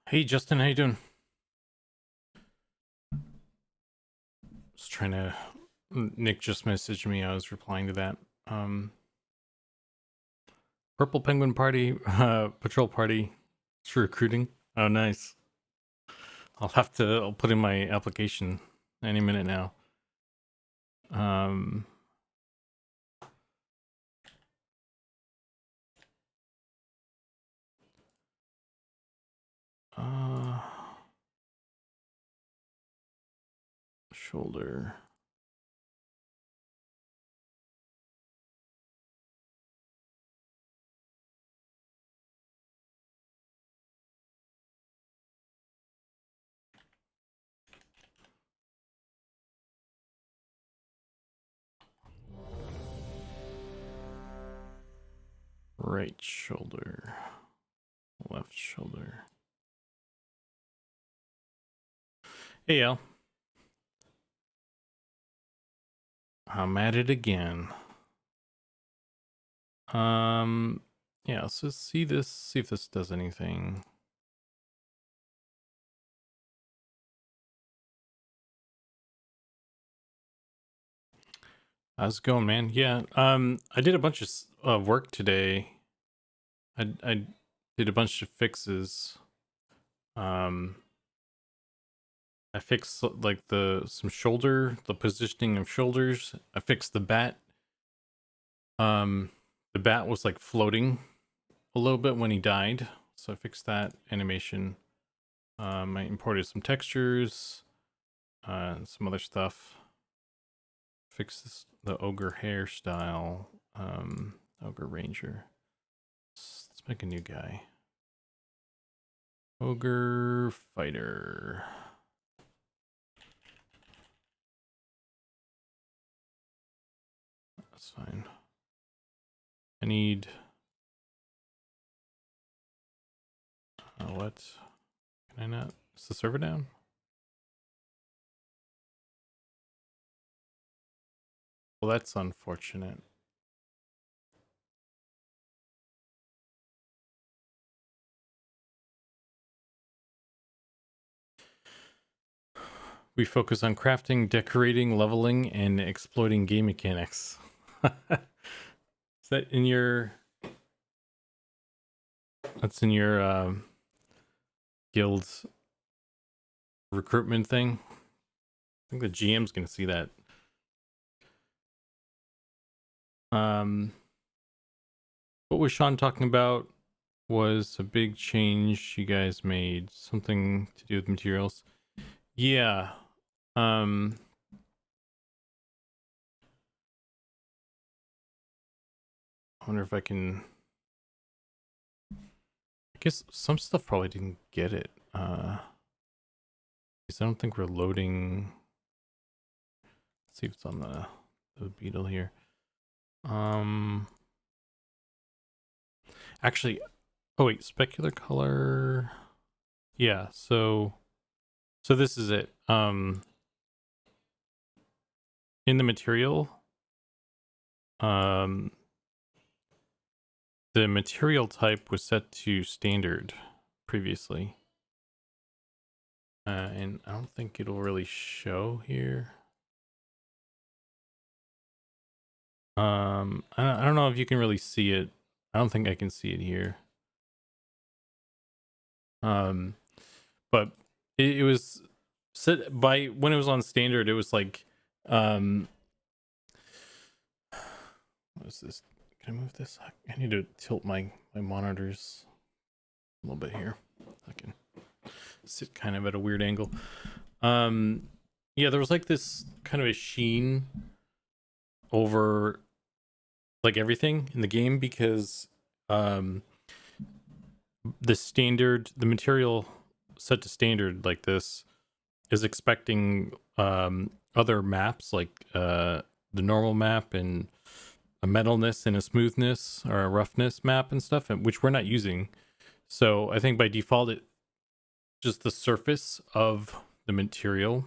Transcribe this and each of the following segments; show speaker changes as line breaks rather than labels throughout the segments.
Hey Justin, how you doing? Just trying to. Nick just messaged me. I was replying to that. Um, Purple Penguin Party, Patrol Party, it's recruiting. Oh, nice. I'll put in my application any minute now. Um, uh, Shoulder. Right shoulder. Left shoulder. Hey, Al. I'm at it again. Yeah, let's just see if this does anything. How's it going, man? Yeah, I did a bunch of work today. I did a bunch of fixes. Um, I fixed like the positioning of shoulders. I fixed the bat. The bat was like floating a little bit when he died, so I fixed that animation. I imported some textures, some other stuff. Fixed the ogre hairstyle. Ogre ranger. Let's make a new guy. Ogre fighter. That's fine. I need what? Can I not? Is the server down? Well, that's unfortunate. We focus on crafting, decorating, leveling, and exploiting game mechanics. Is that in your? That's in your guild's recruitment thing. I think the GM's gonna see that. What was Sean talking about? Was a big change you guys made, something to do with materials. Yeah. I wonder if I can. I guess some stuff probably didn't get it. Because I don't think we're loading. Let's see if it's on the beetle here. Actually, oh wait, specular color. Yeah, so this is it. In the material, the material type was set to standard previously. And I don't think it'll really show here. I don't know if you can really see it. I don't think I can see it here. But it was set by when it was on standard. It was like, what is this? Can I move this? I need to tilt my monitors a little bit here. I can sit kind of at a weird angle. Yeah, there was like this kind of a sheen over like everything in the game because the material set to standard like this is expecting other maps like the normal map and a metalness and a smoothness or a roughness map and stuff, which we're not using. So I think by default it just the surface of the material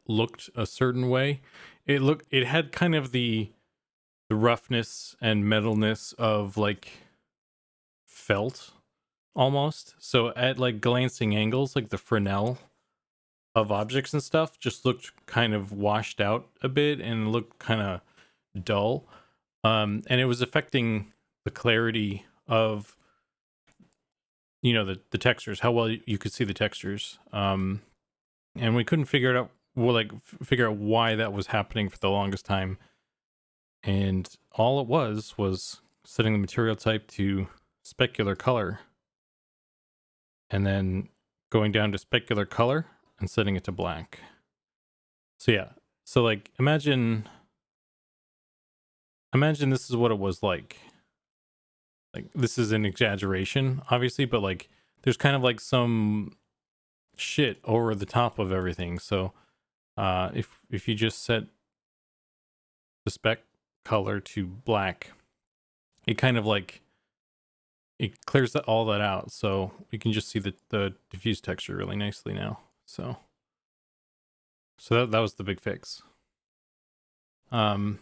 looked a certain way. It had kind of the roughness and metalness of like felt almost. So at like glancing angles, like the Fresnel of objects and stuff just looked kind of washed out a bit and looked kind of dull. And it was affecting the clarity of, you know, the textures, how well you could see the textures. And we couldn't figure it out, well, like figure out why that was happening for the longest time. And all it was setting the material type to specular color and then going down to specular color and setting it to black. So yeah, so like imagine this is what it was like. Like this is an exaggeration, obviously, but like there's kind of like some shit over the top of everything. So if you just set the spec color to black, it kind of like it clears all that out, so you can just see the diffuse texture really nicely now. So that was the big fix. I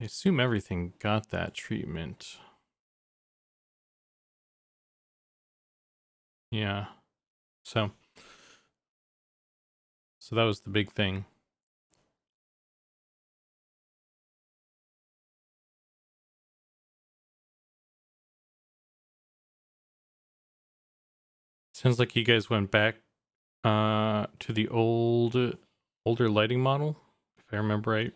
assume everything got that treatment. Yeah. So that was the big thing. Sounds like you guys went back to the older lighting model, if I remember right.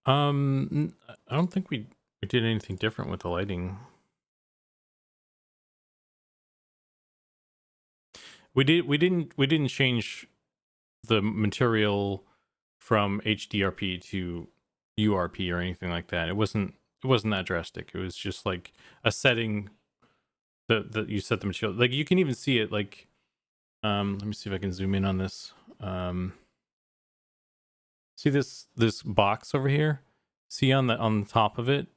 I don't think we did anything different with the lighting. We didn't change the material from HDRP to URP or anything like that. It wasn't that drastic. It was just like a setting that you set the material. Like you can even see it like let me see if I can zoom in on this. See this box over here? See on the top of it?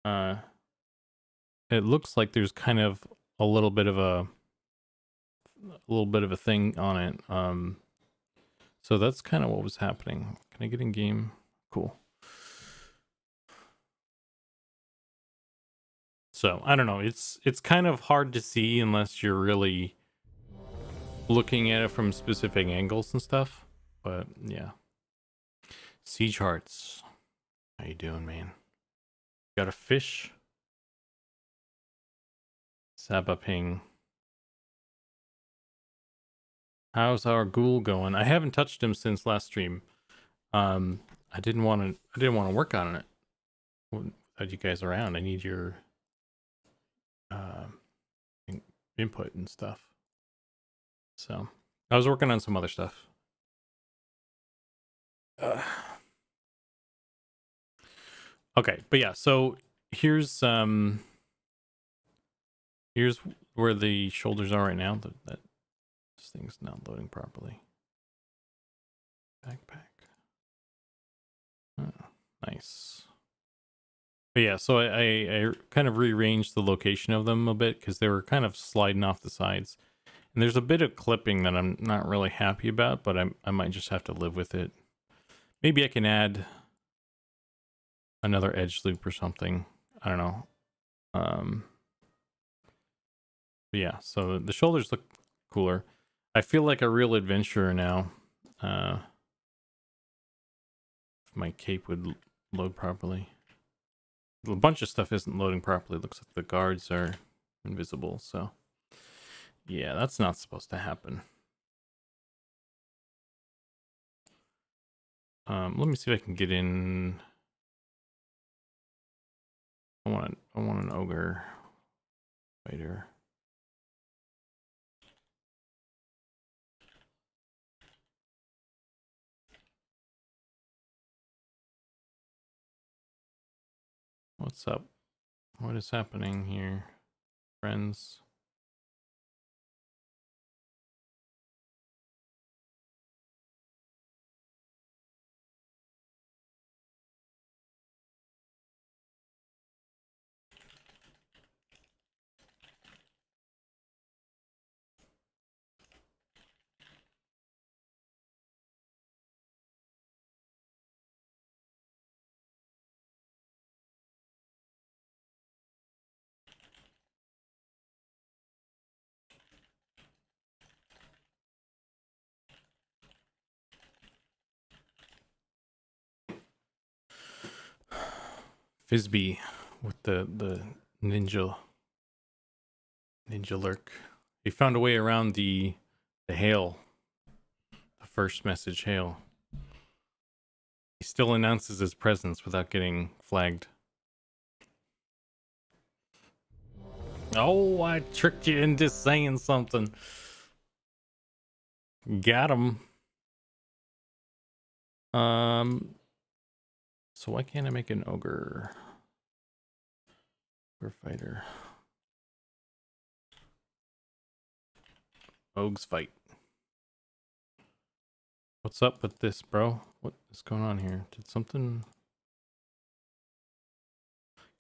It looks like there's kind of a little bit of a thing on it. So that's kind of what was happening. Can I get in game? Cool. So I don't know. It's kind of hard to see unless you're really looking at it from specific angles and stuff. But yeah. Sea charts. How you doing, man? Got a fish? Saba ping. How's our ghoul going? I haven't touched him since last stream. I didn't want to work on it without you guys around. I need your input and stuff. So I was working on some other stuff. Okay, but yeah, so here's where the shoulders are right now. That this thing's not loading properly. Backpack. Oh, nice. But yeah, so I kind of rearranged the location of them a bit because they were kind of sliding off the sides. And there's a bit of clipping that I'm not really happy about, but I might just have to live with it. Maybe I can add another edge loop or something. I don't know. But yeah, so the shoulders look cooler. I feel like a real adventurer now. If my cape would load properly. A bunch of stuff isn't loading properly. It looks like the guards are invisible, so yeah, that's not supposed to happen. Let me see if I can get in. I want an ogre fighter. What's up? What is happening here, friends? Fizby with the ninja lurk. He found a way around the hail, the first message hail. He still announces his presence without getting flagged. Oh, I tricked you into saying something. Got him. So why can't I make an ogre fighter? Ogs fight. What's up with this, bro? What is going on here? Did something...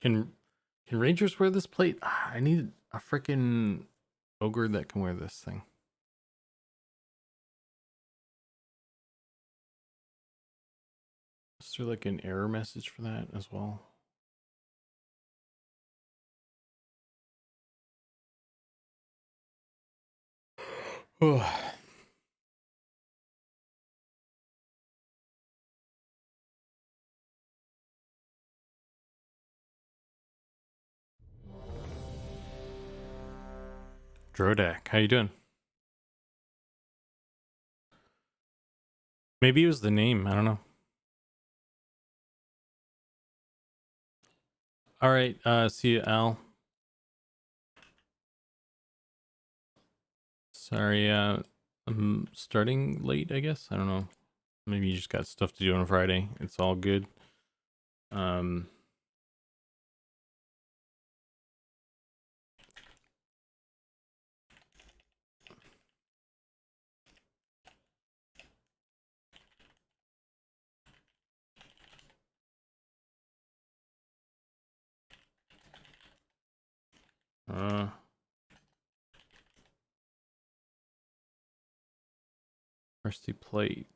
Can rangers wear this plate? I need a freaking ogre that can wear this thing. Is there like an error message for that as well? Drodak, how you doing? Maybe it was the name, I don't know. All right, see you, Al. Sorry, I'm starting late, I guess. I don't know. Maybe you just got stuff to do on a Friday. It's all good. Rusty plate.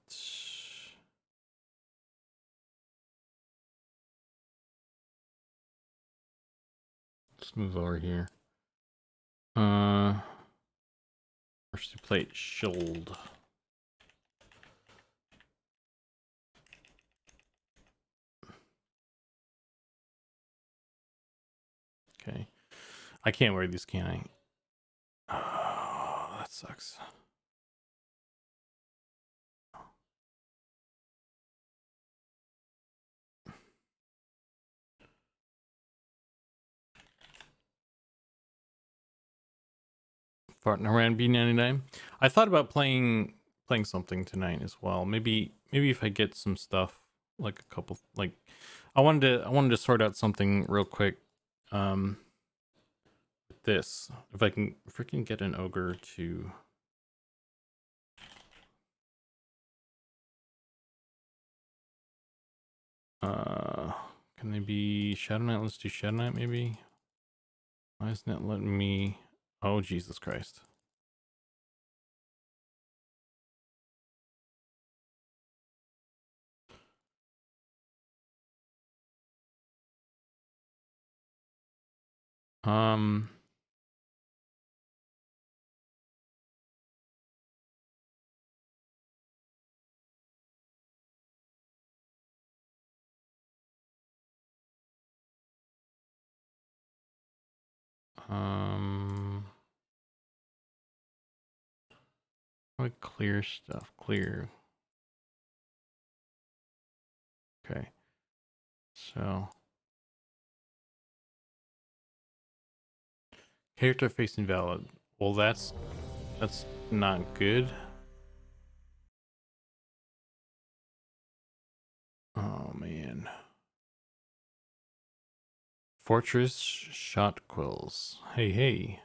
Let's move over here. Rusty plate shield. Okay. I can't wear these, can I? Oh, that sucks. Farting around B99. I thought about playing something tonight as well. Maybe if I get some stuff, like a couple, like I wanted to sort out something real quick. This, if I can freaking get an ogre to can they be Shadow Knight? Let's do Shadow Knight maybe. Why isn't it letting me? Oh, Jesus Christ. Like clear stuff, clear. Okay. So character face invalid. Well, that's not good. Oh man. Fortress shot quills. Hey, hey.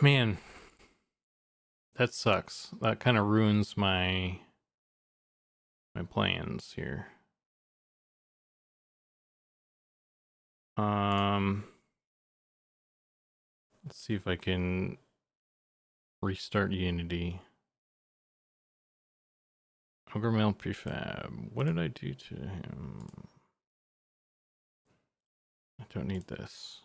Man, That sucks. That kind of ruins my plans here. Let's see if I can restart Unity. Ogre Mail Prefab. What did I do to him? I don't need this.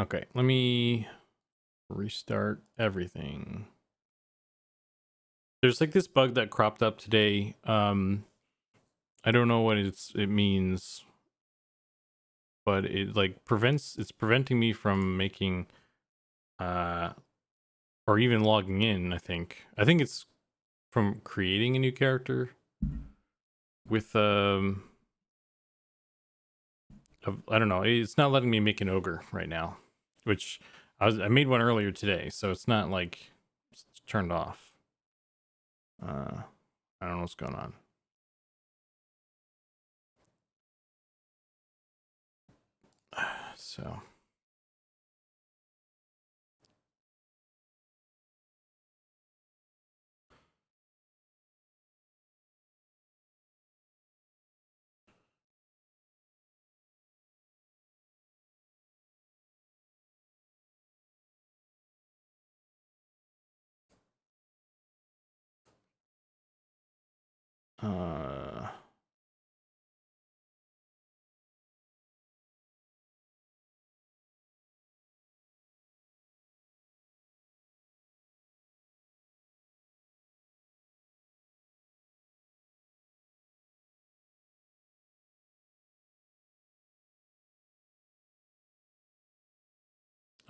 Okay, let me restart everything. There's like this bug that cropped up today. I don't know what it means, but it like it's preventing me from making or even logging in. I think it's from creating a new character with I don't know. It's not letting me make an ogre right now, which I made one earlier today, so it's not like it's turned off. I don't know what's going on. So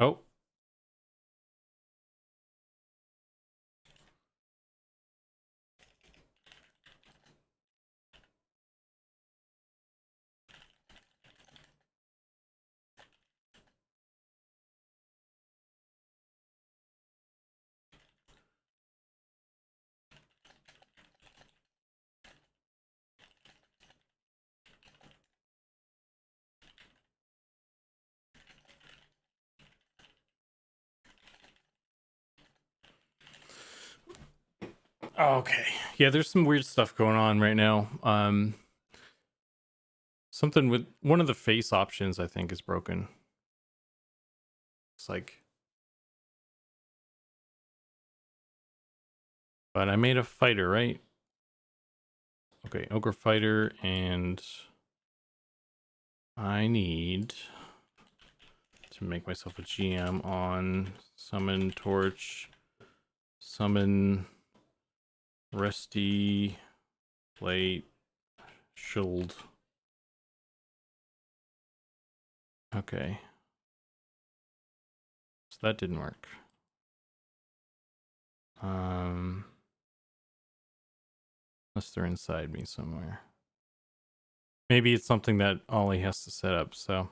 oh. Okay. Yeah, there's some weird stuff going on right now. Something with one of the face options I think is broken. It's like, but I made a fighter, right? Okay, ogre fighter, and I need to make myself a GM on summon torch, summon rusty plate, shield. Okay. So that didn't work. Unless they're inside me somewhere. Maybe it's something that Ollie has to set up, so.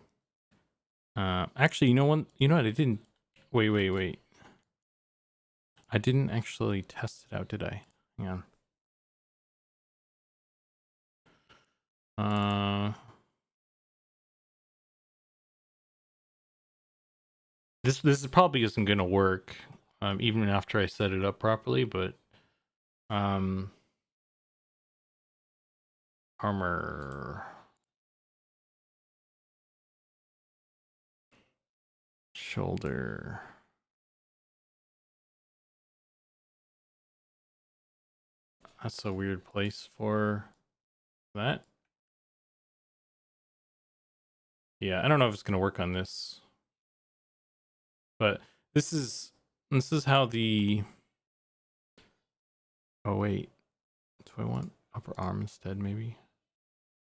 Actually, you know what? I didn't. Wait. I didn't actually test it out, did I? Hang on. This probably isn't gonna work, even after I set it up properly. But armor, shoulder. That's a weird place for that. Yeah, I don't know if it's gonna work on this, but this is how the. Oh wait, do I want upper arm instead? Maybe.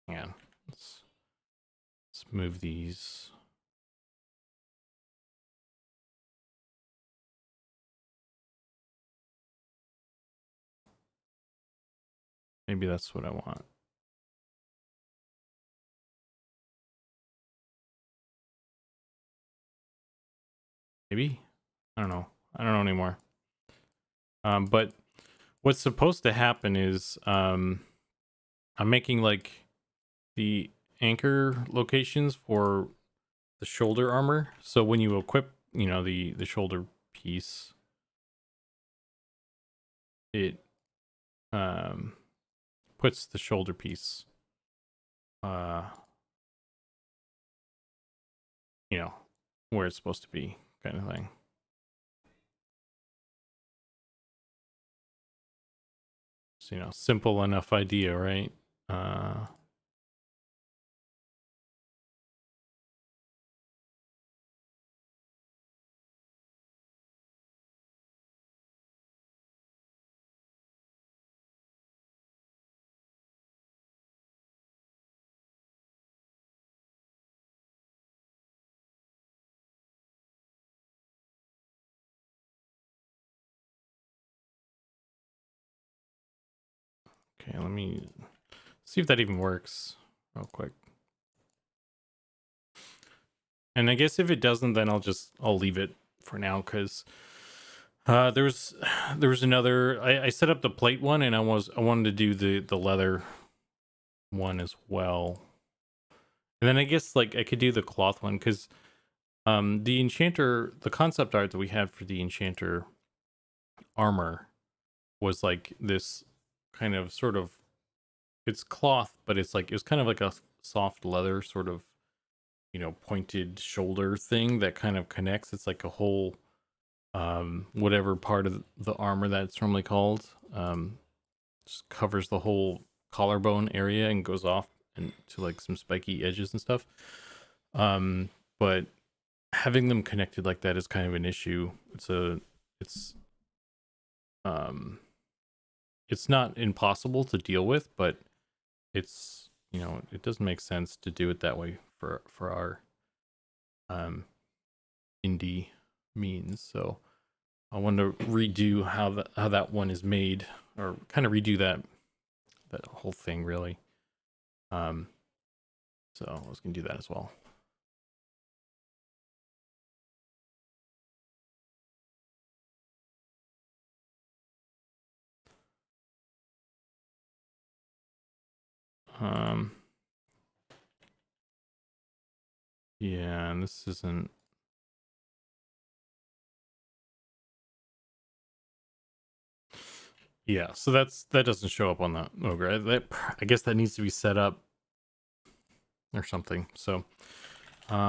Hang on. Let's move these. Maybe that's what I want. Maybe? I don't know. I don't know anymore. But what's supposed to happen is I'm making like the anchor locations for the shoulder armor. So when you equip, the shoulder piece, it puts the shoulder piece, uh, where it's supposed to be, kind of thing. So, simple enough idea, right? Okay, let me see if that even works real quick. And I guess if it doesn't, then I'll leave it for now, because there was another. I set up the plate one, and I wanted to do the leather one as well. And then I guess like I could do the cloth one, because the concept art that we had for the enchanter armor was like this kind of sort of, it's cloth, but it's like, it was kind of like a soft leather sort of, pointed shoulder thing that kind of connects. It's like a whole whatever part of the armor that's normally called, just covers the whole collarbone area and goes off and to like some spiky edges and stuff. But having them connected like that is kind of an issue. It's it's not impossible to deal with, but it's, it doesn't make sense to do it that way for our indie means. So I want to redo how that one is made, or kind of redo that whole thing, really. So I was gonna do that as well. Um, yeah, and this isn't. Yeah, so that doesn't show up on the ogre. I guess that needs to be set up or something. So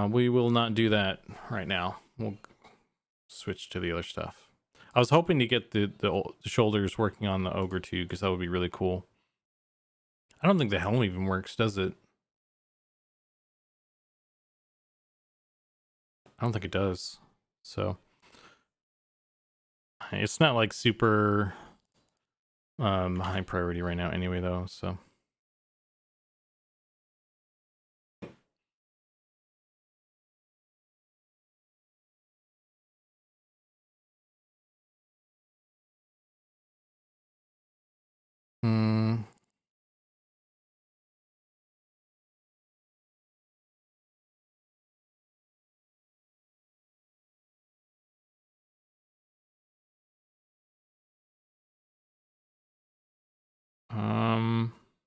we will not do that right now. We'll switch to the other stuff. I was hoping to get the shoulders working on the ogre too, because that would be really cool. I don't think the helm even works, does it? I don't think it does. So it's not like super high priority right now anyway, though. So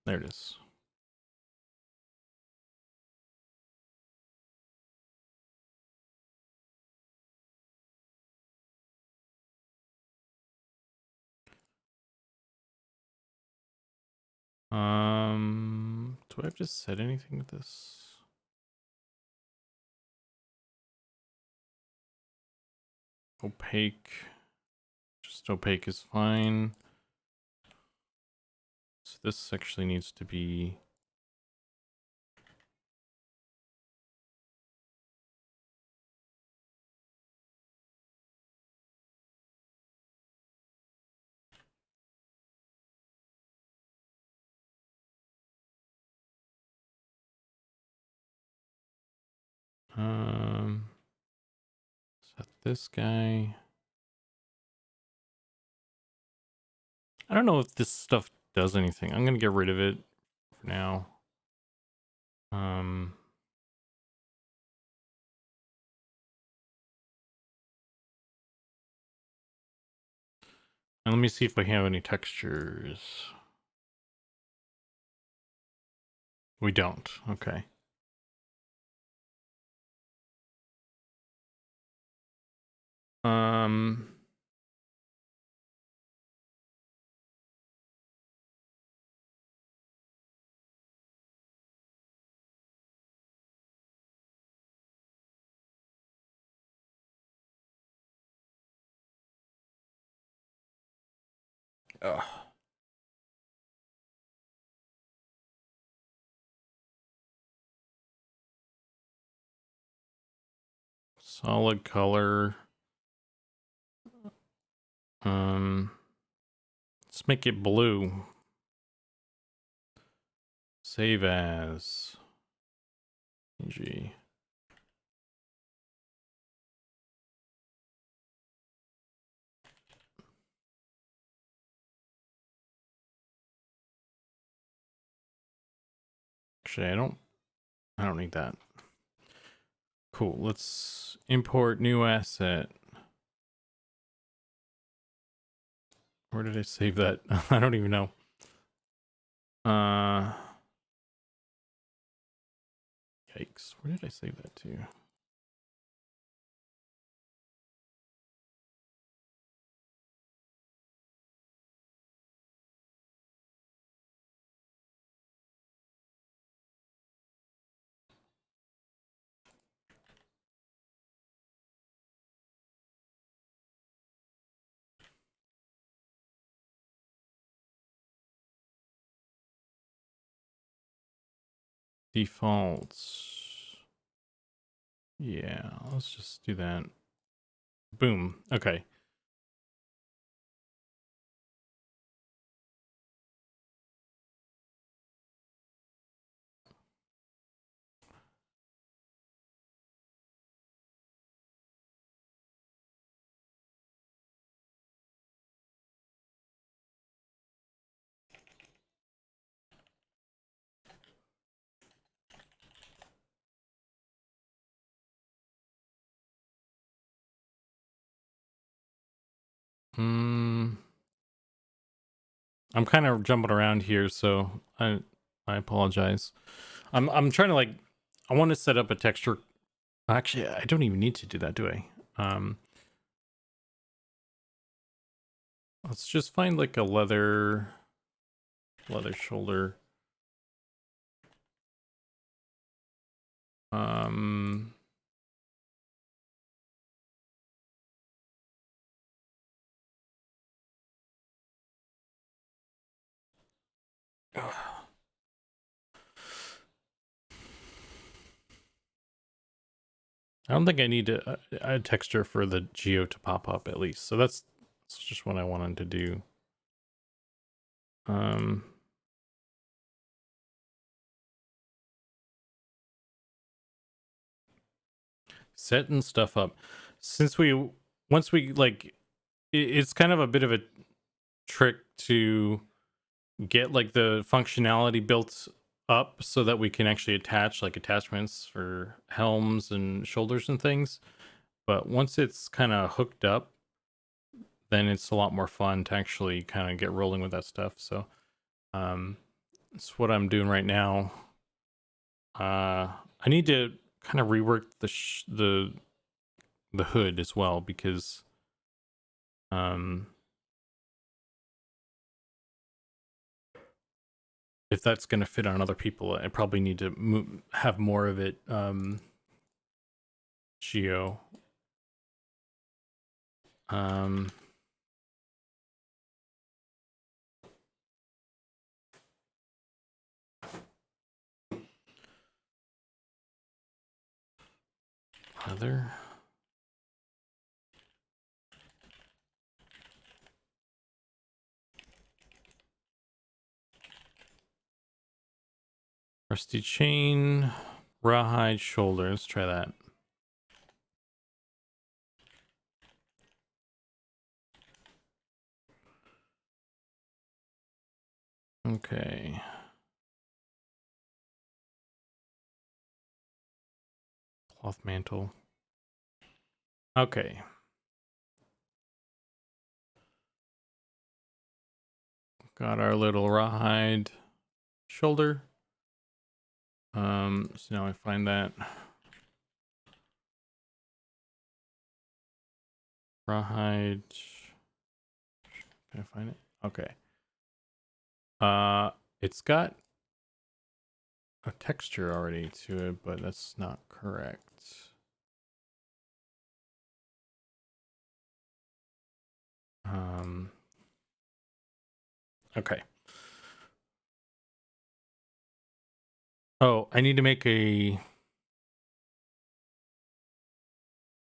there it is. Do I have to set anything with this? Opaque. Just opaque is fine. So this actually needs to be. Set this guy. I don't know if this stuff does anything. I'm gonna get rid of it for now. And let me see if I have any textures. We don't. Okay. Um. Ugh. Solid color. Let's make it blue. Save as. G. Actually, I don't need that. Cool. Let's import new asset. Where did I save that? I don't even know. Yikes. Where did I save that to? Defaults. Yeah, let's just do that. Boom. Okay. I'm kind of jumping around here, so I apologize. I'm trying to I want to set up a texture. Actually, I don't even need to do that, do I? Let's just find like a leather shoulder. Um I don't think I need to a texture for the geo to pop up at least. So that's just what I wanted to do. Setting stuff up. Once we it's kind of a bit of a trick to get like the functionality built up so that we can actually attach like attachments for helms and shoulders and things. But once it's kind of hooked up, then it's a lot more fun to actually kind of get rolling with that stuff. So that's what I'm doing right now. I need to kind of rework the hood as well, because if that's going to fit on other people, I probably need to have more of it geo. Leather. Rusty chain, rawhide shoulder. Let's try that. Okay. Cloth mantle. Okay. Got our little rawhide shoulder. So now I find that rawhide. Can I find it? Okay. It's got a texture already to it, but that's not correct. Okay. Oh, I need to make a...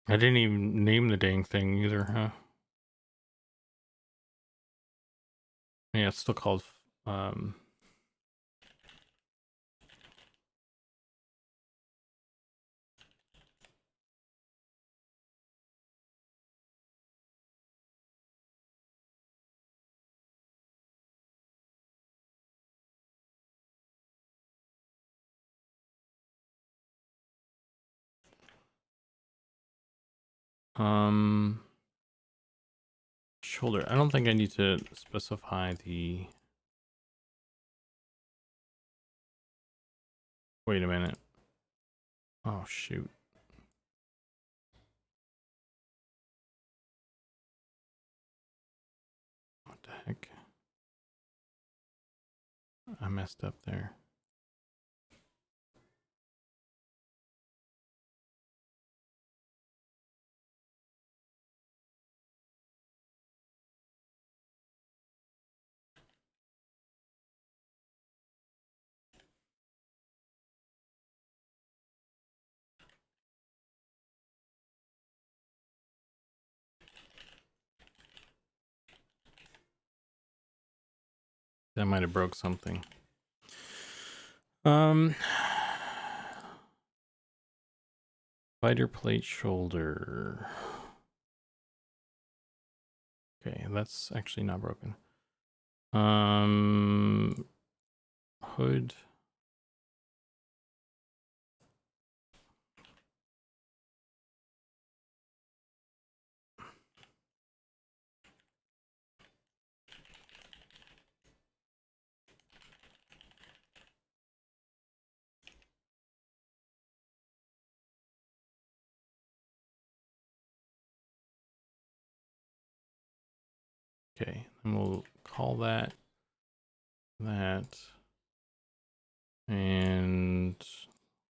I didn't even name the dang thing either, huh? Yeah, it's still called... shoulder. I don't think I need to specify the... Wait a minute. Oh, shoot. What the heck? I messed up there. That might have broke something. Fighter plate shoulder. Okay, that's actually not broken. Hood. Okay, and we'll call that. And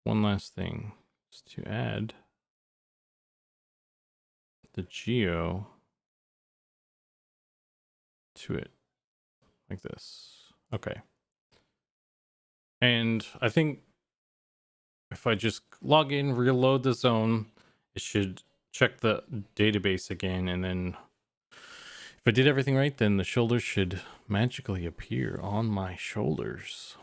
one last thing is to add the geo to it like this. Okay. And I think if I just log in, reload the zone, it should check the database again. And then if I did everything right, then the shoulders should magically appear on my shoulders.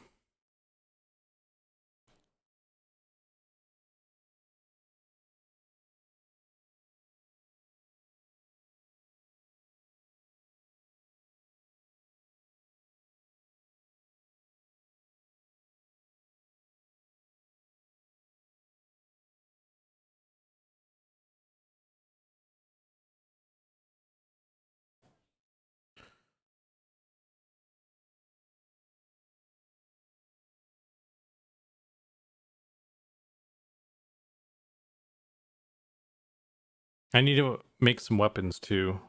I need to make some weapons too.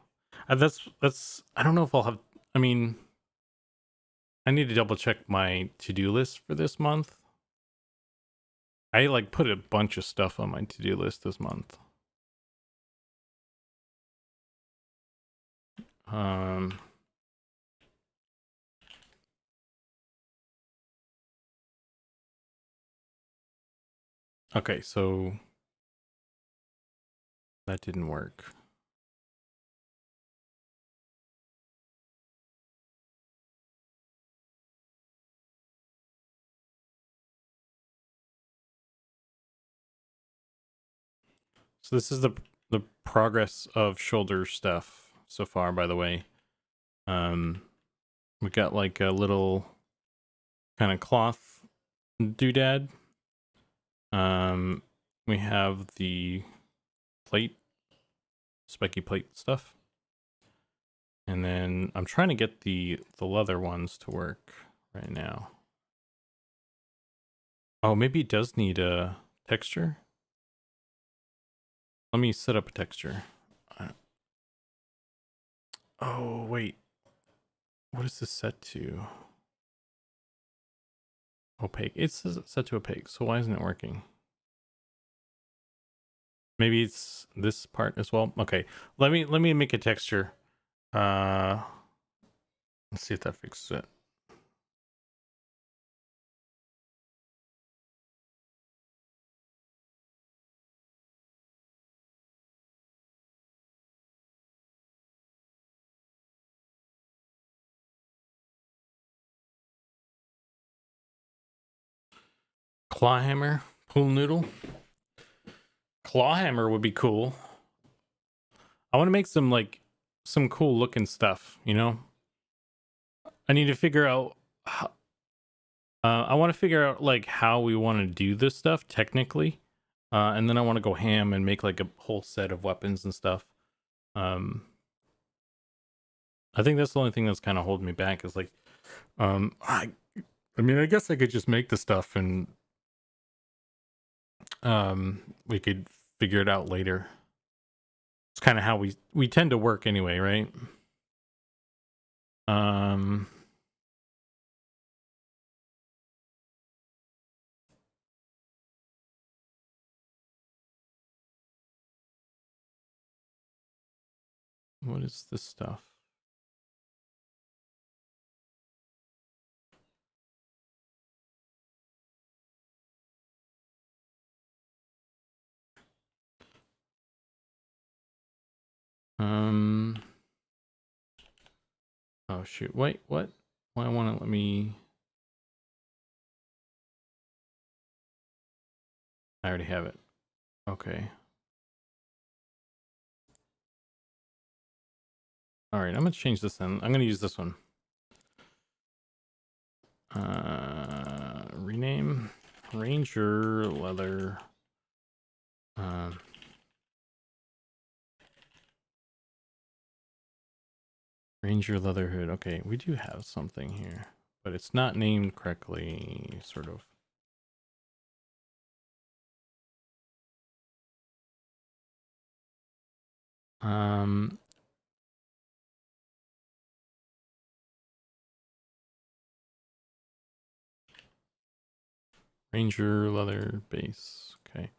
That's I don't know if I'll have, I mean, I need to double check my to-do list for this month. I like put a bunch of stuff on my to-do list this month. Okay, so that didn't work. So this is the progress of shoulder stuff so far, by the way. We got like a little kind of cloth doodad. We have the plate, spiky plate stuff. And then I'm trying to get the leather ones to work right now. Oh, maybe it does need a texture. Let me set up a texture. Oh, wait. What is this set to? Opaque. It's set to opaque, so why isn't it working? Maybe it's this part as well. Okay. Let me make a texture. Let's see if that fixes it. Clawhammer, pool noodle. Clawhammer would be cool. I want to make some cool looking stuff, you know? I need to figure out how, I want to figure out like how we want to do this stuff technically. And then I want to go ham and make like a whole set of weapons and stuff. I think that's the only thing that's kind of holding me back is like I mean, I guess I could just make the stuff and we could figure it out later. It's kind of how we tend to work anyway, right? What is this stuff? Oh shoot, wait, what? Why want to let me... I already have it. Okay. All right, I'm gonna change this then. I'm gonna use this one. Rename Ranger Leather. Ranger Leather Hood. Okay, we do have something here, but it's not named correctly, sort of. Ranger Leather Base. Okay,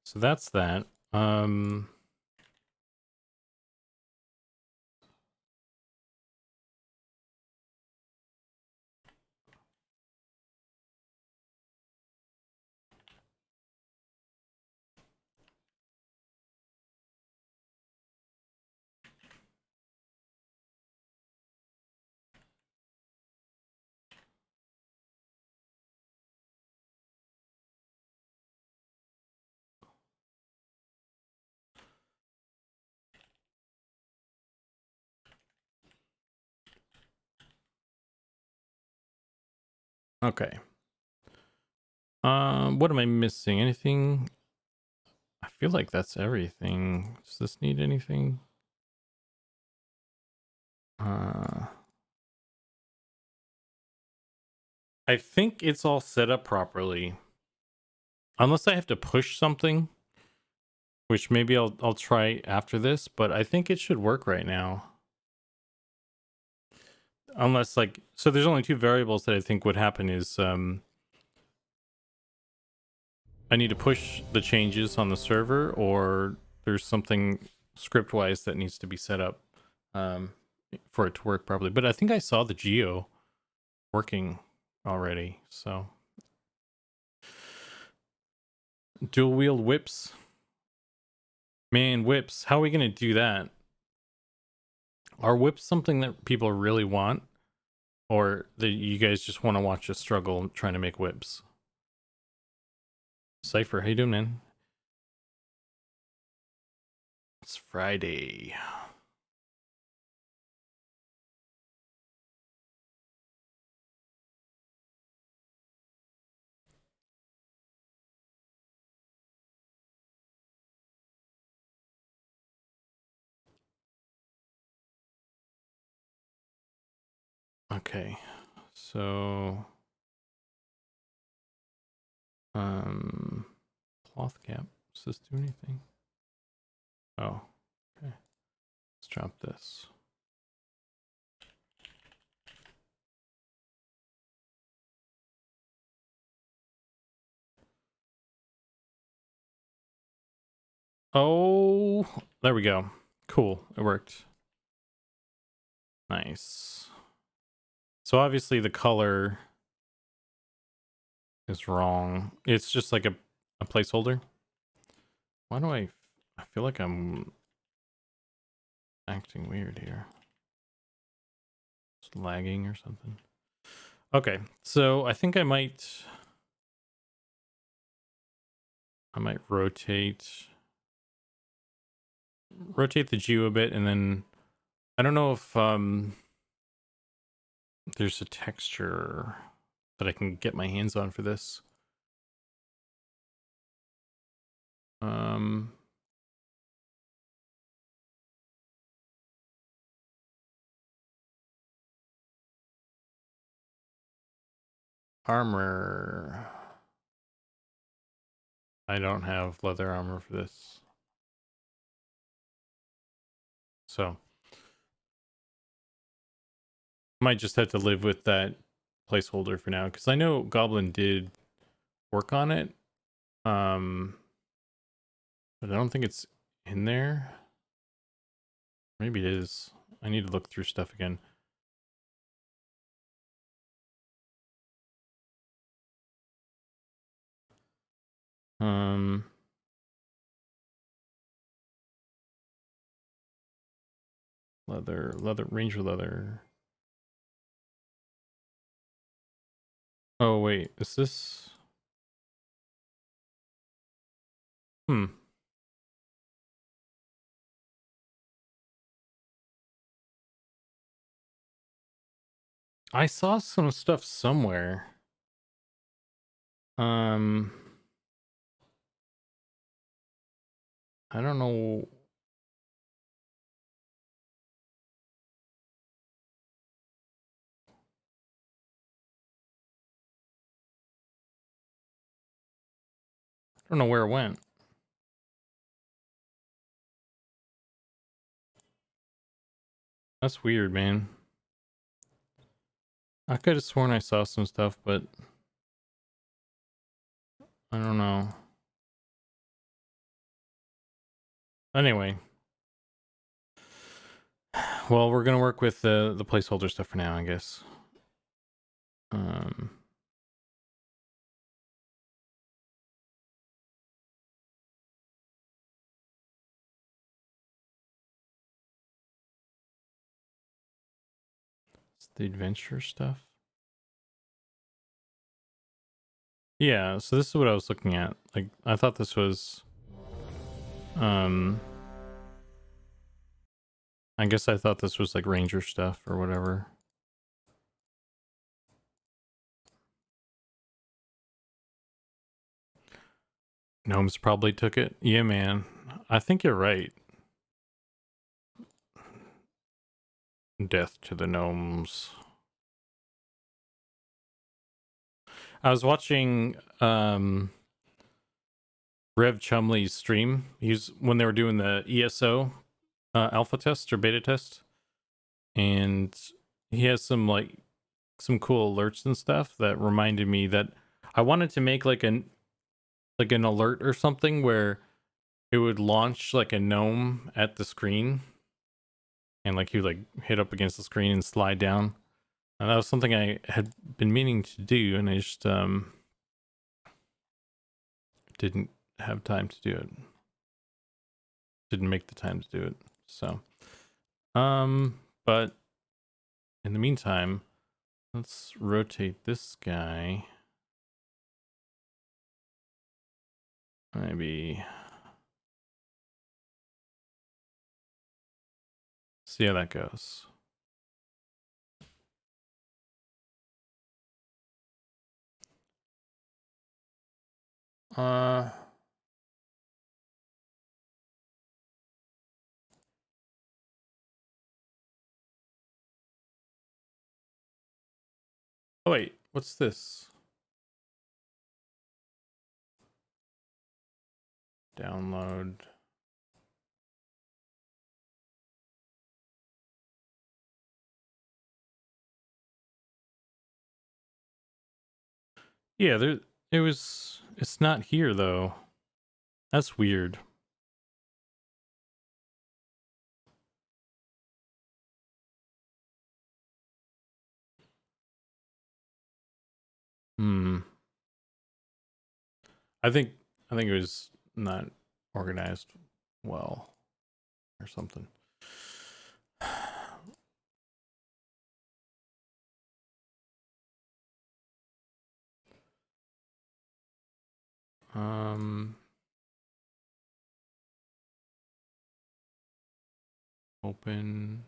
so that's that. Okay. What am I missing? Anything? I feel like that's everything. Does this need anything? I think it's all set up properly. Unless I have to push something, which maybe I'll try after this, but I think it should work right now. Unless like, so there's only two variables that I think would happen is I need to push the changes on the server, or there's something script wise that needs to be set up for it to work properly. But I think I saw the geo working already. So dual wield whips, man, whips. How are we gonna do that? Are whips something that people really want, or that you guys just want to watch us struggle trying to make whips? Cypher, how you doing, man? It's Friday. Okay, so Cloth cap. Does this do anything? Oh, okay. Let's drop this. Oh, there we go. Cool. It worked. Nice. So obviously the color is wrong. It's just like a placeholder. Why do I feel like I'm acting weird here? It's lagging or something. Okay, so I think I might rotate the Geo a bit, and then I don't know if there's a texture that I can get my hands on for this. Armor. I don't have leather armor for this. So might just have to live with that placeholder for now, because I know Goblin did work on it. But I don't think it's in there. Maybe it is. I need to look through stuff again. Leather, ranger leather. Oh wait, is this? I saw some stuff somewhere. I don't know. I don't know where it went. That's weird, man. I could have sworn I saw some stuff, but I don't know. Anyway. Well, we're gonna work with the placeholder stuff for now, I guess. It's the adventure stuff. Yeah, so this is what I was looking at. Like, I thought this was I guess I thought this was like ranger stuff or whatever. Gnomes probably took it. Yeah, man. I think you're right. Death to the gnomes. I was watching Rev Chumley's stream. He's when they were doing the ESO alpha test or beta test, and he has some cool alerts and stuff that reminded me that I wanted to make like an alert or something where it would launch like a gnome at the screen, and like you like hit up against the screen and slide down. And that was something I had been meaning to do, and I just didn't have time to do it. Didn't make the time to do it. So, but in the meantime, let's rotate this guy. Maybe see how that goes. Oh wait, what's this? Download. Yeah, it's not here though. That's weird. I think it was not organized well or something. Open.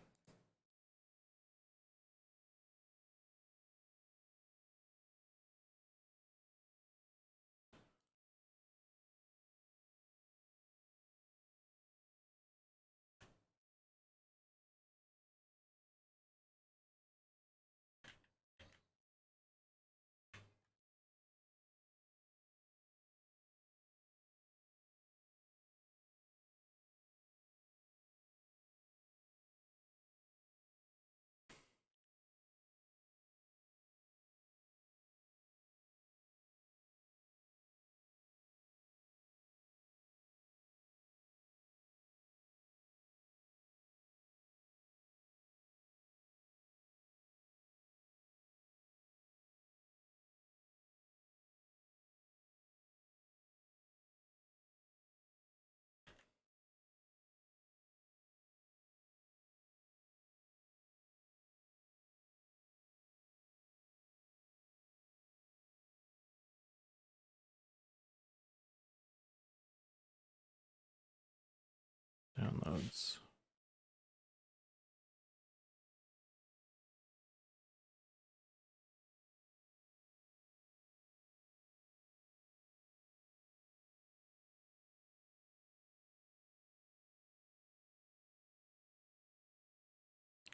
Downloads.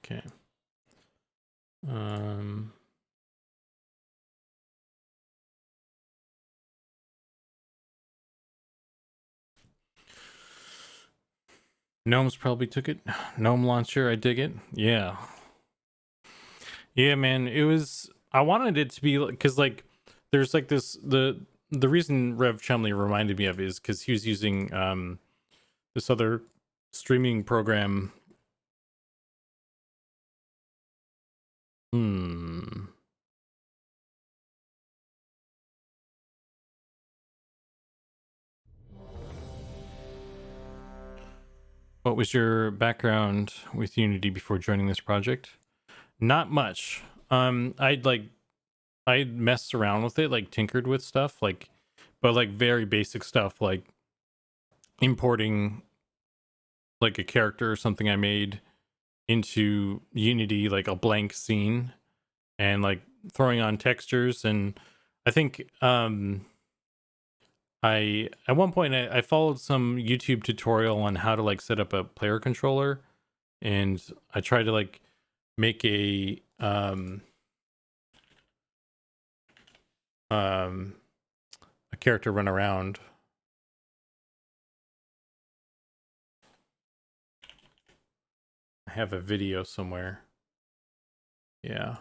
Okay. Gnomes probably took it. Gnome launcher, I dig it. Yeah. Yeah, man. It was. I wanted it to be because like there's like this the reason Rev Chumley reminded me of is because he was using this other streaming program. What was your background with Unity before joining this project? Not much. I'd messed around with it, like tinkered with stuff, like, but like very basic stuff, like importing like a character or something I made into Unity, like a blank scene, and like throwing on textures. And I think I at one point I followed some YouTube tutorial on how to like set up a player controller, and I tried to like make a character run around. I have a video somewhere. Yeah.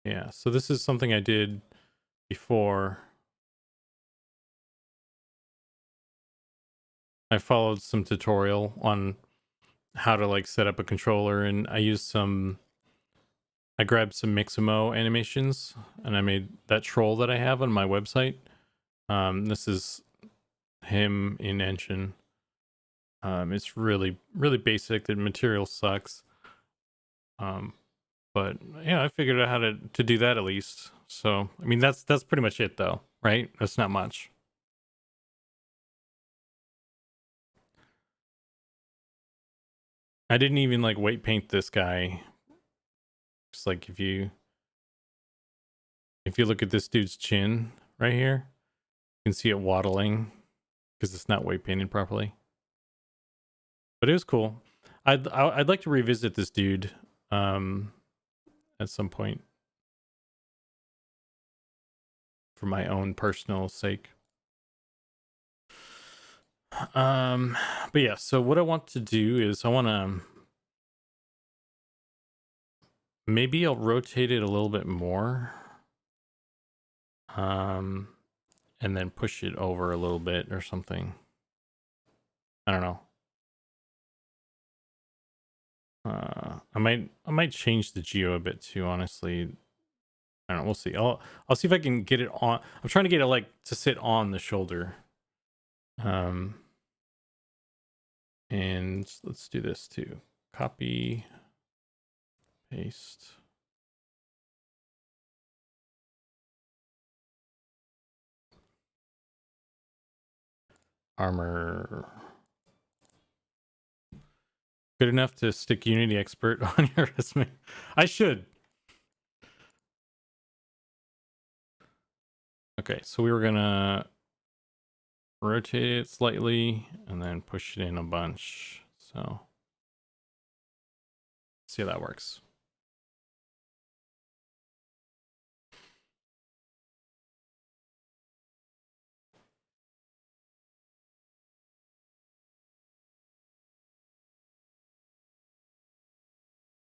Yeah, so this is something I did before. I followed some tutorial on how to like set up a controller, and I grabbed some Mixamo animations and I made that troll that I have on my website. This is him in Engine. It's really, really basic. The material sucks. But yeah, I figured out how to do that at least. So I mean that's pretty much it though, right? That's not much. I didn't even like weight paint this guy. Just like if you look at this dude's chin right here, you can see it waddling because it's not weight painted properly. But it was cool. I'd like to revisit this dude at some point for my own personal sake. But yeah, so what I want to do is I want to maybe I'll rotate it a little bit more. And then push it over a little bit or something. I don't know. I might change the geo a bit too, honestly. I don't know, we'll see. I'll see if I can get it on. I'm trying to get it like to sit on the shoulder. And let's do this too. Copy, paste. Armor. Good enough to stick Unity Expert on your resume. I should. Okay, so we were gonna rotate it slightly and then push it in a bunch. So see how that works.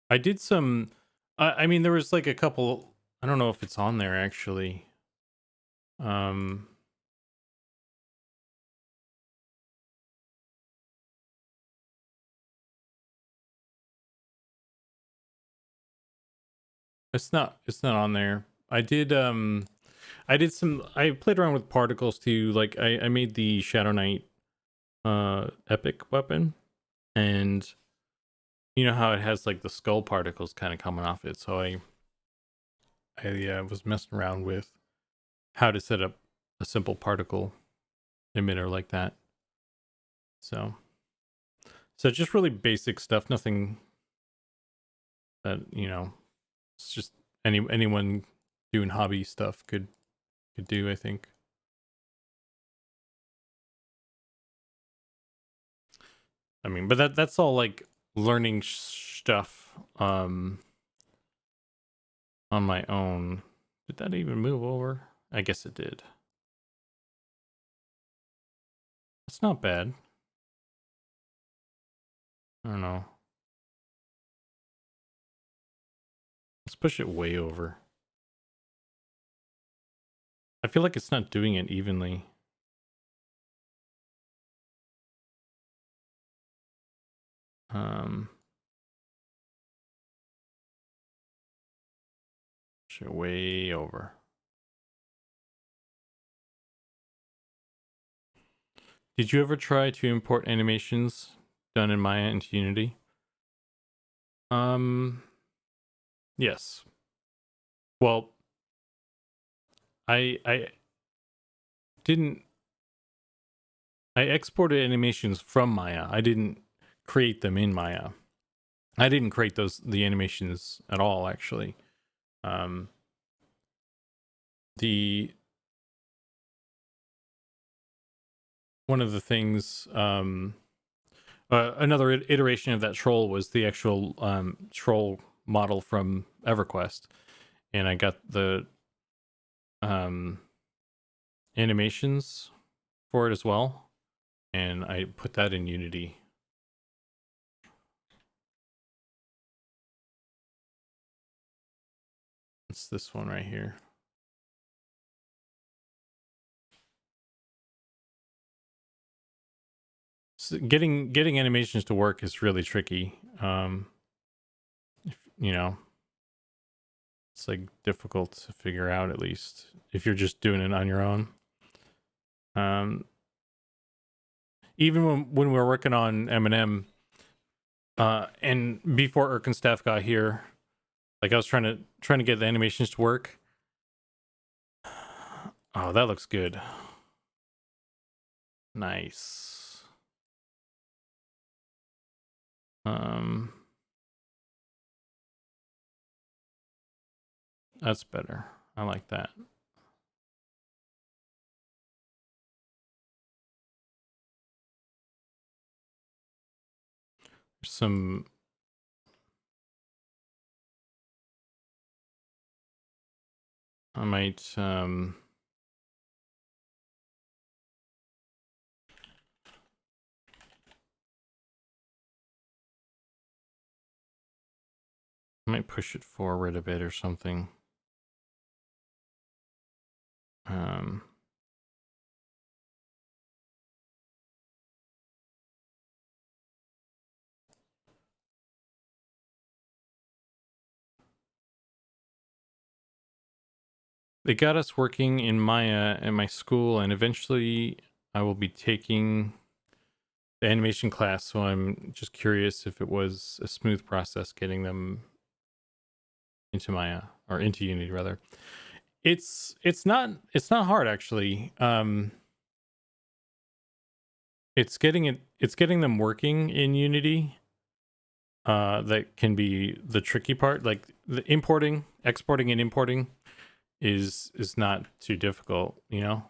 I did some. I mean, there was like a couple. I don't know if it's on there actually. It's not. It's not on there. I did. I did some. I played around with particles too. Like I made the Shadow Knight, epic weapon, and you know how it has like the skull particles kind of coming off it. So I was messing around with how to set up a simple particle emitter like that. So just really basic stuff. Nothing that it's just anyone doing hobby stuff could do, I think. I mean, but that's all like learning stuff on my own. Did that even move over? I guess it did. It's not bad. I don't know. Let's push it way over. I feel like it's not doing it evenly. Push it way over. Did you ever try to import animations done in Maya into Unity? Yes. Well, I didn't. I exported animations from Maya. I didn't create them in Maya. I didn't create the animations at all, actually. The one of the things, another iteration of that troll was the actual troll model from EverQuest, and I got the animations for it as well, and I put that in Unity. It's this one right here. So getting animations to work is really tricky. It's like difficult to figure out, at least if you're just doing it on your own. Even when we were working on Eminem, and before Erkenstaff got here, like I was trying to get the animations to work. Oh, that looks good. Nice. That's better. I like that. Some I might push it forward a bit or something. They got us working in Maya at my school, and eventually I will be taking the animation class, so I'm just curious if it was a smooth process getting them into Maya, or into Unity rather. It's not hard actually. It's getting them working in Unity that can be the tricky part. Like the exporting and importing is not too difficult, you know.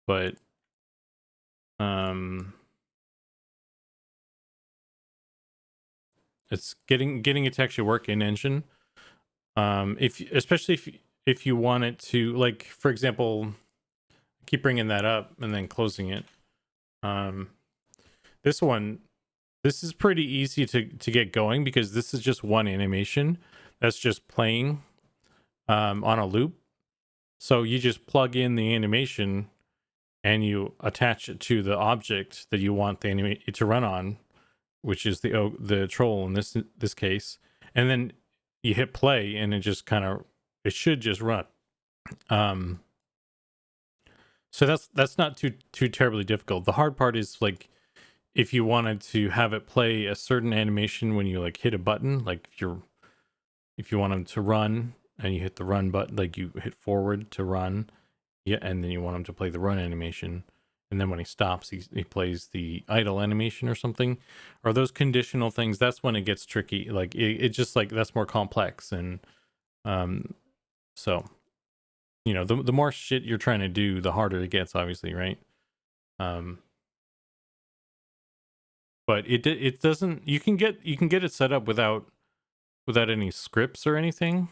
But it's getting it to actually work in Engine. Especially if you want it to, like, for example, keep bringing that up and then closing it. This is pretty easy to get going because this is just one animation that's just playing on a loop. So you just plug in the animation and you attach it to the object that you want the animation to run on, which is the troll in this case, and then you hit play and it just it should just run. So that's not too terribly difficult. The hard part is, like, if you wanted to have it play a certain animation when you like hit a button, like if you want them to run and you hit the run button, like you hit forward to run, yeah, and then you want him to play the run animation, and then when he stops, he plays the idle animation or something, or those conditional things. That's when it gets tricky. Like it just, like, that's more complex, and so, you know, the more shit you're trying to do, the harder it gets, obviously, right? But it doesn't. You can get it set up without any scripts or anything.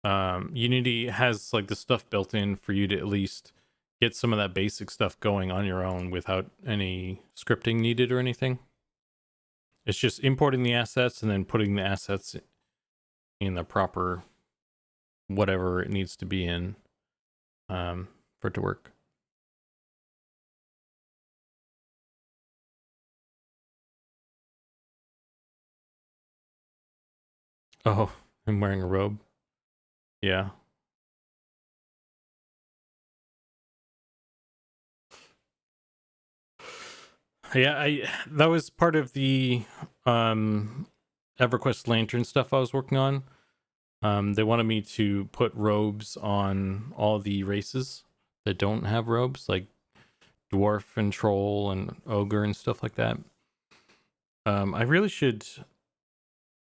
Unity has like the stuff built in for you to at least get some of that basic stuff going on your own without any scripting needed or anything. It's just importing the assets and then putting the assets in the proper whatever it needs to be in for it to work. Oh, I'm wearing a robe. Yeah. Yeah, that was part of the EverQuest Lantern stuff I was working on. They wanted me to put robes on all the races that don't have robes, like dwarf and troll and ogre and stuff like that. I really should,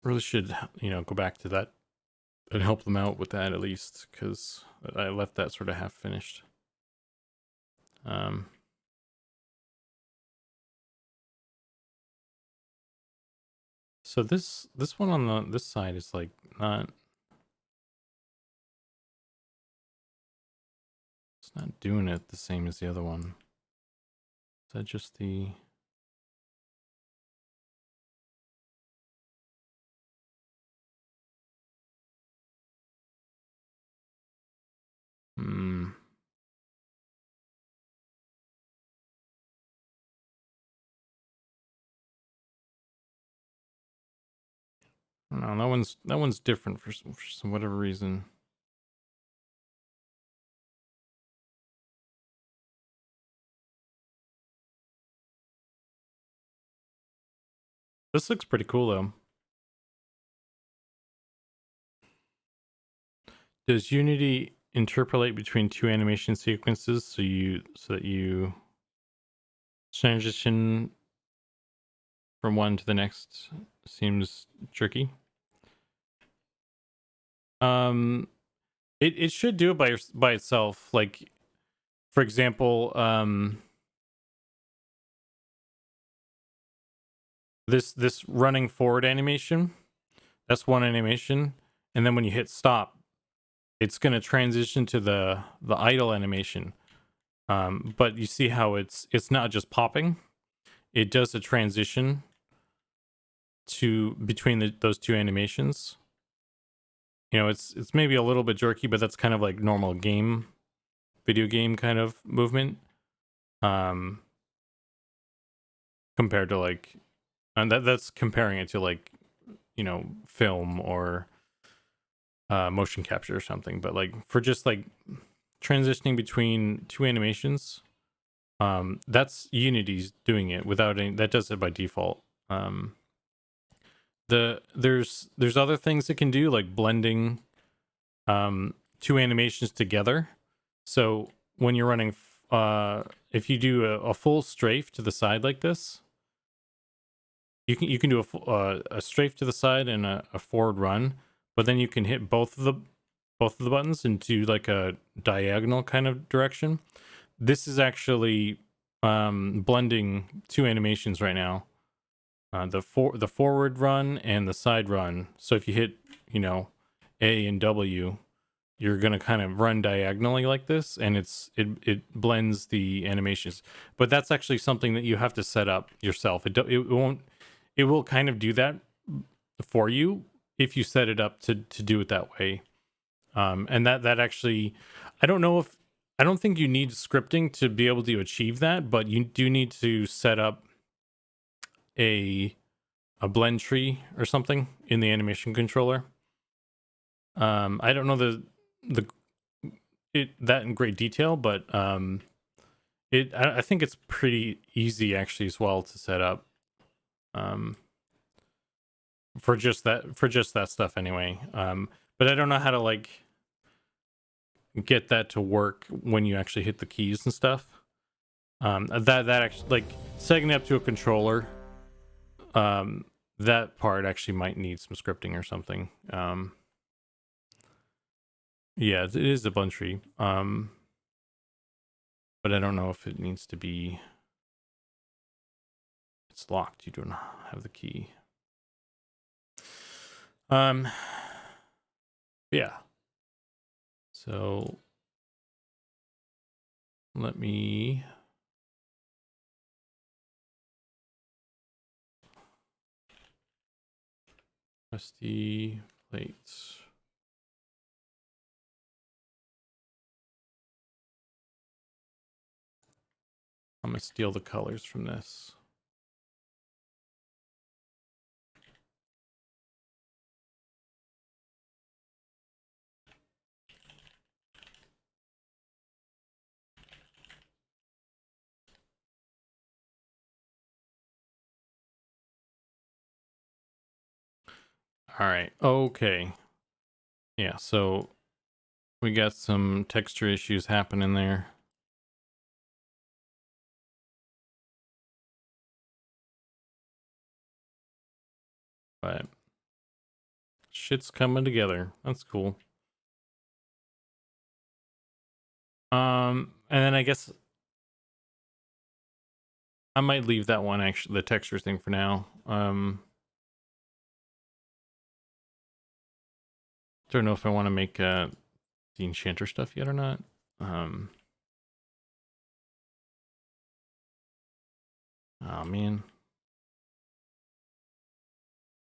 you know, go back to that and help them out with that at least, because I left that sort of half finished. So this one on this side is like not. It's not doing it the same as the other one. Is that just the... No, that one's different for some whatever reason. This looks pretty cool though. Does Unity interpolate between two animation sequences so that you transition from one to the next? Seems tricky. It should do it by itself. Like, for example, this running forward animation, that's one animation, and then when you hit stop, it's going to transition to the idle animation. But you see how it's not just popping; it does a transition to between those two animations. You know, it's maybe a little bit jerky, but that's kind of like normal video game kind of movement. Compared to like, and that's comparing it to like, you know, film or motion capture or something. But like for just like transitioning between two animations, that's Unity's doing it without any, that does it by default. There's other things it can do, like blending two animations together. So when you're running if you do a full strafe to the side like this, you can do a strafe to the side and a forward run, but then you can hit both of the buttons and do like a diagonal kind of direction. This is actually blending two animations right now, the forward run and the side run. So if you hit, you know, A and W, you're gonna kind of run diagonally like this, and it blends the animations. But that's actually something that you have to set up yourself. It will kind of do that for you if you set it up to do it that way. And that actually, I don't think you need scripting to be able to achieve that, but you do need to set up a blend tree or something in the animation controller. I don't know that in great detail, but I think it's pretty easy actually as well to set up. For just that stuff anyway. But I don't know how to like get that to work when you actually hit the keys and stuff. That actually, like setting it up to a controller, that part actually might need some scripting or something. Yeah, it is a blend tree. But I don't know if it needs to be. It's locked. You don't have the key. Yeah. So let me rusty plates. I'm gonna steal the colors from this. All right. Okay. Yeah, so we got some texture issues happening there. But shit's coming together. That's cool. And then I guess I might leave that one, actually, the texture thing for now. Don't know if I want to make the enchanter stuff yet or not. Oh man.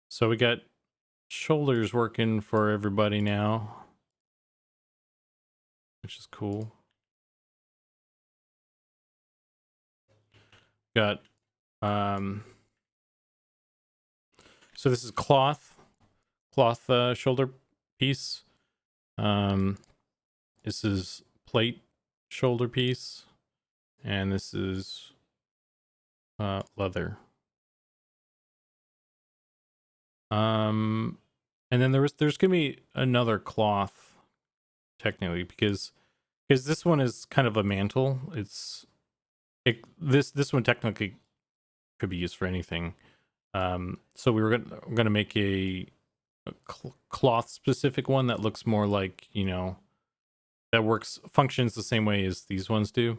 So we got shoulders working for everybody now, which is cool. Got so this is cloth shoulder piece. This is plate shoulder piece, and this is leather. And then there's gonna be another cloth technically because this one is kind of a mantle. This one technically could be used for anything. So we're gonna make a cloth specific one that looks more like, you know, that functions the same way as these ones do,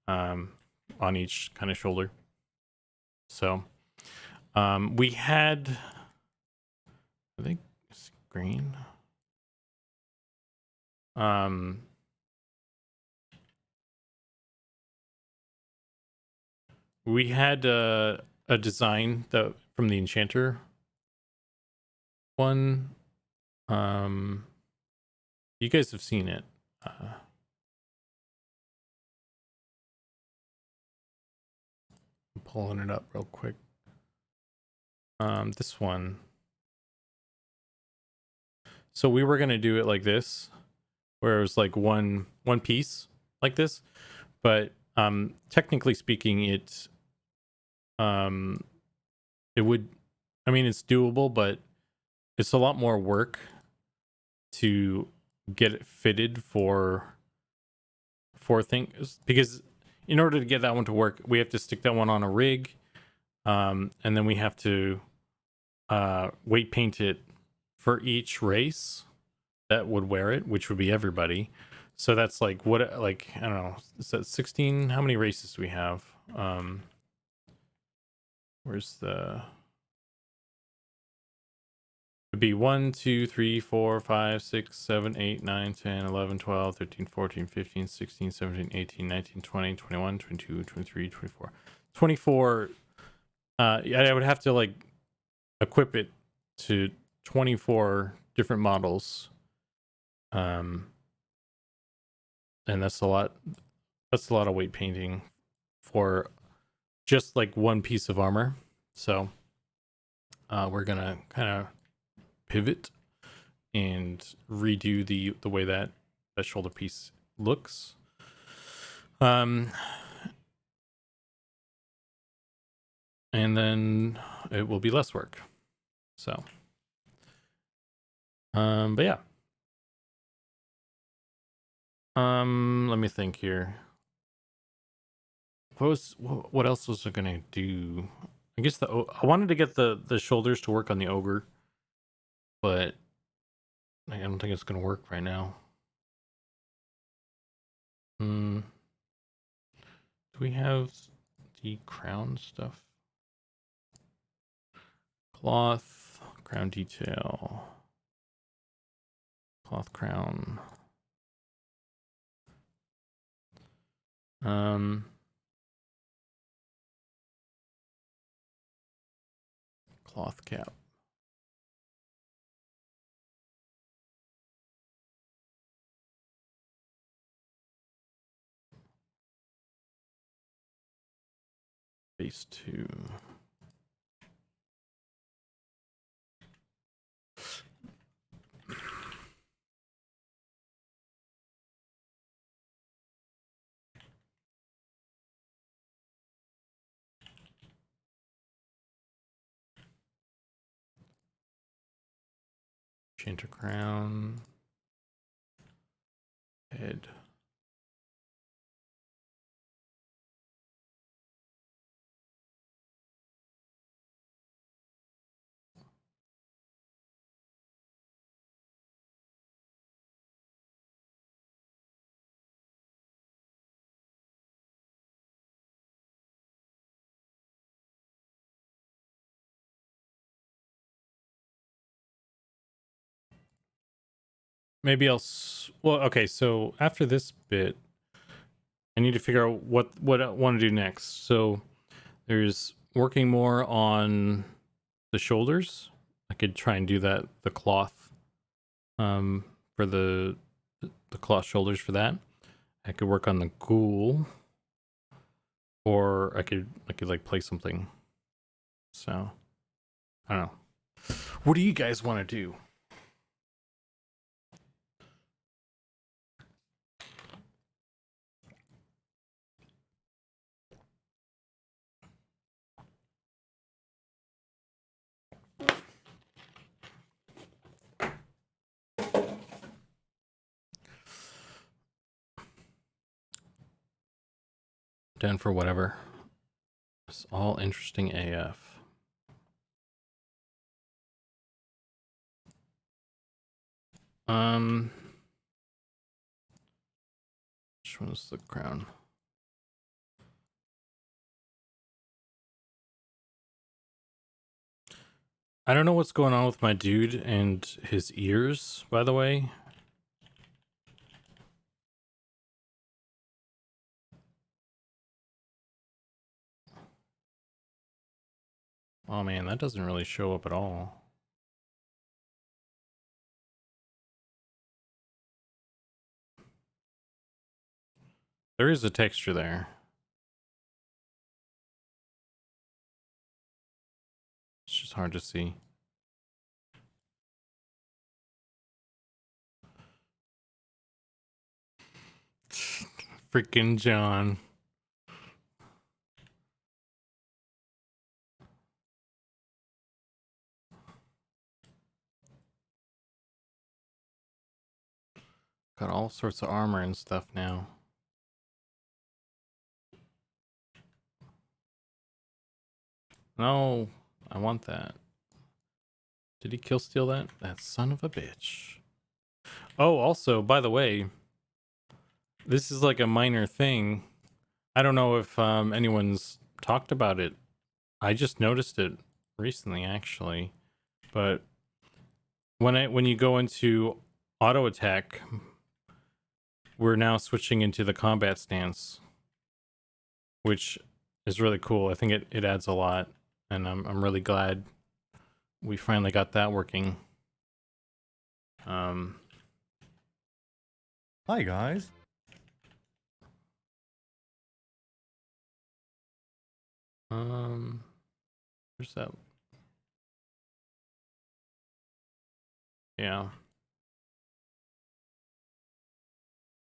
on each kind of shoulder. So We had, I think, screen. We had a design that from the enchanter one. You guys have seen it. I'm pulling it up real quick. This one. So we were gonna do it like this, where it was like one piece like this, but technically speaking, it would, I mean, it's doable, but it's a lot more work to get it fitted for things, because in order to get that one to work, we have to stick that one on a rig, and then we have to weight paint it for each race that would wear it, which would be everybody. So that's like, what, like, I don't know, is that 16? How many races do we have? Where's the, it'd be 1 2 3 4 5 6 7 8 9 10 11 12 13 14 15 16 17 18 19 20 21 22 23 24 24. I would have to like equip it to 24 different models, and that's a lot of weight painting for just like one piece of armor. So we're gonna kind of pivot and redo the way that shoulder piece looks. And then it will be less work. So but yeah. Let me think here. What else was I gonna do? I guess I wanted to get the shoulders to work on the ogre, but I don't think it's gonna work right now. Do we have the crown stuff? Cloth, crown detail, cloth crown. Cloth cap. Base 2. Change a crown. Head. Maybe I'll well, okay, so after this bit I need to figure out what I want to do next. So there's working more on the shoulders. I could try and do that, the cloth, for the cloth shoulders for that. I could work on the ghoul, or I could like play something. So I don't know. What do you guys want to do? Down for whatever. It's all interesting AF. Which one's the crown? I don't know what's going on with my dude and his ears, by the way. Oh man, that doesn't really show up at all. There is a texture there. It's just hard to see. Freaking John. Got all sorts of armor and stuff now. No, I want that. Did he kill steal that? That son of a bitch. Oh, also, by the way, this is like a minor thing. I don't know if anyone's talked about it. I just noticed it recently, actually. But when you go into auto attack, we're now switching into the combat stance, which is really cool. I think it adds a lot, and I'm really glad we finally got that working.
Hi guys.
Where's that? Yeah.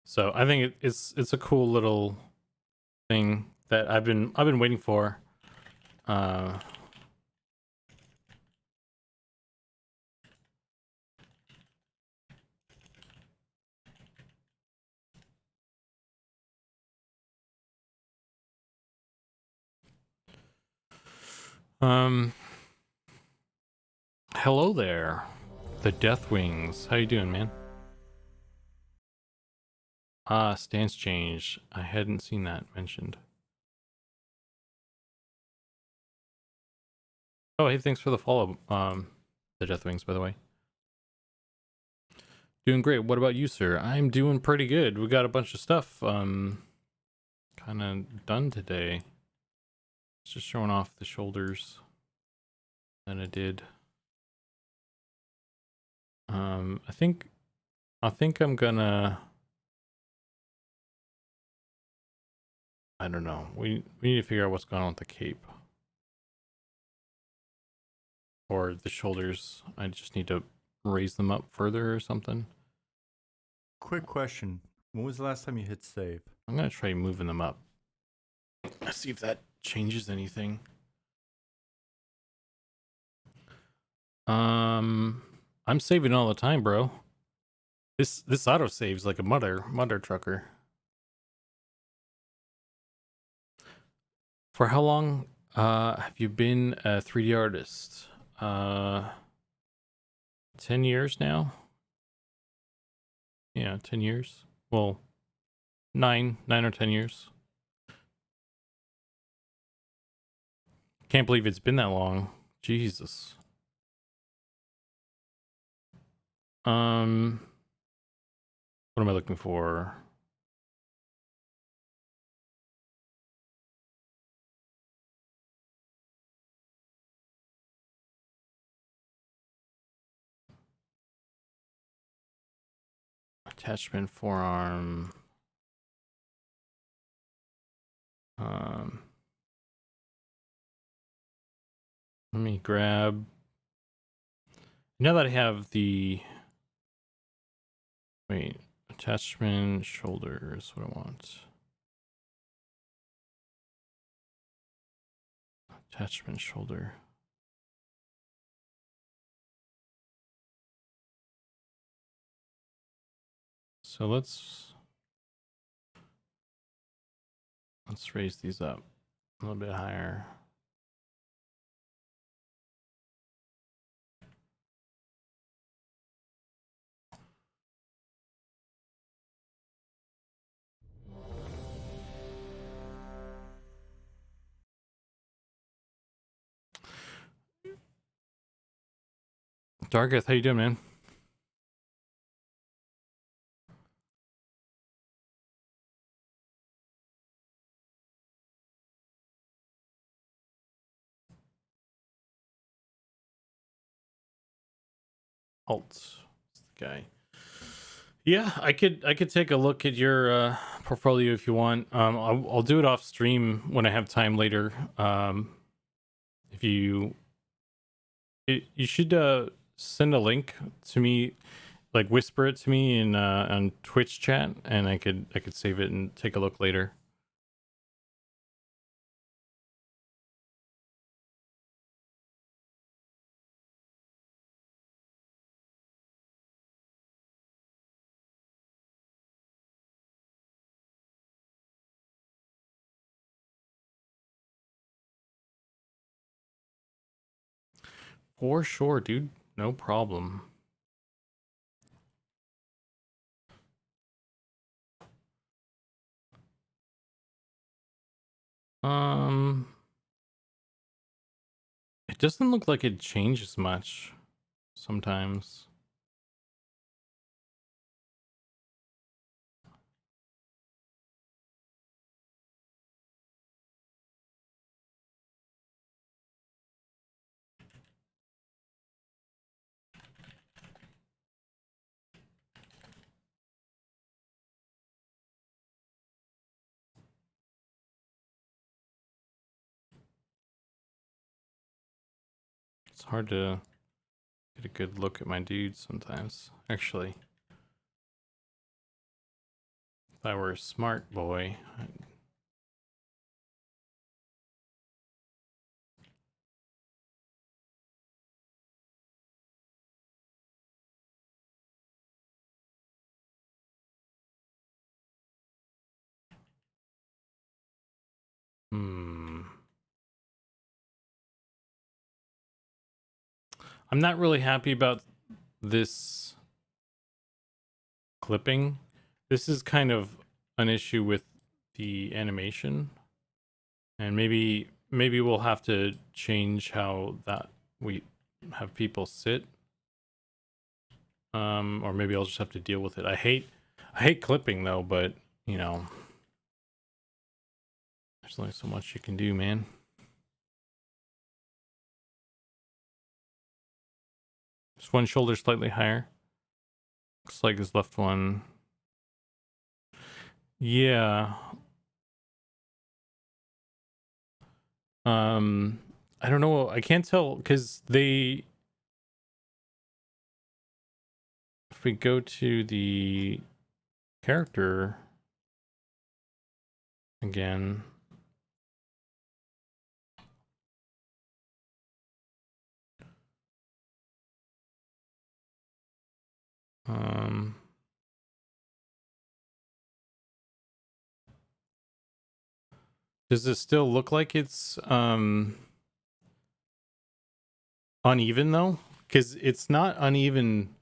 So I think it's a cool little thing that I've been waiting for. Hello there, the Death Wings. How you doing, man? Ah, stance change. I hadn't seen that mentioned. Oh, hey, thanks for the follow. The Death Wings, by the way. Doing great. What about you, sir? I'm doing pretty good. We got a bunch of stuff kind of done today. It's just showing off the shoulders that I did. I think I'm gonna, I don't know. We need to figure out what's going on with the cape or the shoulders. I just need to raise them up further or something.
Quick question. When was the last time you hit save?
I'm gonna try moving them up. Let's see if that changes anything. I'm saving all the time, bro. This auto saves like a mother trucker. For how long have you been a 3D artist? 10 years now? Yeah, 10 years. Well, 9 or 10 years. Can't believe it's been that long. Jesus. What am I looking for? Attachment forearm. Let me grab. Now that I have the wait, attachment shoulders, what I want. Attachment shoulder. So let's raise these up a little bit higher. Dargeth, how you doing, man? Alt guy. Yeah, I could take a look at your portfolio if you want. I'll do it off stream when I have time later. If you you should send a link to me, like whisper it to me in on Twitch chat, and I could save it and take a look later. For sure, dude. No problem. It doesn't look like it changes much sometimes. It's hard to get a good look at my dude sometimes. Actually, if I were a smart boy, I'm not really happy about this clipping. This is kind of an issue with the animation, and maybe we'll have to change how that we have people sit. Or maybe I'll just have to deal with it. I hate clipping though, but you know, there's only so much you can do, man. Just one shoulder slightly higher. Looks like his left one. Yeah. I don't know. I can't tell because if we go to the character again, does it still look like it's uneven though? Because it's not uneven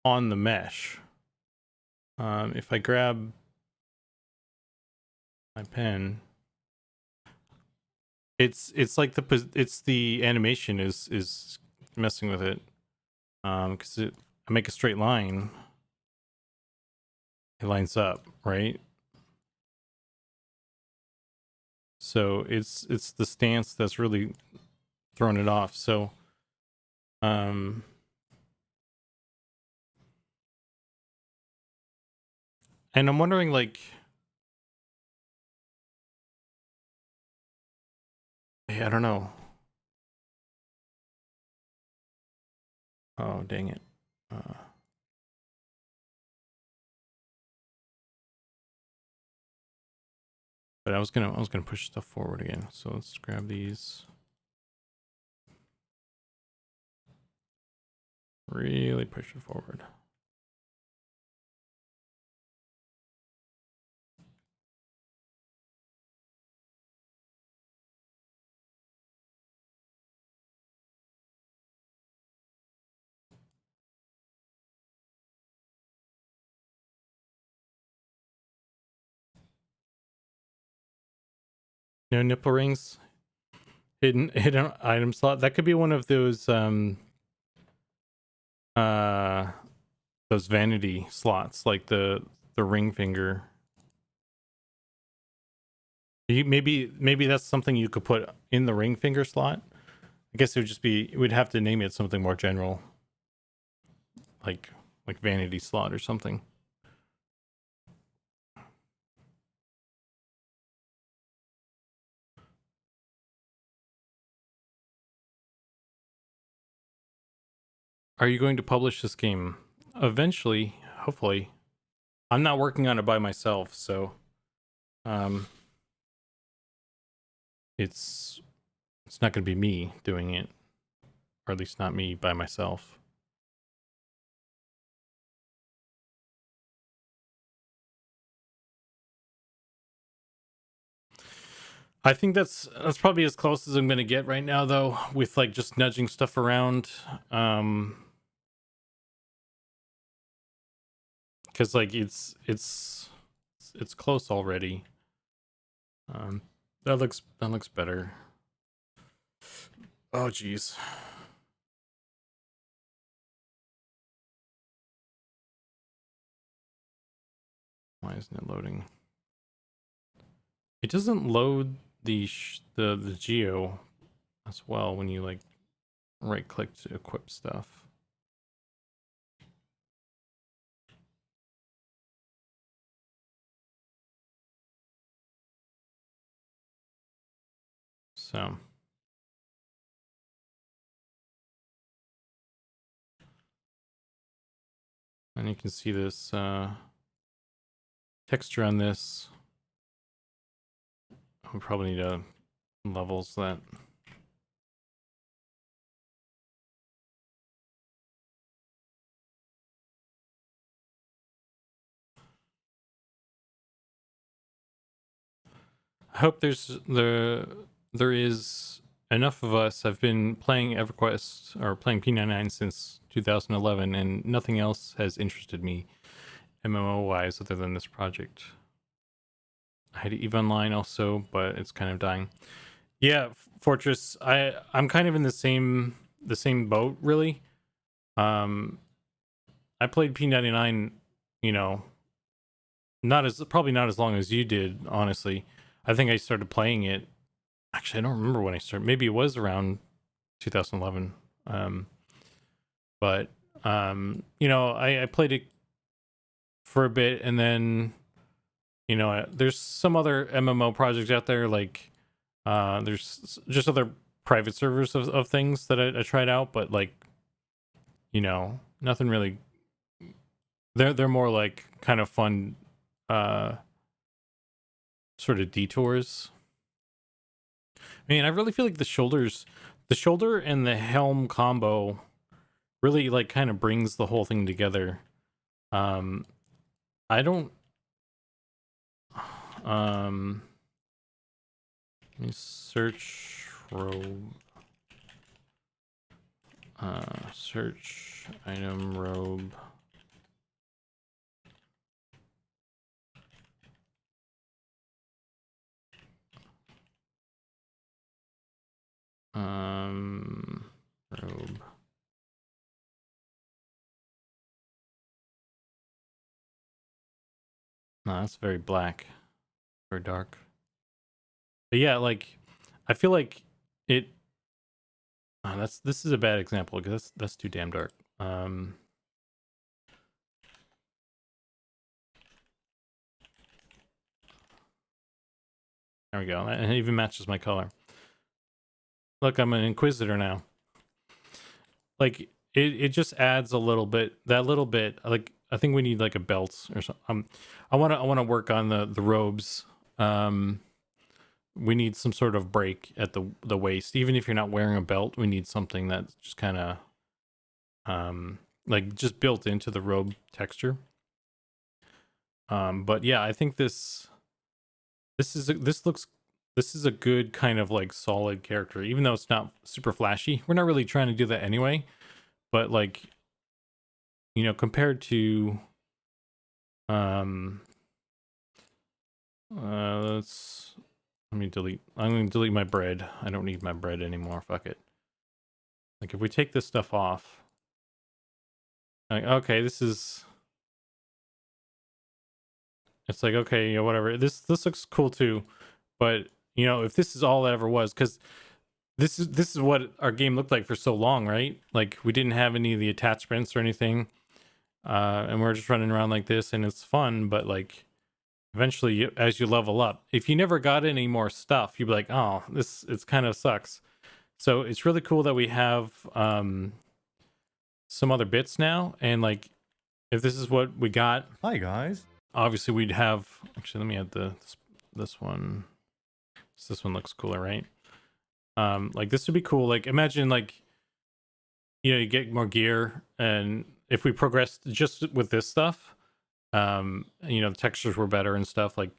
on the mesh. If I grab my pen, it's like the animation is messing with it. Because I make a straight line, it lines up, right? So it's the stance that's really throwing it off. So and I'm wondering, like, hey, I don't know. Oh, dang it. But I was gonna push stuff forward again. So let's grab these. Really push it forward. No nipple rings. Hidden item slot. That could be one of those those vanity slots, like the ring finger. Maybe that's something you could put in the ring finger slot. I guess it would just be, we'd have to name it something more general, like vanity slot or something. Are you going to publish this game? Eventually, hopefully. I'm not working on it by myself, so it's not going to be me doing it, or at least not me by myself. I think that's probably as close as I'm going to get right now, though, with like just nudging stuff around. Because like it's close already. That looks better. Oh geez. Why isn't it loading? It doesn't load the geo as well when you like right click to equip stuff. So and you can see this texture on this. We probably need to levels that. I hope there is enough of us. I've been playing EverQuest or playing P99 since 2011, and nothing else has interested me MMO wise other than this project. I had EVE Online also, but it's kind of dying. Yeah, Fortress. I'm kind of in the same boat really. I played P99, you know, probably not as long as you did, honestly. I think I started playing it. Actually, I don't remember when I started. Maybe it was around 2011. But you know, I played it for a bit, and then you know, there's some other MMO projects out there, like there's just other private servers of things that I tried out, but like, you know, nothing really. They're more like kind of fun, sort of detours. Man, I really feel like the shoulder and the helm combo really like kind of brings the whole thing together. I don't let me search robe. Search item robe. Robe. No, that's very black or dark. But yeah, like I feel like it. This is a bad example because that's too damn dark. There we go. And it even matches my color. Look, I'm an inquisitor now. Like it just adds a little bit. That little bit. Like I think we need like a belt or something. I want to work on the robes. We need some sort of break at the waist. Even if you're not wearing a belt, we need something that's just kind of like just built into the robe texture. But yeah, I think this is a good kind of like solid character, even though it's not super flashy. We're not really trying to do that anyway, but like, you know, compared to let me delete. I'm going to delete my bread. I don't need my bread anymore. Fuck it. Like if we take this stuff off, Like, okay, this is. It's like, okay, whatever. This looks cool too, but if this is all that ever was, because this is what our game looked like for so long, right? Like we didn't have any of the attachments or anything, and we're just running around like this, and it's fun. But like eventually, as you level up, if you never got any more stuff, you'd be like, oh, it's kind of sucks. So it's really cool that we have some other bits now, and like if this is what we got,
Hi guys.
obviously we'd have. Actually, let me add this one. This one looks cooler, right? Like this would be cool. Like imagine like you get more gear, and if we progressed just with this stuff, the textures were better and stuff. Like,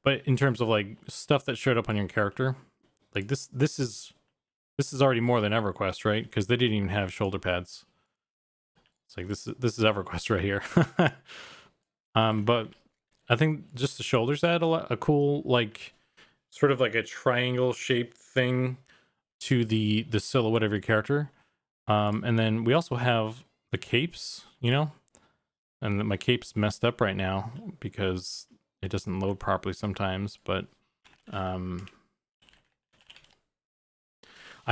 but in terms of like stuff that showed up on your character, like this is already more than EverQuest, right? Because they didn't even have shoulder pads. It's like this is EverQuest right here. But I think just the shoulders add a cool like sort of like a triangle shaped thing to the silhouette of your character. And then we also have the capes, and my cape's messed up right now because it doesn't load properly sometimes. But I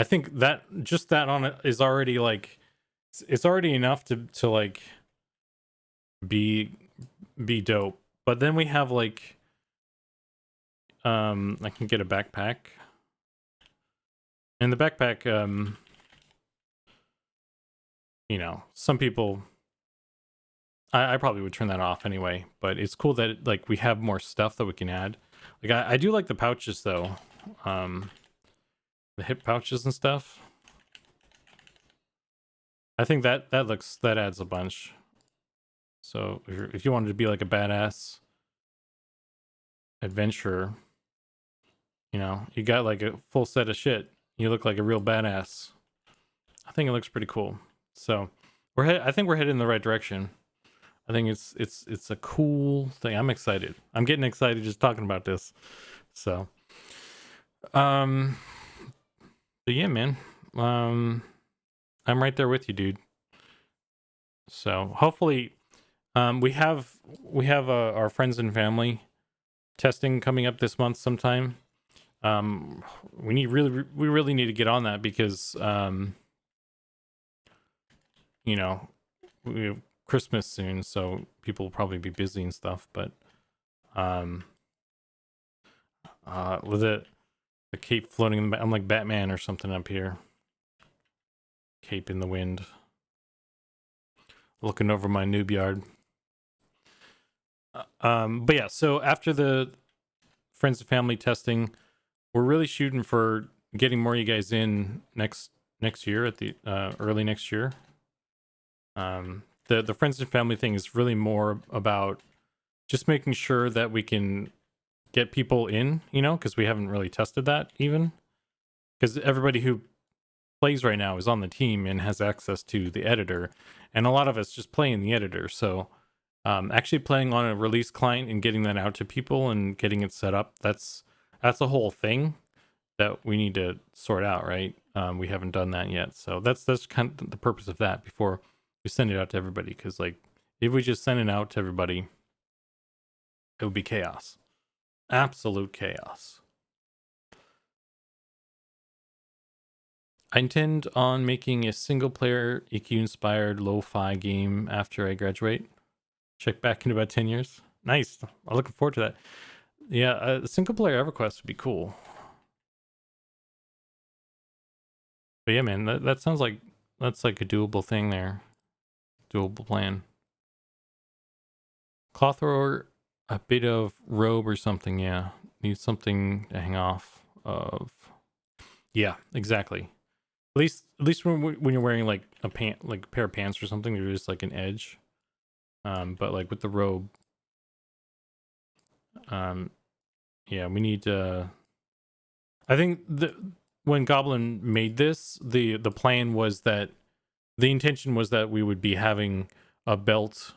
think that just that on it is already like it's already enough to like be dope. But then we have like I can get a backpack, and the backpack some people I probably would turn that off anyway, but it's cool that like we have more stuff that we can add. Like I do like the pouches though, the hip pouches and stuff. I think that adds a bunch. So if you wanted to be like a badass adventurer, you got like a full set of shit. You look like a real badass. I think it looks pretty cool. So I think we're headed in the right direction. I think it's a cool thing. I'm excited. I'm getting excited just talking about this. So, but yeah, man. I'm right there with you, dude. So hopefully, we have our friends and family testing coming up this month sometime. We really need to get on that because we have Christmas soon, so people will probably be busy and stuff. But with the cape floating in the, I'm like Batman or something up here, cape in the wind, looking over my noob yard. But yeah, so after the friends and family testing, we're really shooting for getting more of you guys in next year at the early next year. The friends and family thing is really more about just making sure that we can get people in, because we haven't really tested that even. Because everybody who plays right now is on the team and has access to the editor, and a lot of us just play in the editor. So actually playing on a release client and getting that out to people and getting it set up, that's a whole thing that we need to sort out, right? We haven't done that yet. So that's kind of the purpose of that before we send it out to everybody. Because like if we just send it out to everybody, it would be chaos. Absolute chaos. I intend on making a single player EQ inspired lo-fi game after I graduate. Check back in about 10 years. Nice. I'm looking forward to that. Yeah, a single player EverQuest would be cool. But yeah, man, that sounds like that's like a doable thing there. Doable plan. Cloth or a bit of robe or something, yeah. Need something to hang off of. Yeah, exactly. At least when you're wearing like a pair of pants or something, there's just like an edge. But like with the robe, yeah, we need to. I think when Goblin made this, the plan was that the intention was that we would be having a belt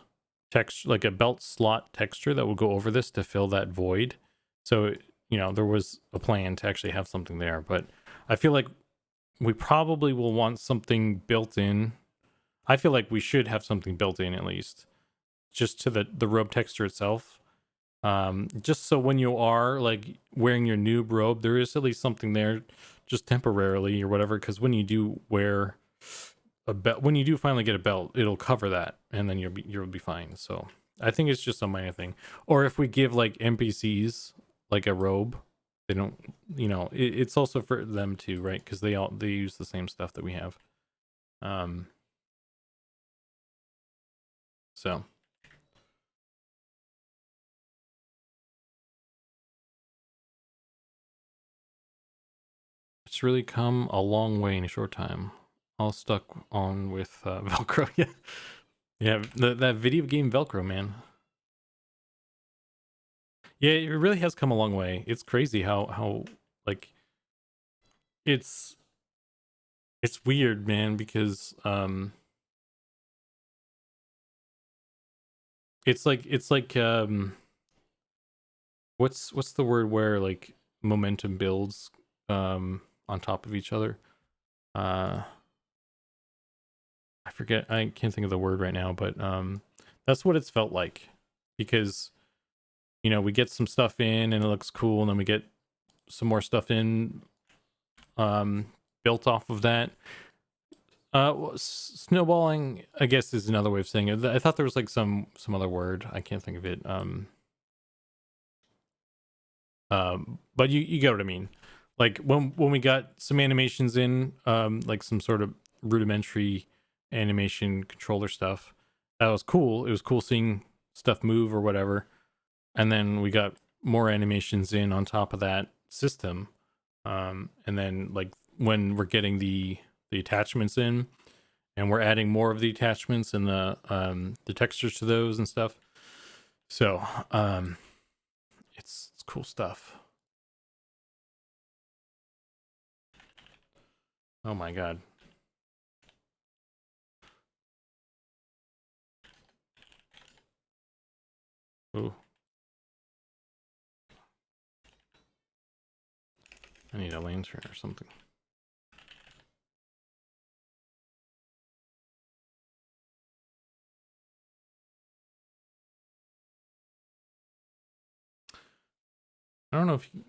text, like a belt slot texture that would go over this to fill that void. So there was a plan to actually have something there, but I feel like we probably will want something built in I feel like we should have something built in at least, just to the robe texture itself. Just so when you are like wearing your noob robe, there is at least something there, just temporarily or whatever. Because when you do wear a belt, when you do finally get a belt, it'll cover that, and then you'll be fine. So I think it's just a minor thing. Or if we give like NPCs like a robe, they don't, it's also for them too, right? Because they use the same stuff that we have. So it's really come a long way in a short time. All stuck on with Velcro. Yeah, yeah. That video game Velcro, man. Yeah, it really has come a long way. It's crazy how like it's weird, man, because it's like what's the word where like momentum builds on top of each other. Uh I forget, I can't think of the word right now, but that's what it's felt like, because we get some stuff in and it looks cool, and then we get some more stuff in built off of that. Snowballing, I guess, is another way of saying it. I thought there was like some other word. I can't think of it. But you get what I mean. Like when we got some animations in, like some sort of rudimentary animation controller stuff, that was cool. It was cool seeing stuff move or whatever. And then we got more animations in on top of that system. And then like when we're getting the attachments in, and we're adding more of the attachments and the textures to those and stuff. So it's cool stuff. Oh my god. Ooh. I need a lantern or something. I don't know if you...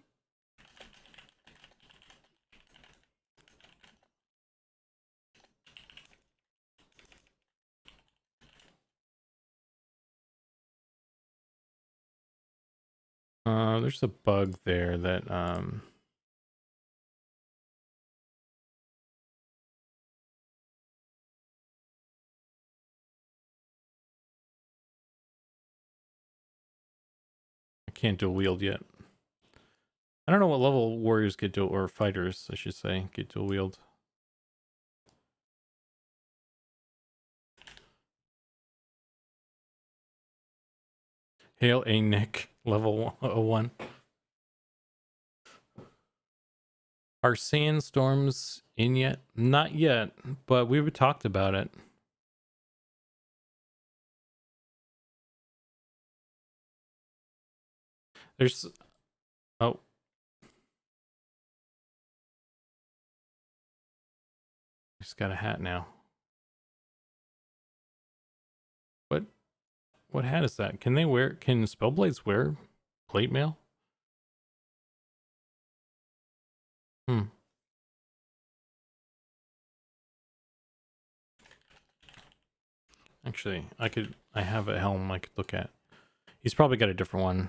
there's a bug there that I can't dual wield yet. I don't know what level warriors get dual, or fighters, I should say, get dual wield. Hail a Nick, level 101. Are sandstorms in yet? Not yet, but we've talked about it. There's... Oh. He's got a hat now. What hat is that? Can Spellblades wear plate mail? Hmm. Actually, I have a helm I could look at. He's probably got a different one.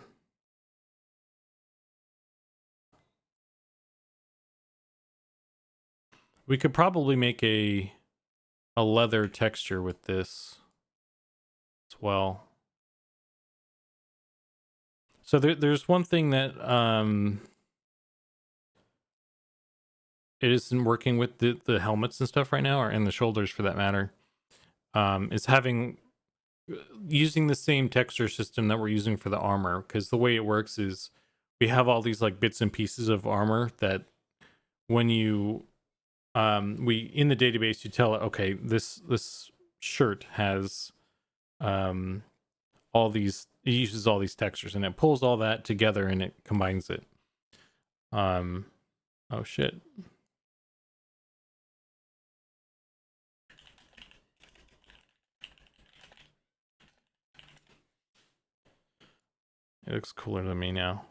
We could probably make a leather texture with this as well. So there's one thing that it isn't working with the helmets and stuff right now, or and the shoulders for that matter. Is using the same texture system that we're using for the armor, because the way it works is we have all these like bits and pieces of armor that when you we in the database you tell it, okay, this shirt has all these, it uses all these textures, and it pulls all that together and it combines it. Oh shit. It looks cooler than me now.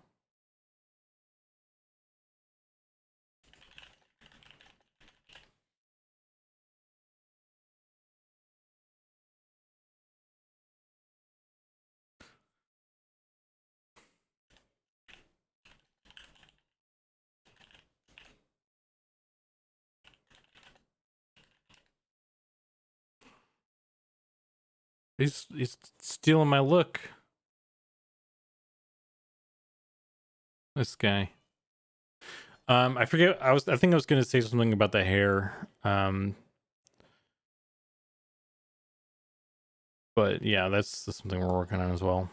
He's stealing my look. This guy. I forget. I think I was gonna say something about the hair. But yeah, that's something we're working on as well.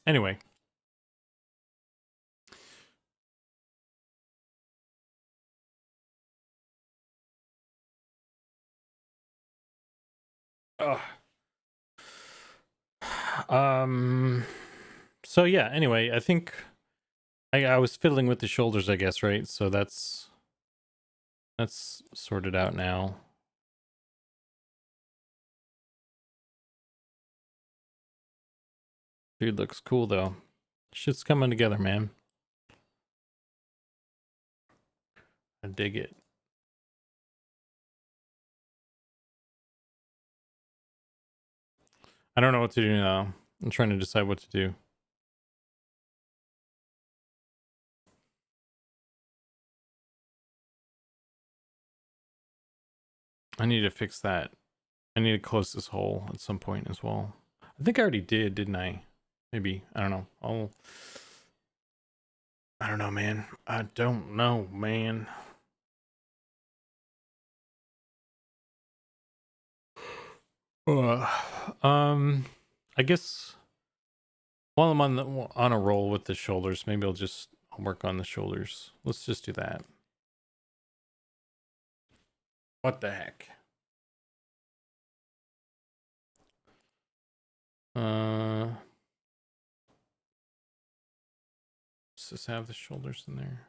Anyway. Ugh. So yeah, anyway, I think I was fiddling with the shoulders, I guess, right? So that's sorted out now. Dude looks cool though. Shit's coming together, man. I dig it. I don't know what to do now. I'm trying to decide what to do. I need to fix that. I need to close this hole at some point as well. I think I already did, didn't I? Maybe. I don't know. I don't know, man. I don't know, man. I guess while I'm on a roll with the shoulders, maybe I'll work on the shoulders. Let's just do that. What the heck? Does this have the shoulders in there?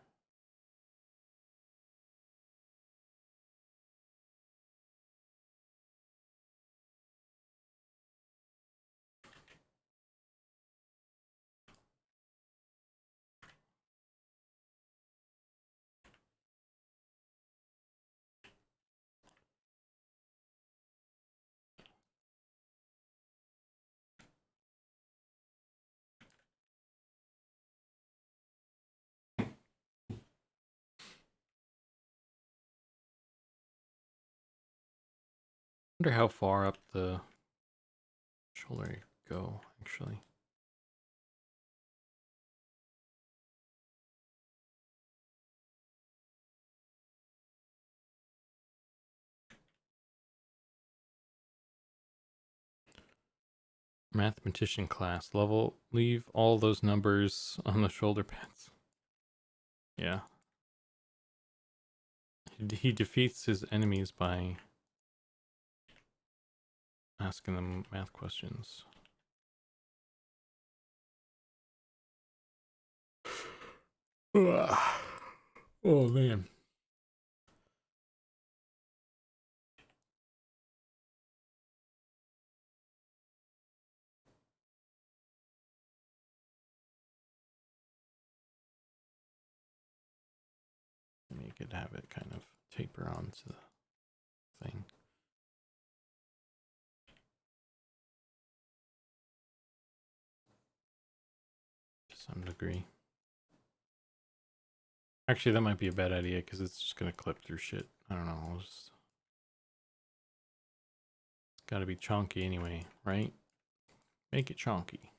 Wonder how far up the shoulder you go, actually. Mathematician class level. Leave all those numbers on the shoulder pads. Yeah. He defeats his enemies by asking them math questions. Oh man. You could have it kind of taper onto the thing. To some degree. Actually, that might be a bad idea because it's just going to clip through shit. I don't know. It's got to be chunky anyway, right? Make it chunky.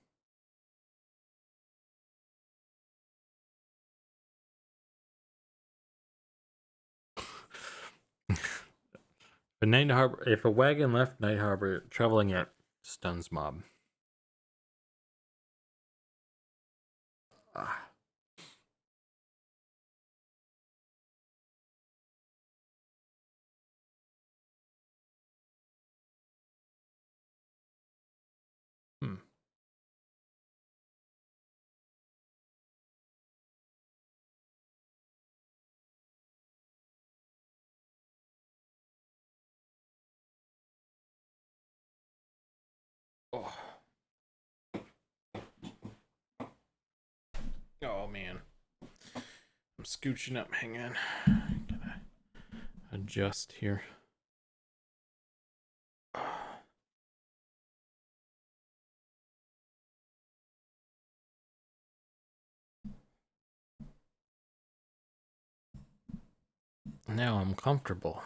If a wagon left Night Harbor traveling at stuns mob. Ah. Hmm. Oh. Oh man, I'm scooching up. Hang on, gotta adjust here. Now I'm comfortable.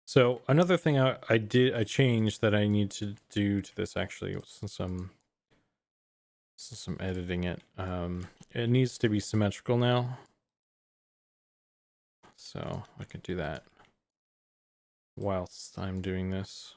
So another thing I changed that I need to do to this, actually, since I'm editing it, it needs to be symmetrical now. So I could do that whilst I'm doing this.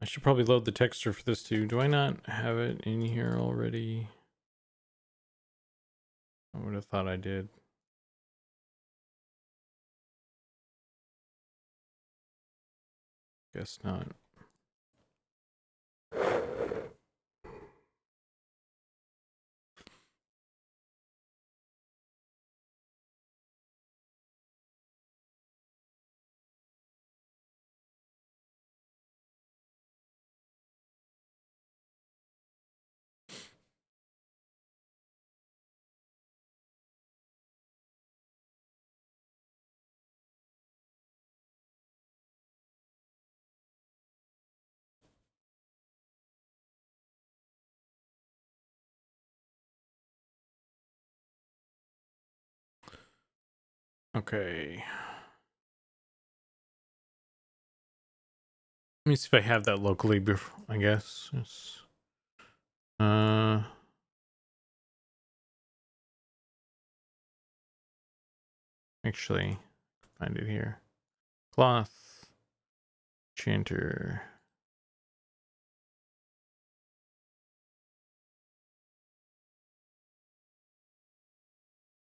I should probably load the texture for this too. Do I not have it in here already? I would have thought I did. Guess not. Okay. Let me see if I have that locally before, I guess. Actually, find it here. Cloth. Chanter.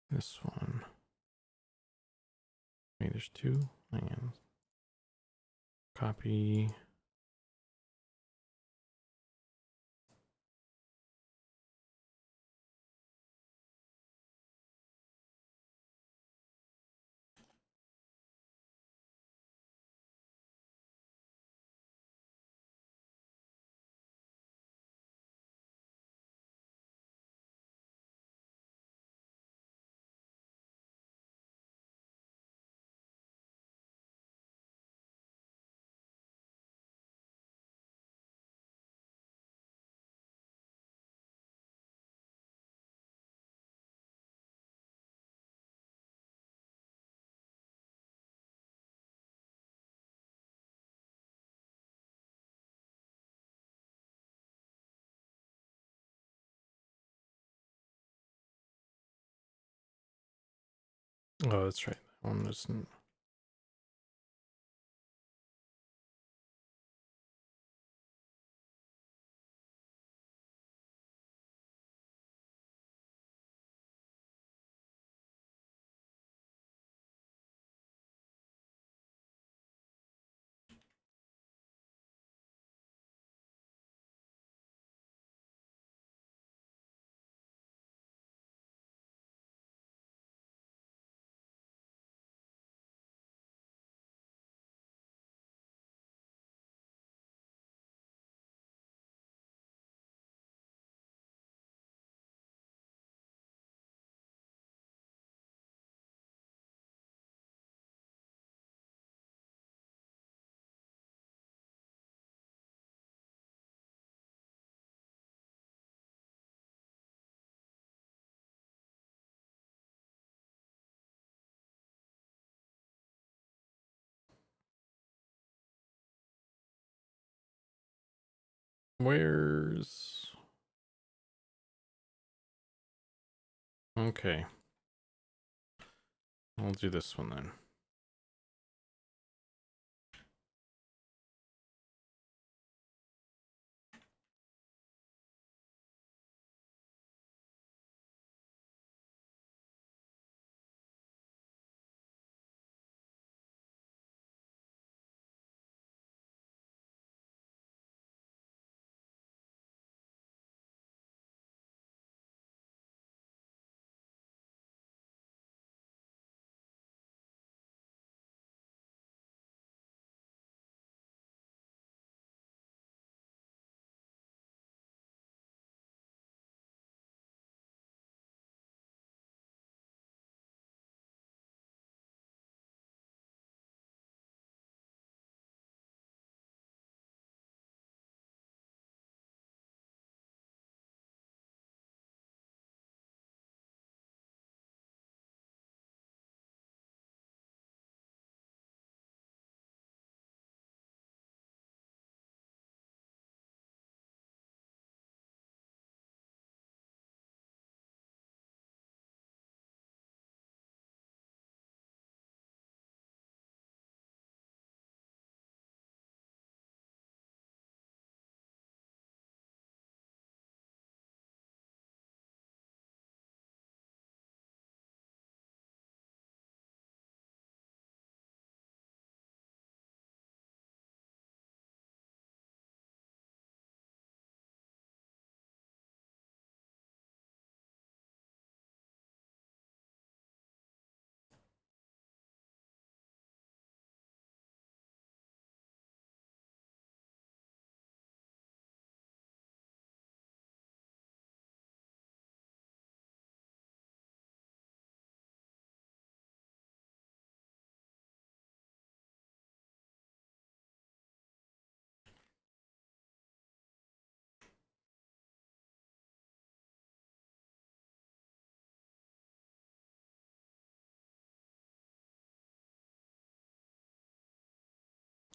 This one. Wait, there's two. Hang on. Copy. Oh, that's right. That one isn't. Where's... Okay. I'll do this one then.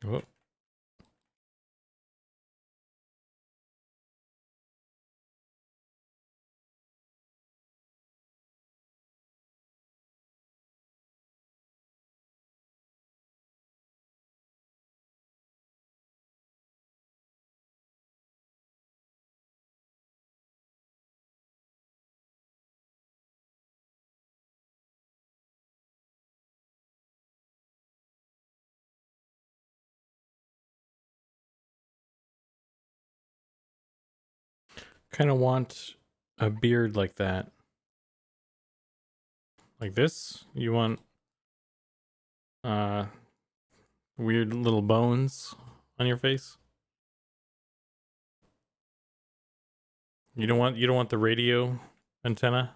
Oh. Kind of want a beard like that. Like this? You want uh weird little bones on your face? You don't want the radio antenna?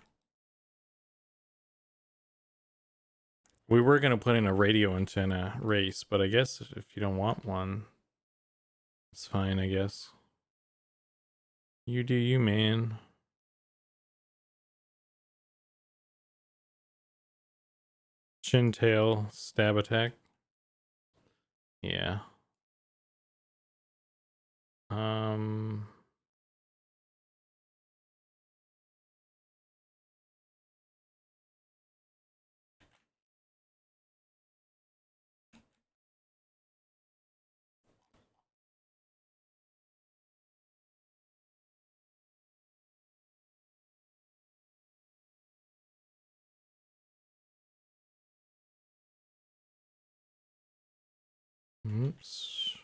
We were gonna put in a radio antenna race, but I guess if you don't want one, it's fine, I guess. You do you, man. Chin tail stab attack. Yeah. Um oops.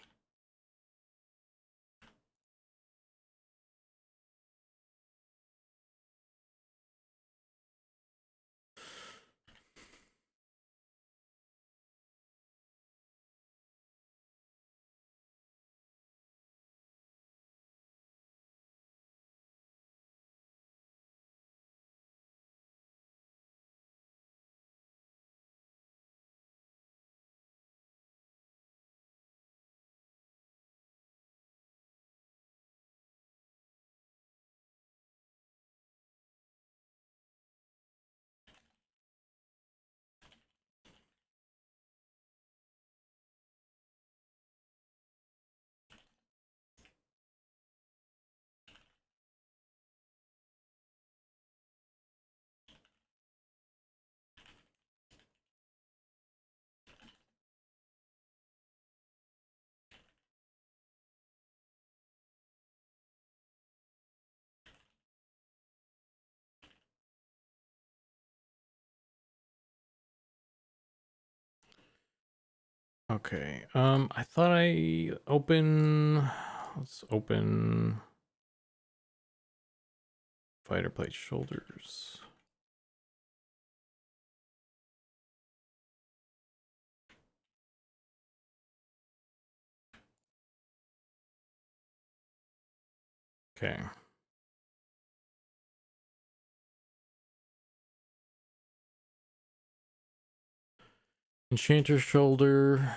Okay. I thought I let's open fighter plate shoulders. Okay. Enchanter shoulder.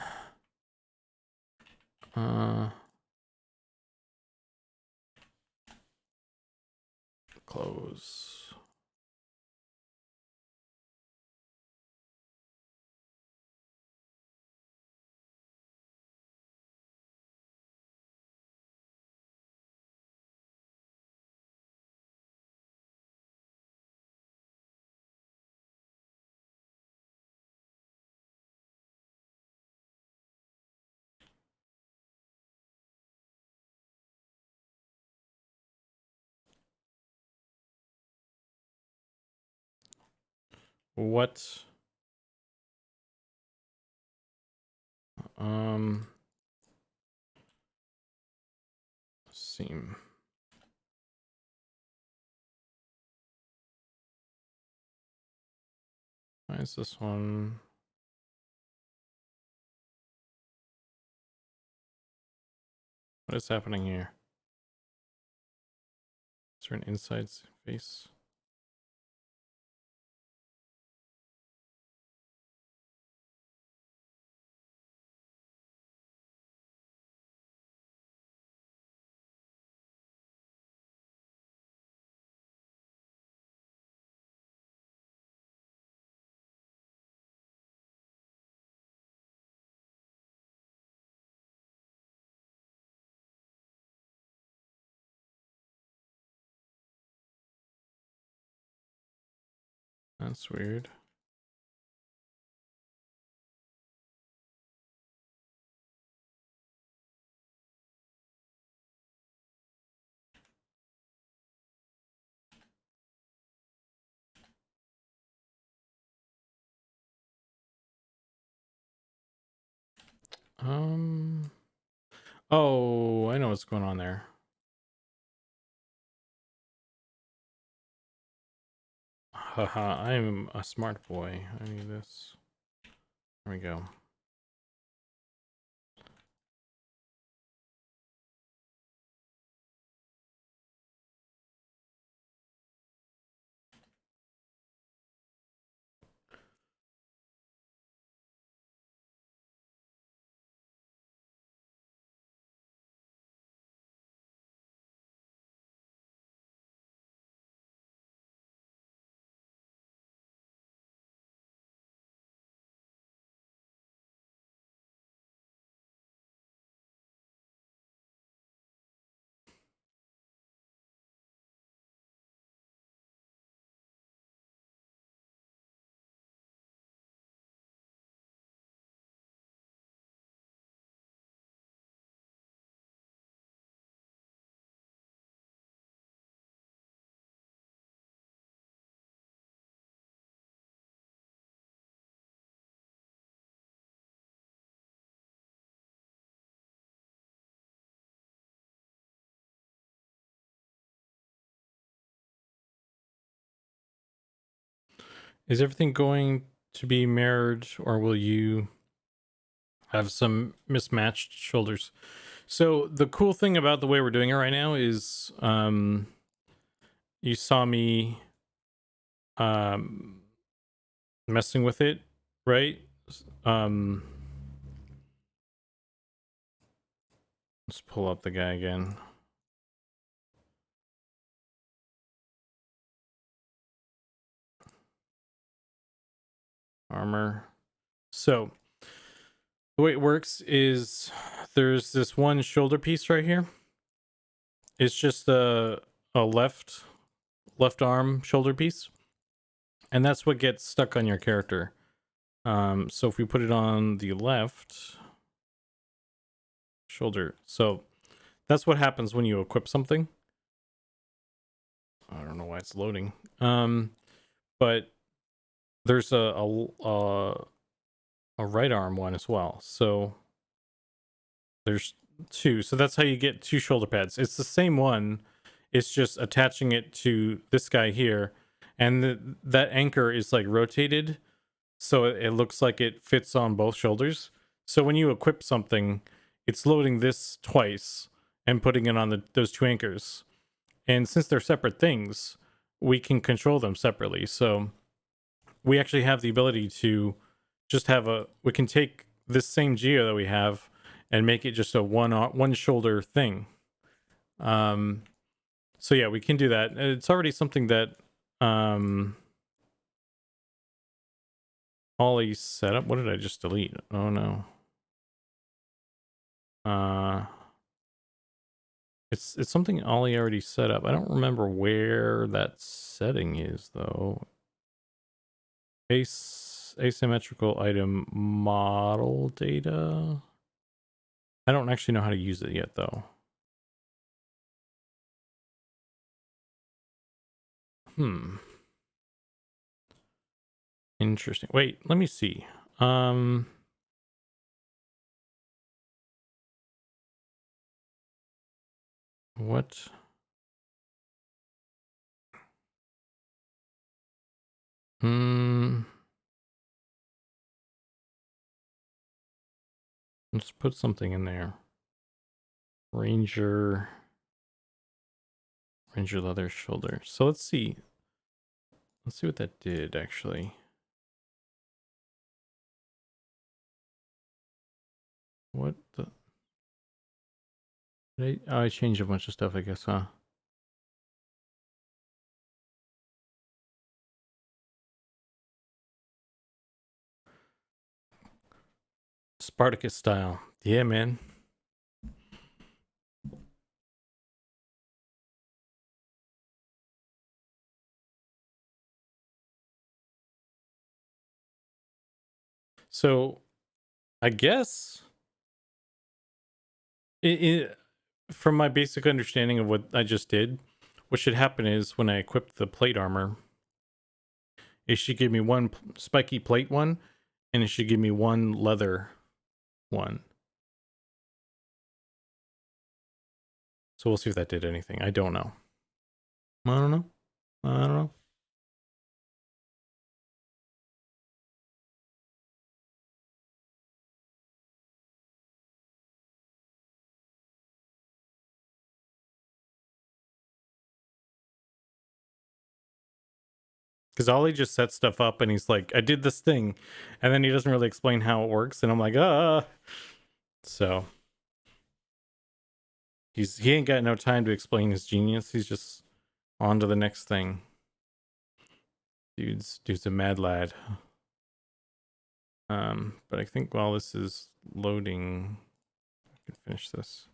Close. What? Seam. Why is this one? What is happening here? Is there an inside face? That's weird. Oh, I know what's going on there. Haha, I'm a smart boy. I need this. There we go. Is everything going to be mirrored, or will you have some mismatched shoulders? So the cool thing about the way we're doing it right now is you saw me messing with it, right? Um let's pull up the guy again. Armor. So the way it works is there's this one shoulder piece right here. It's just a left arm shoulder piece, and that's what gets stuck on your character. So if we put it on the left shoulder, so that's what happens when you equip something. I don't know why it's loading. But there's a a right arm one as well. So there's two. So that's how you get two shoulder pads. It's the same one. It's just attaching it to this guy here, and that anchor is like rotated, so it looks like it fits on both shoulders. So when you equip something, it's loading this twice and putting it on those two anchors. And since they're separate things, we can control them separately. So we actually have the ability to just we can take this same geo that we have and make it just a one shoulder thing. So yeah, we can do that. It's already something that Ollie set up. What did I just delete? Oh no. It's something Ollie already set up. I don't remember where that setting is though. Asymmetrical item model data. I don't actually know how to use it yet though. Interesting. Wait, let me see. What? Let's put something in there. Ranger leather shoulder. So let's see. Let's see what that did actually. What the? I changed a bunch of stuff, I guess, huh? Spartacus style. Yeah, man. So I guess from my basic understanding of what I just did, what should happen is when I equip the plate armor, it should give me one spiky plate one, and it should give me one leather one. So we'll see if that did anything. I don't know. I don't know. Because Ollie just sets stuff up and he's like, I did this thing. And then he doesn't really explain how it works. And I'm like, So he ain't got no time to explain his genius. He's just on to the next thing. Dude's a mad lad. But I think while this is loading, I can finish this.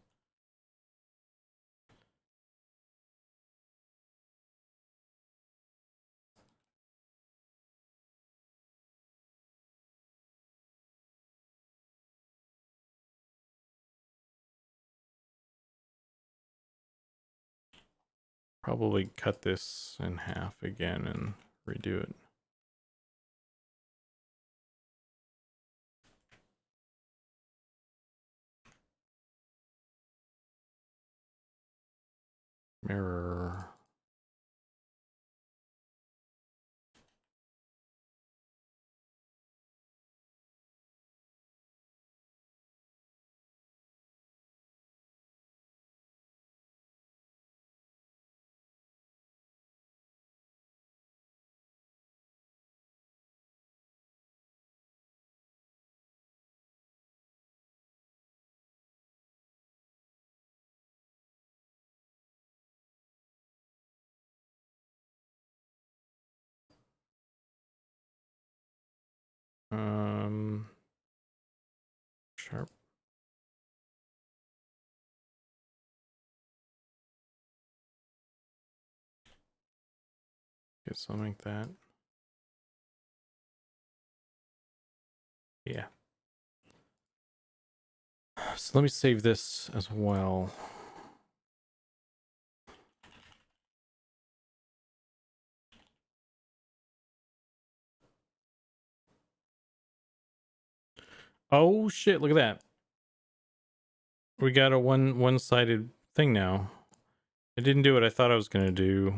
Probably cut this in half again and redo it. Mirror. Sharp. Okay, so I'll make that. Yeah. So let me save this as well. Oh shit, look at that. We got a one-sided thing now. It didn't do what I thought I was gonna do.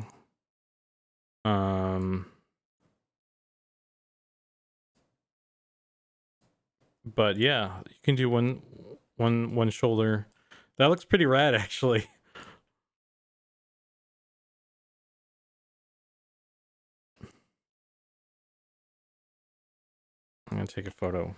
But yeah, you can do one shoulder. That looks pretty rad actually. I'm gonna take a photo.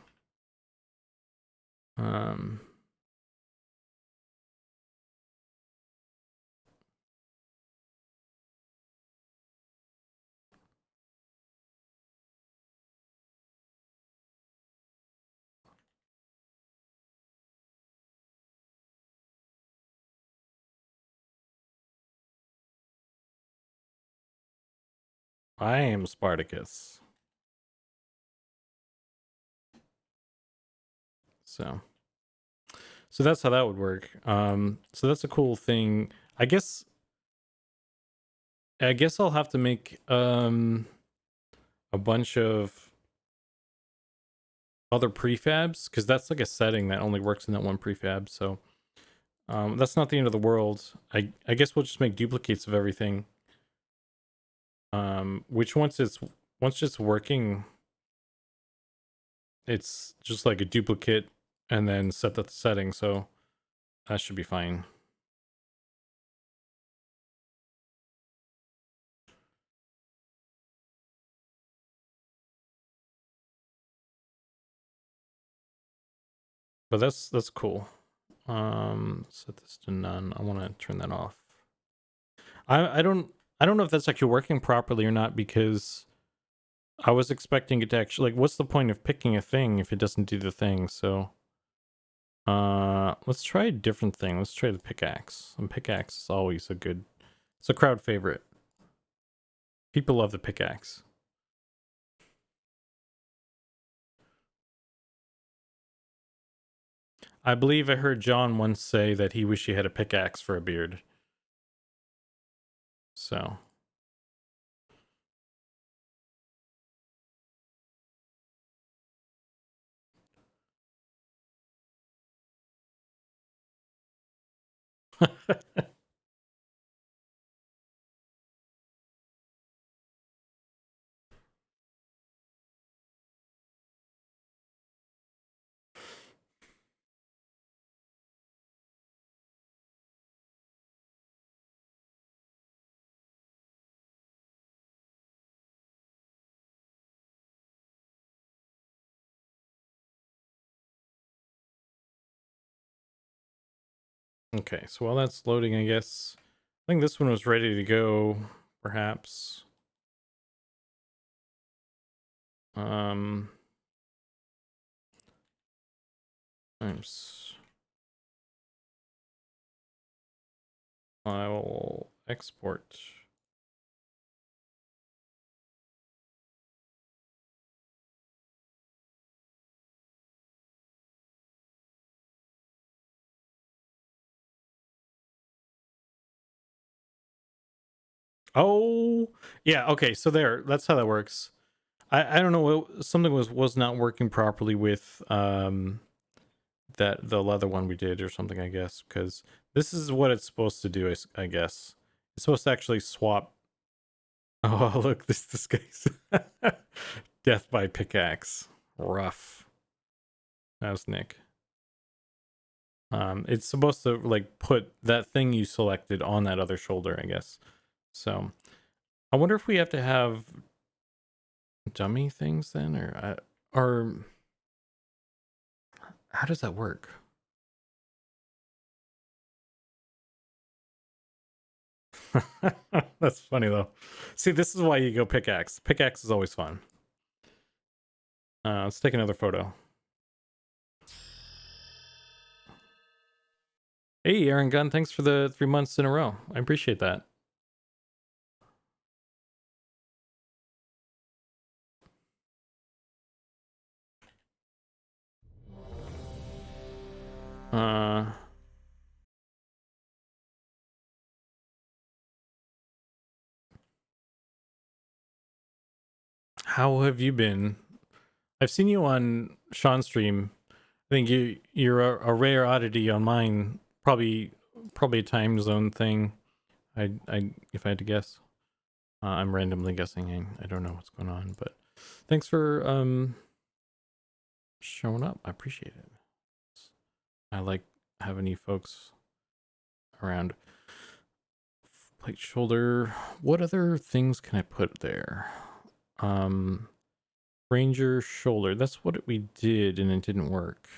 I am Spartacus. So that's how that would work. So that's a cool thing. I guess I'll have to make a bunch of other prefabs, because that's like a setting that only works in that one prefab. So that's not the end of the world. I guess we'll just make duplicates of everything. Which once it's working, it's just like a duplicate and then set that setting. So that should be fine. But that's cool. Set this to none. I want to turn that off. I don't know if that's actually working properly or not, because I was expecting it to actually, like, what's the point of picking a thing if it doesn't do the thing? So let's try a different thing. Let's try the pickaxe. And pickaxe is always it's a crowd favorite. People love the pickaxe. I believe I heard John once say that he wished he had a pickaxe for a beard. So okay, so while that's loading, I guess I think this one was ready to go, perhaps. Times. I will export. Oh, yeah. Okay, so that's how that works. I don't know, something was not working properly with the leather one we did or something, I guess, because this is what it's supposed to do. I guess it's supposed to actually swap. Oh, look, this guy's death by pickaxe. Rough. That was Nick. It's supposed to like put that thing you selected on that other shoulder, I guess. So I wonder if we have to have dummy things then, or how does that work? That's funny though. See, this is why you go pickaxe. Pickaxe is always fun. Let's take another photo. Hey, Aaron Gunn, thanks for the 3 months in a row. I appreciate that. How have you been? I've seen you on Sean's stream. think you're a rare oddity on mine. Probably a time zone thing. I if I had to guess. I'm randomly guessing. I don't know what's going on, but thanks for showing up. I appreciate it. I like having you folks around. Plate shoulder. What other things can I put there? Ranger shoulder. That's what we did, and it didn't work.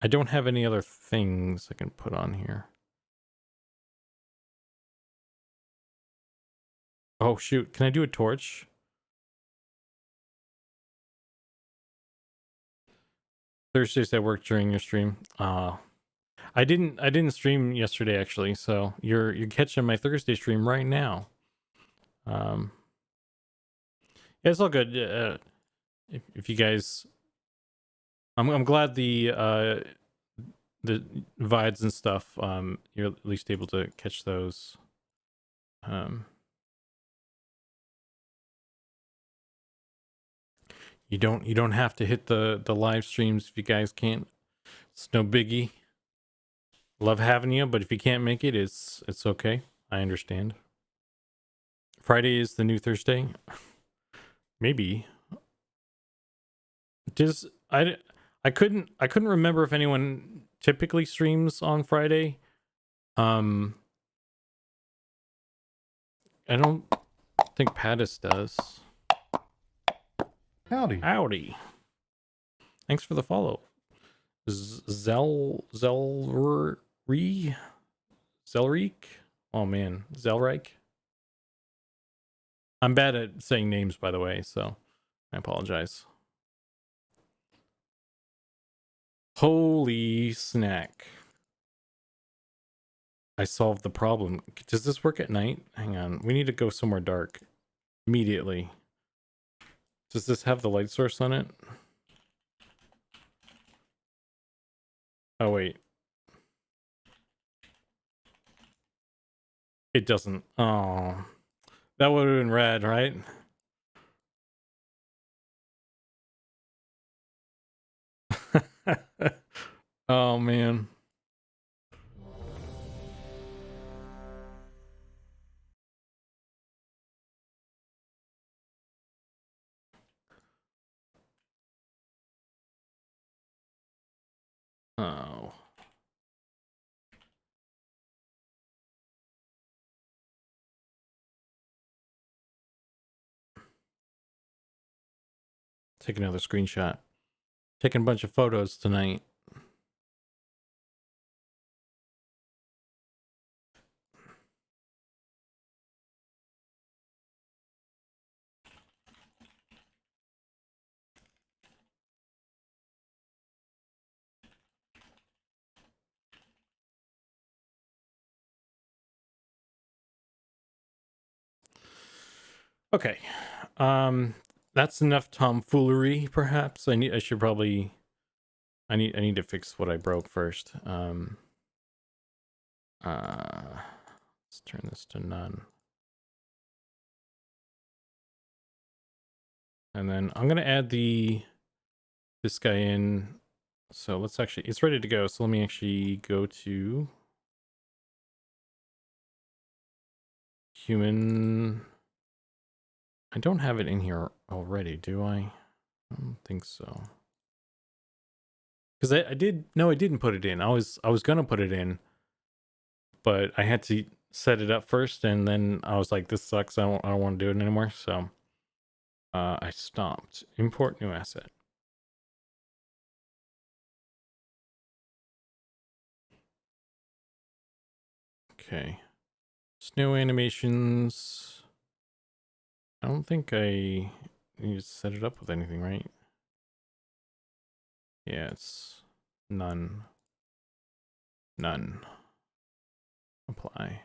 I don't have any other things I can put on here. Oh shoot! Can I do a torch? Thursdays I work during your stream. I didn't stream yesterday actually, so you're catching my Thursday stream right now. Yeah, it's all good. If you guys, I'm glad the VIDs and stuff. You're at least able to catch those. You don't have to hit the live streams if you guys can't. It's no biggie. Love having you, but if you can't make it, it's okay. I understand. Friday is the new Thursday. Maybe. I couldn't remember if anyone typically streams on Friday. I don't think Pattis does. Howdy. Thanks for the follow. Zelreek? Oh man, Zelreich. I'm bad at saying names, by the way, so I apologize. Holy snack. I solved the problem. Does this work at night? Hang on. We need to go somewhere dark immediately. Does this have the light source on it? Oh, wait. It doesn't. Oh, that would have been rad, right? Oh, man. Oh. Take another screenshot. Taking a bunch of photos tonight. Okay. That's enough tomfoolery, perhaps. I need to fix what I broke first. Let's turn this to none. And then I'm gonna add this guy in. So let's actually, it's ready to go. So let me actually go to human. I don't have it in here already, do I? I don't think so. Because I didn't put it in. I was gonna put it in, but I had to set it up first, and then I was like, this sucks. I don't want to do it anymore. So I stopped. Import new asset. Okay. Snow animations. I don't think I need to set it up with anything, right? Yeah, it's none. None. Apply.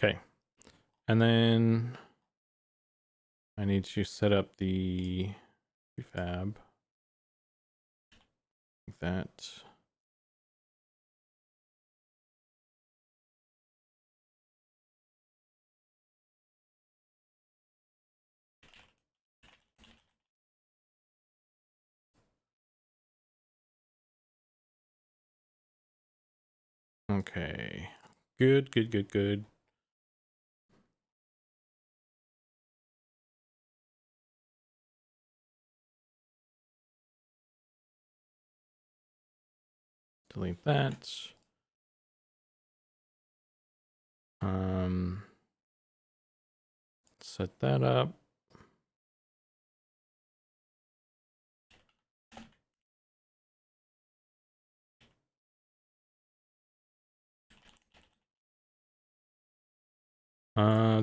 Okay. And then I need to set up the prefab. Like that. Okay. Good, good, good, good. Delete that. Set that up.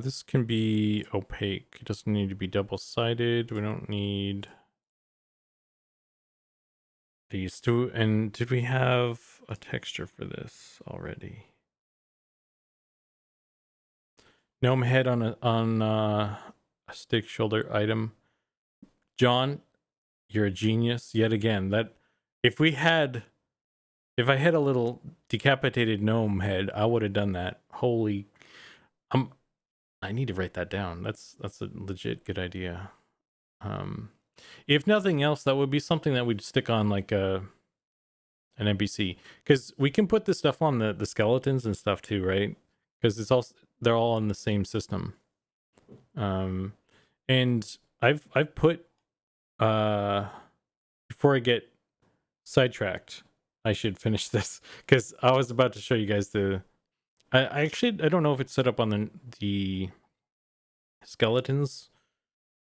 This can be opaque. It doesn't need to be double-sided. We don't need these two. And did we have a texture for this already? Gnome head on a stick shoulder item. John, you're a genius yet again. That if I had a little decapitated gnome head, I would have done that. Holy, I need to write that down. That's a legit good idea. If nothing else, that would be something that we'd stick on like an NPC, because we can put this stuff on the skeletons and stuff too, right? Because they're all on the same system. And I've put before I get sidetracked, I should finish this because I was about to show you guys I actually I don't know if it's set up on the skeletons,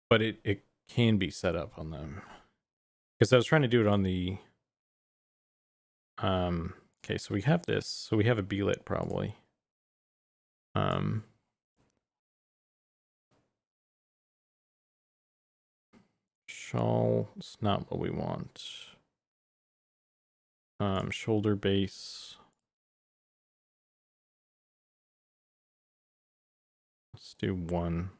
but it can be set up on them, because I was trying to do it on the okay, so we have this, so we have a beelit probably. Shawl is not what we want. Shoulder base, let's do one.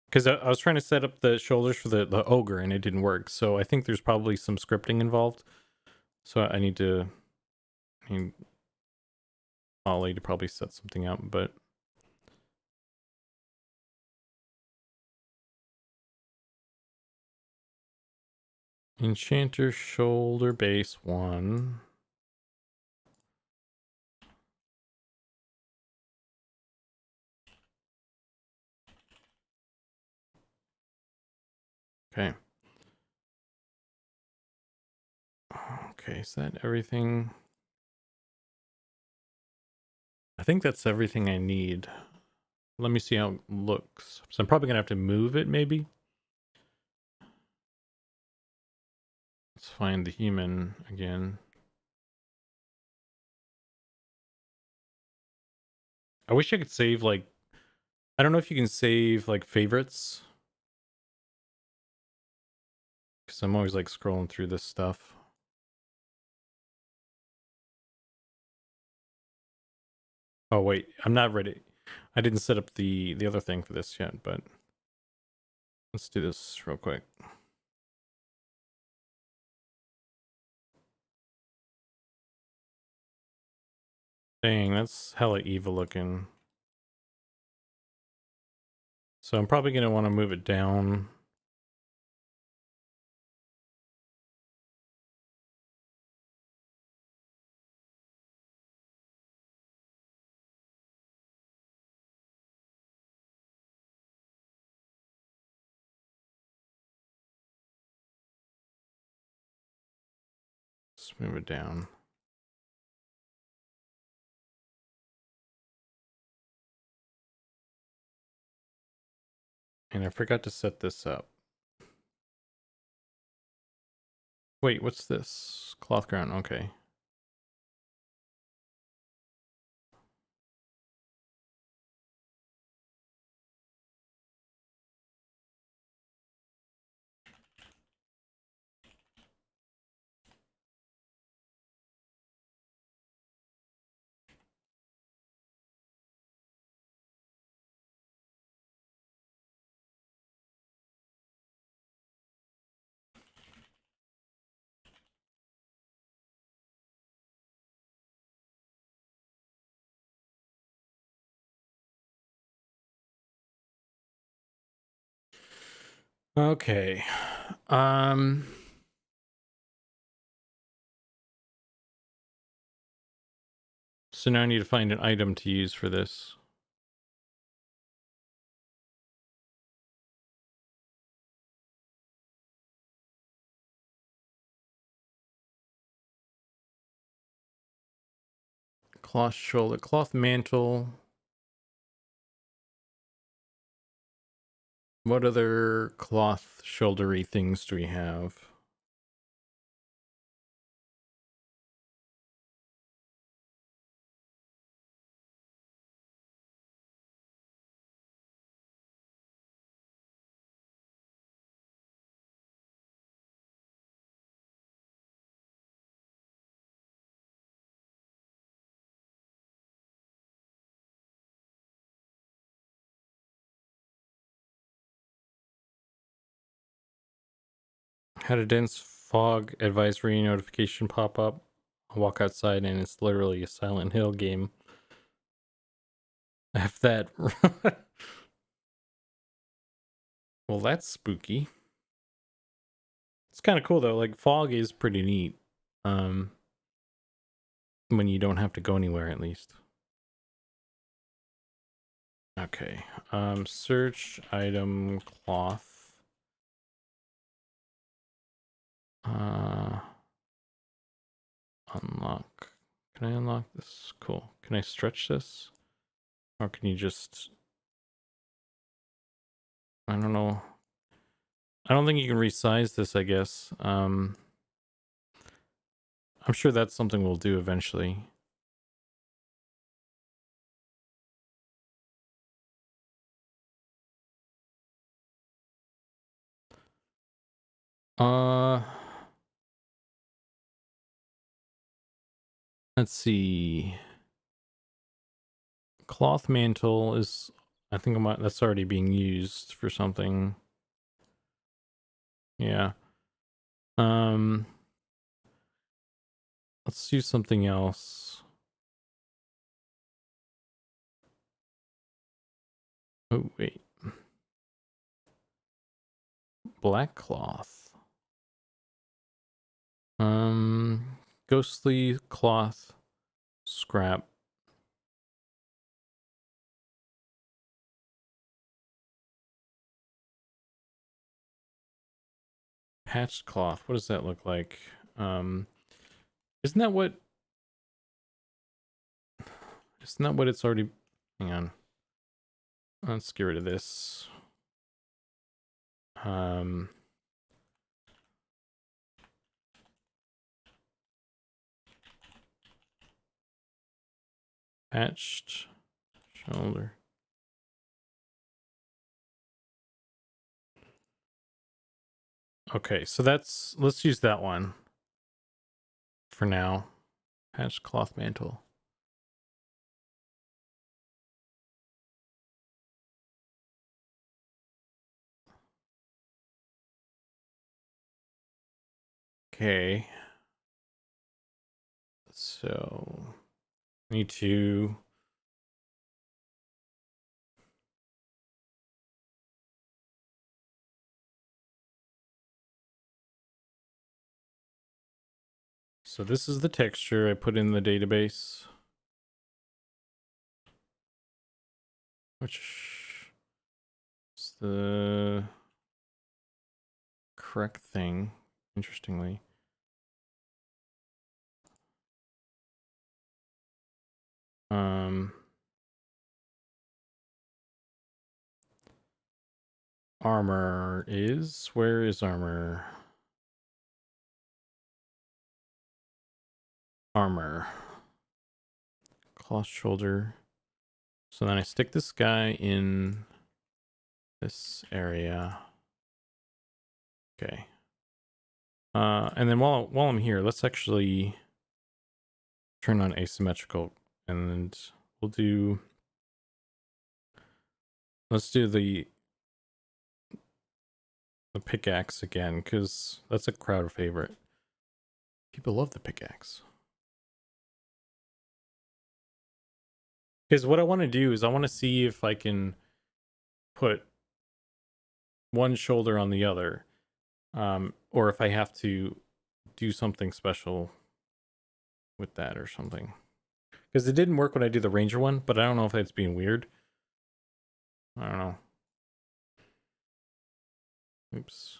Because I was trying to set up the shoulders for the ogre and it didn't work. So I think there's probably some scripting involved. So I need Ollie to probably set something up, but enchanter shoulder base 1. Okay. Okay, is that everything? I think that's everything I need. Let me see how it looks. So I'm probably gonna have to move it maybe. Let's find the human again. I wish I could save, like, I don't know if you can save like favorites, because I'm always like scrolling through this stuff. Oh wait, I'm not ready. I didn't set up the other thing for this yet, but let's do this real quick. Dang, that's hella evil looking. So I'm probably gonna want to move it down. Let's move it down. And I forgot to set this up. Wait, what's this? Cloth ground, okay. Okay. Um. So now I need to find an item to use for this. Cloth shoulder, cloth mantle. What other cloth shouldery things do we have? Had a dense fog advisory notification pop up. I walk outside and it's literally a Silent Hill game. I have that. Well, that's spooky. It's kind of cool though. Like fog is pretty neat. When you don't have to go anywhere, at least. Okay. Search item cloth. Unlock. Can I unlock this? Cool. Can I stretch this? Or can you just... I don't know. I don't think you can resize this, I guess. I'm sure that's something we'll do eventually. Let's see. Cloth mantle is... I think that's already being used for something. Yeah. Let's do something else. Oh, wait. Black cloth. Ghostly cloth scrap. Patched cloth. What does that look like? Isn't that what... Isn't that what it's already... Hang on. Let's get rid of this. Patched shoulder. Okay, so let's use that one for now. Patched cloth mantle. Okay. So need to... So this is the texture I put in the database. Which is the correct thing, interestingly. Armor is... Where is armor? Armor. Cloth shoulder. So then I stick this guy in this area. Okay. And then while I'm here, let's actually turn on asymmetrical, and we'll do... Let's do the pickaxe again, because that's a crowd favorite. People love the pickaxe. Because what I want to do is I want to see if I can put one shoulder on the other. or if I have to do something special with that or something. Because it didn't work when I did the ranger one, but I don't know if that's being weird. I don't know. Oops.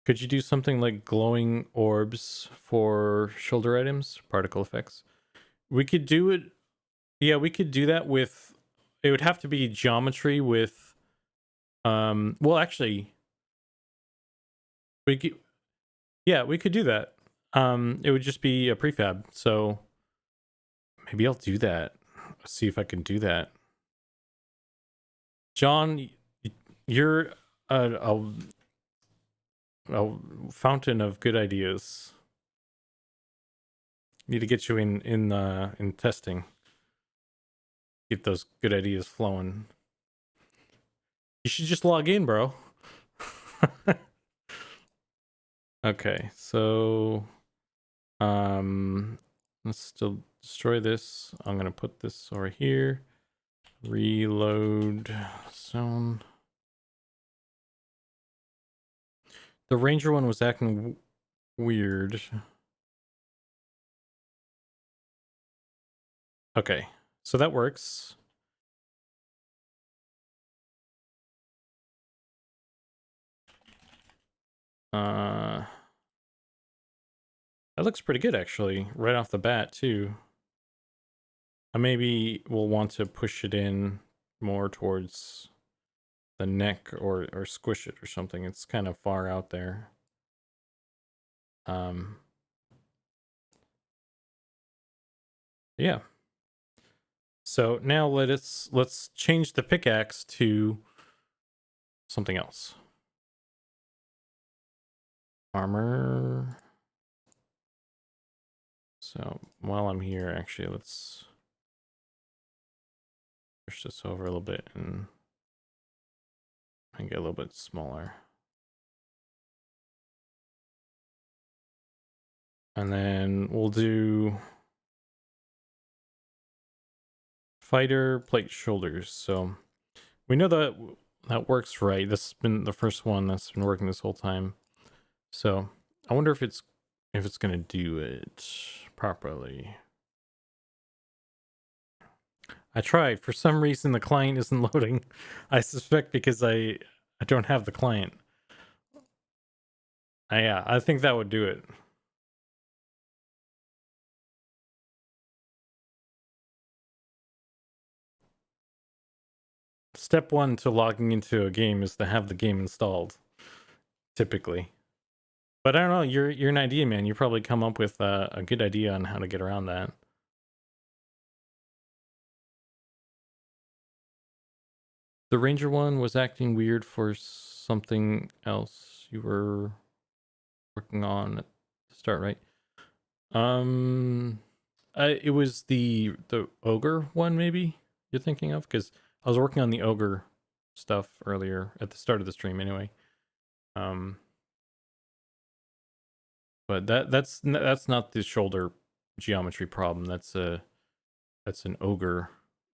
Could you do something like glowing orbs for shoulder items, particle effects? We could do it. Yeah, we could do that with. It would have to be geometry with. Well, actually, we could. Yeah, we could do that. It would just be a prefab. So maybe I'll do that. See if I can do that. John, you're a fountain of good ideas. Need to get you in testing. Get those good ideas flowing. You should just log in, bro. Okay, so let's still destroy this. I'm gonna put this over here. Reload zone. The ranger one was acting weird. Okay, so that works. That looks pretty good actually, right off the bat too. Maybe we'll want to push it in more towards the neck or squish it or something. It's kind of far out there. Yeah. So now let's change the pickaxe to something else. Armor. So while I'm here, actually, let's push this over a little bit and get a little bit smaller. And then we'll do fighter plate shoulders. So we know that that works right. This has been the first one that's been working this whole time. So I wonder if it's gonna do it properly. I tried. For some reason the client isn't loading. I suspect because I don't have the client. Yeah, I think that would do it. Step one to logging into a game is to have the game installed, typically. But I don't know. You're an idea man. You probably come up with a good idea on how to get around that. The ranger one was acting weird for something else you were working on at the start, right? It was the ogre one, maybe you're thinking of, because I was working on the ogre stuff earlier at the start of the stream, anyway. But that's not the shoulder geometry problem. That's an ogre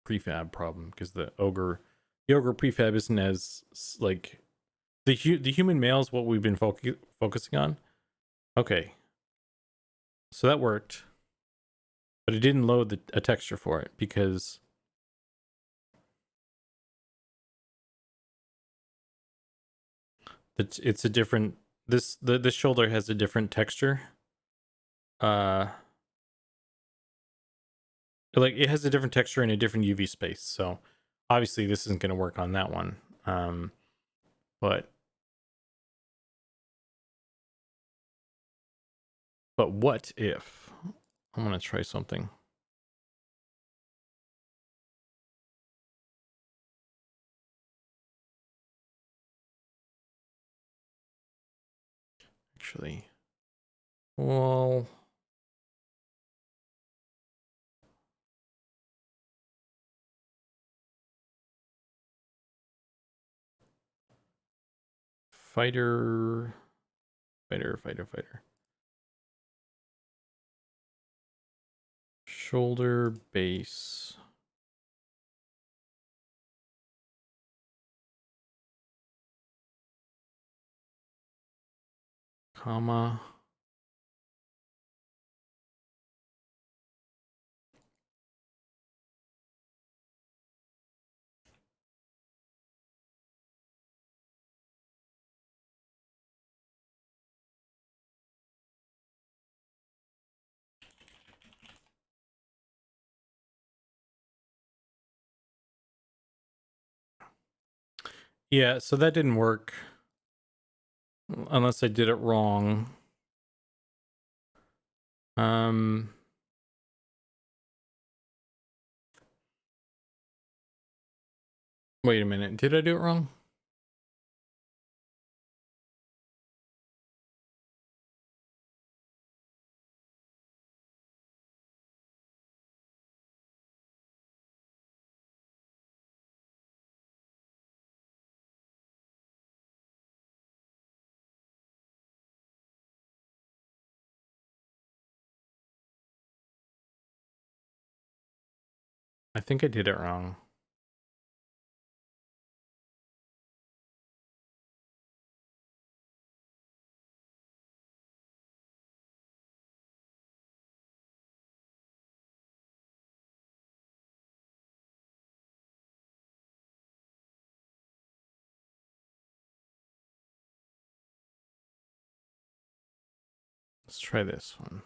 prefab problem, because the ogre prefab isn't as like the human male is what we've been focusing on. Okay, so that worked, but it didn't load a texture for it because it's a different this shoulder has a different texture. Like it has a different texture in a different UV space, so obviously this isn't going to work on that one. But what if I'm going to try something? Actually, well, fighter. Shoulder base. comma. Yeah, so that didn't work unless I did it wrong. Wait a minute. Did I do it wrong? I think I did it wrong. Let's try this one.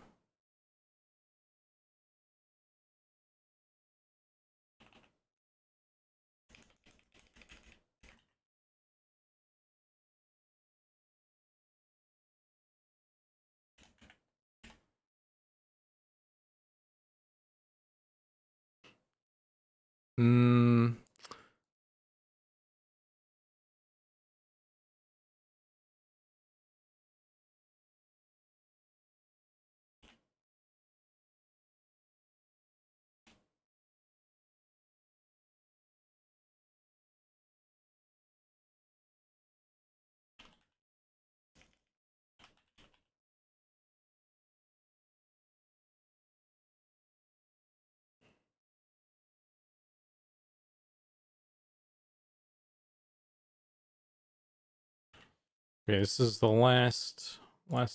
Okay, this is the last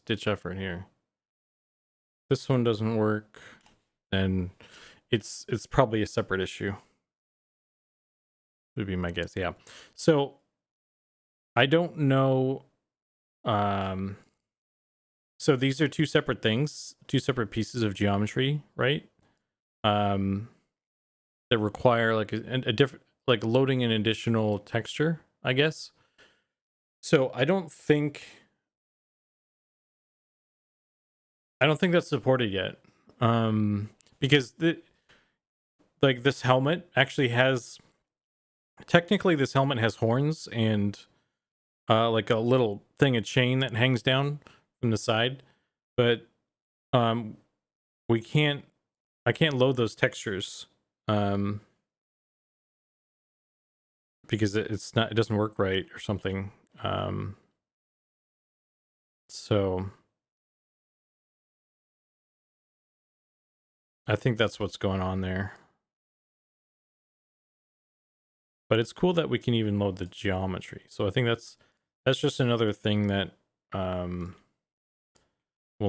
ditch effort here. This one doesn't work, then it's probably a separate issue. Would be my guess. Yeah. So I don't know. So these are two separate things, two separate pieces of geometry, right? That require like a different, like loading an additional texture, I guess. So I don't think that's supported yet. Because like this helmet actually has, technically this helmet has horns and like a little thing, a chain that hangs down from the side, but we can't, I can't load those textures because it's not, it doesn't work right or something. So I think that's what's going on there. But it's cool that we can even load the geometry. So I think that's just another thing that will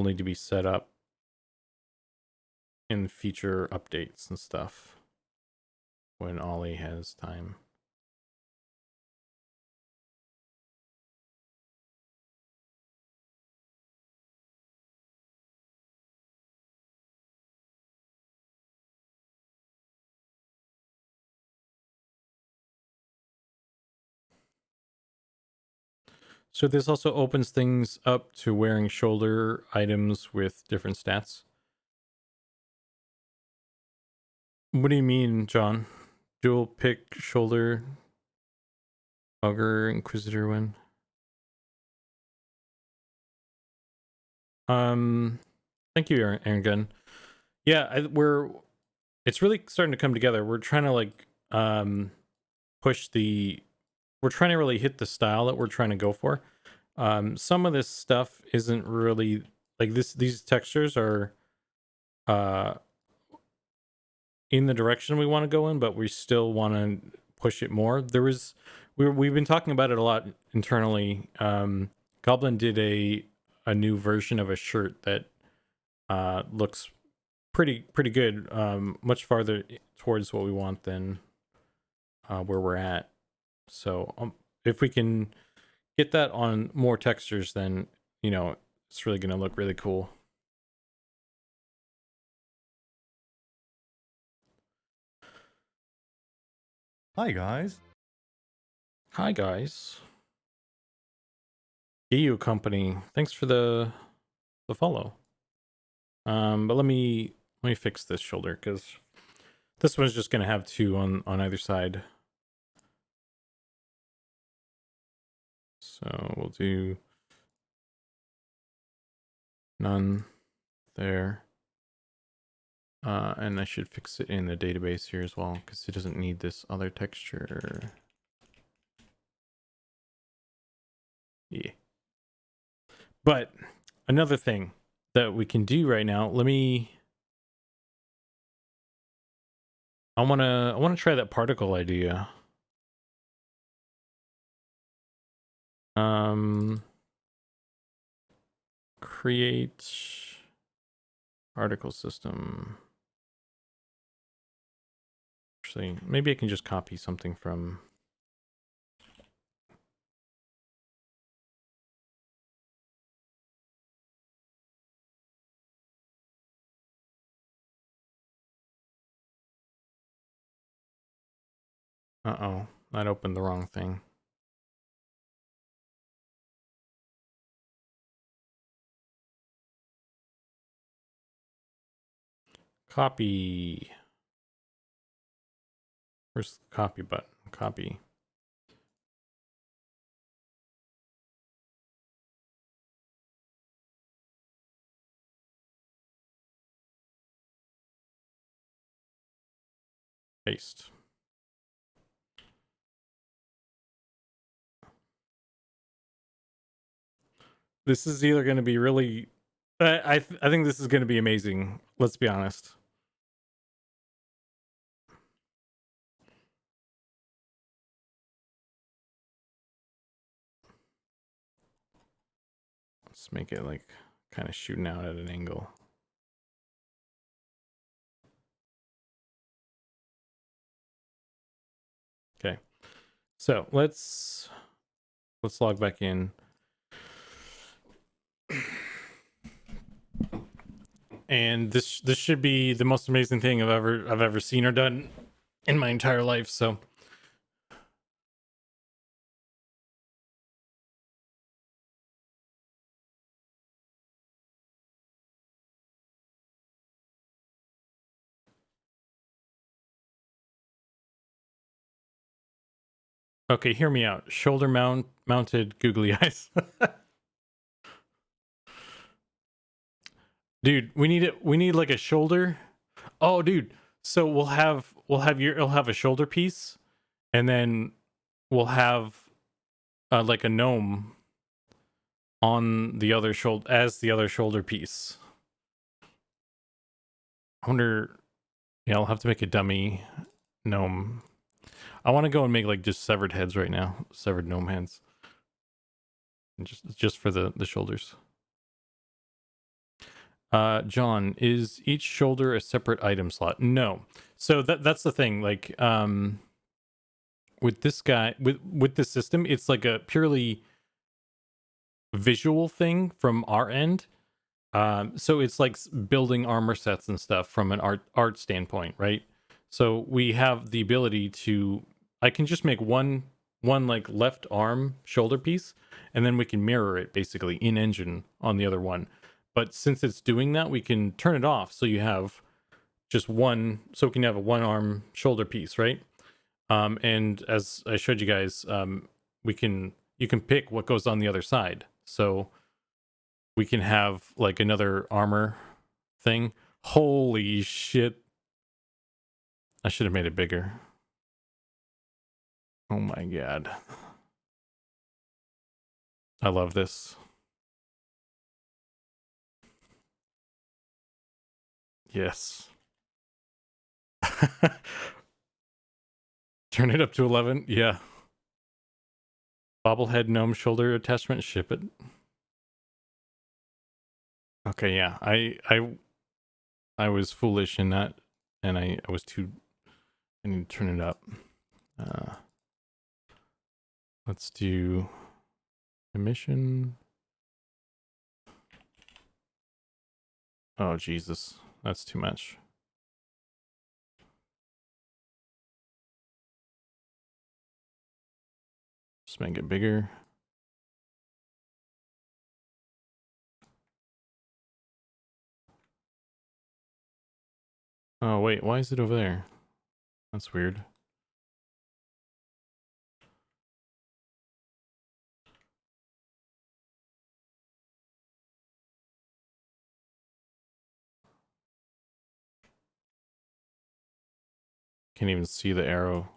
need to be set up in future updates and stuff when Ollie has time. So this also opens things up to wearing shoulder items with different stats. What do you mean, John? Dual pick shoulder, Augur, Inquisitor win. Thank you, Aaron Gunn. Yeah, it's really starting to come together. We're trying to like push the, we're trying to really hit the style that we're trying to go for. Some of this stuff isn't really like these textures are in the direction we want to go in, but we still want to push it more. We've been talking about it a lot internally. Goblin did a a new version of a shirt that looks pretty good, much farther towards what we want than where we're at. So if we can get that on more textures, then it's really gonna look really cool.
Hi guys.
Hi guys. EU company, thanks for the follow. But let me fix this shoulder, because this one's just gonna have two on either side. So we'll do none there. And I should fix it in the database here as well, because it doesn't need this other texture. Yeah. But another thing that we can do right now, I wanna try that particle idea. Create particle system. Actually, maybe I can just copy something from. Uh-oh, that opened the wrong thing. Copy. Where's the copy button? Copy. Paste. This is either going to be really... I think this is going to be amazing. Let's be honest. Let's make it like kind of shooting out at an angle. Okay. So let's log back in. And this should be the most amazing thing I've ever seen or done in my entire life. So okay, hear me out. Shoulder mounted googly eyes. Dude, we need like a shoulder. Oh, dude. So we'll have a shoulder piece, and then we'll have like a gnome on the other shoulder as the other shoulder piece. I wonder. Yeah, I'll have to make a dummy gnome. I want to go and make like just severed heads right now, severed gnome heads, and just for the shoulders. John, is each shoulder a separate item slot? No. So that's the thing. Like, with this guy, with this system, it's like a purely visual thing from our end. So it's like building armor sets and stuff from an art standpoint, right? So we have the ability to. I can just make one like left arm shoulder piece, and then we can mirror it basically in engine on the other one. But since it's doing that, we can turn it off so you have just one. So we can have a one arm shoulder piece, right? And as I showed you guys, you can pick what goes on the other side. So we can have like another armor thing. Holy shit. I should have made it bigger. Oh my god. I love this. Yes. Turn it up to 11. Yeah. Bobblehead gnome shoulder attachment, ship it. Okay, yeah. I was foolish in that, and I was too. I need to turn it up. Let's do emission. Oh Jesus, that's too much. Just make it bigger. Oh wait, why is it over there? That's weird. Can't even see the arrow.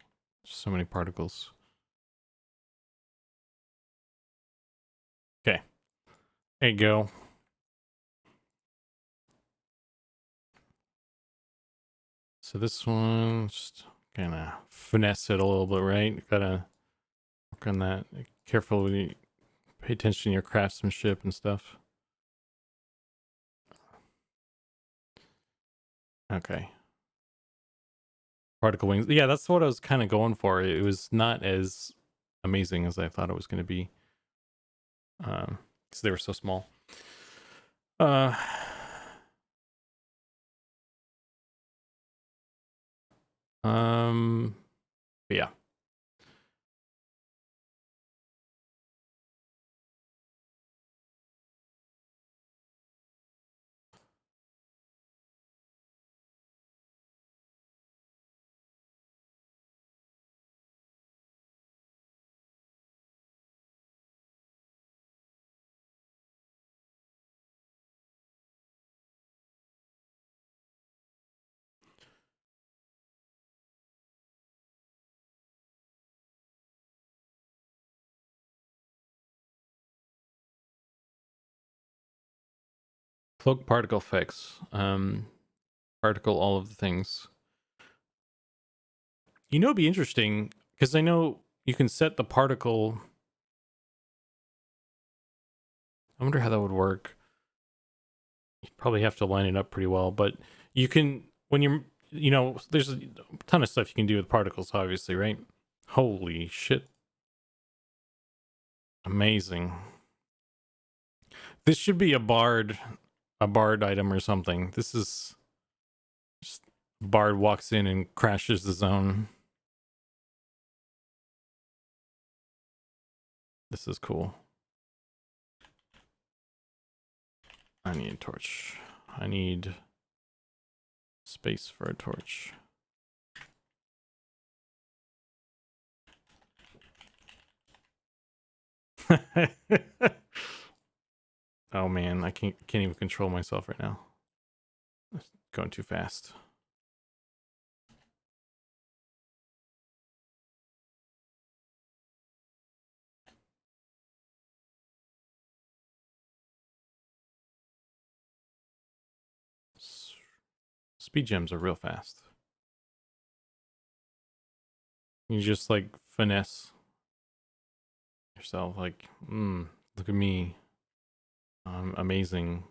So many particles. Okay. There you go. So this one, just kind of finesse it a little bit, right? Gotta work on that. Carefully pay attention to your craftsmanship and stuff. Okay. Particle wings. Yeah, that's what I was kind of going for. It was not as amazing as I thought it was going to be. Because they were so small. Yeah. Cloak particle fix. Particle all of the things. You know, it'd be interesting because I know you can set the particle. I wonder how that would work. You probably have to line it up pretty well, but you can, when you're, there's a ton of stuff you can do with particles, obviously, right? Holy shit. Amazing. This should be a bard item or something. This is just bard walks in and crashes the zone. This is cool. I need a torch. I need space for a torch. Oh man, I can't even control myself right now. It's going too fast. Speed gems are real fast. You just like finesse yourself, like, look at me, I'm amazing.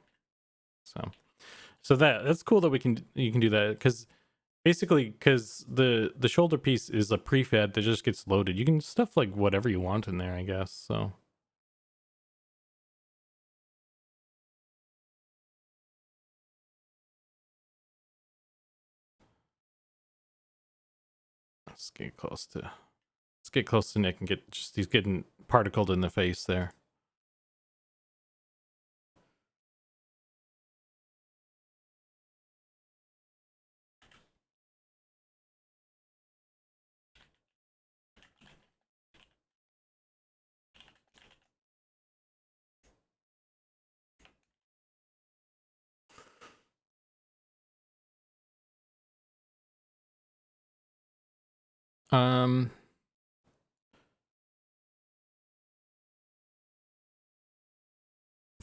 So that's cool that you can do that because basically the shoulder piece is a prefab that just gets loaded. You can stuff like whatever you want in there, I guess. So let's get close to Nick and he's getting particled in the face there.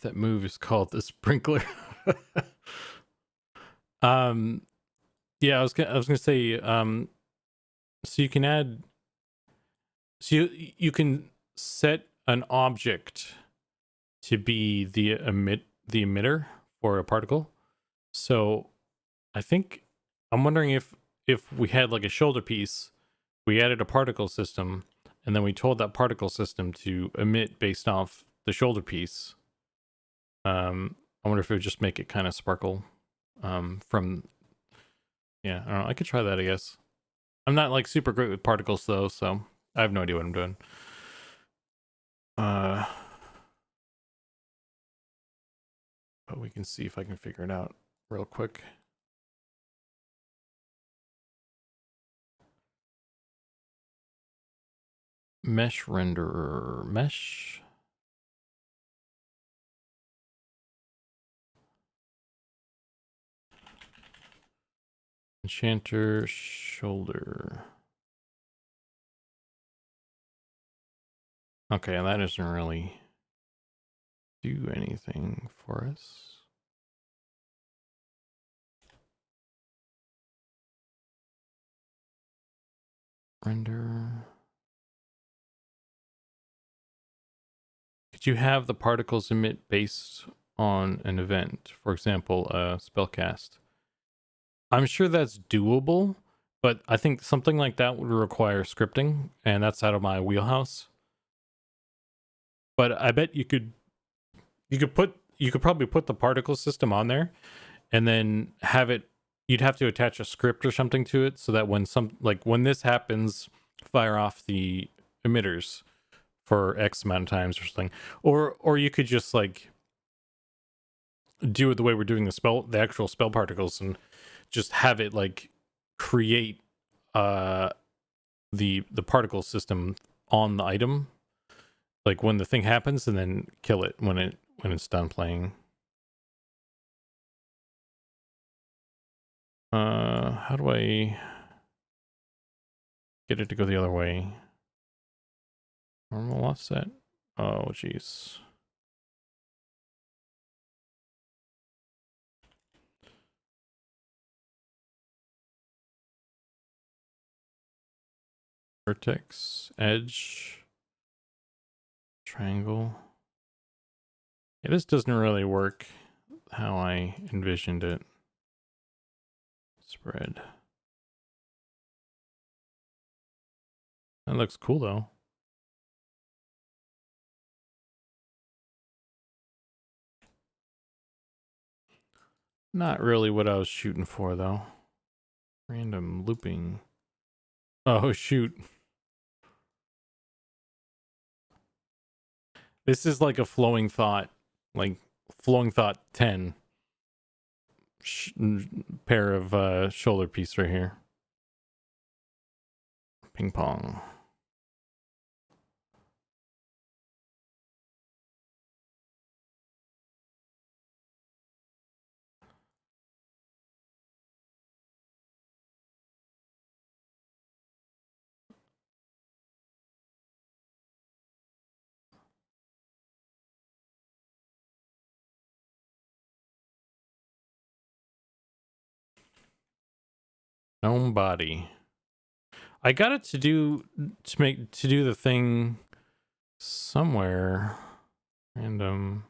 That move is called the sprinkler. Yeah, I was gonna say, so you can add, so you can set an object to be the emitter for a particle. So I think I'm wondering if we had like a shoulder piece, we added a particle system, and then we told that particle system to emit based off the shoulder piece. I wonder if it would just make it kind of sparkle. From yeah, I don't know. I could try that, I guess. I'm not like super great with particles though, so I have no idea what I'm doing. But we can see if I can figure it out real quick. Mesh renderer, mesh. Enchanter shoulder. Okay, that doesn't really do anything for us. Render. Could you have the particles emit based on an event? For example, a spellcast. I'm sure that's doable, but I think something like that would require scripting, and that's out of my wheelhouse. But I bet you could probably put the particle system on there and then have it, you'd have to attach a script or something to it so that when this happens, fire off the emitters for X amount of times or something. Or you could just like do it the way we're doing the actual spell particles, and just have it like create the particle system on the item, like when the thing happens, and then kill it when it's done playing. How do I get it to go the other way? Normal offset. Oh jeez. Vertex, edge, triangle. Yeah, this doesn't really work how I envisioned it. Spread. That looks cool though. Not really what I was shooting for though. Random looping. Oh shoot. This is like a flowing thought, like flowing thought 10 pair of shoulder piece right here. Ping pong. Gnome body. I got it to do the thing somewhere. Random.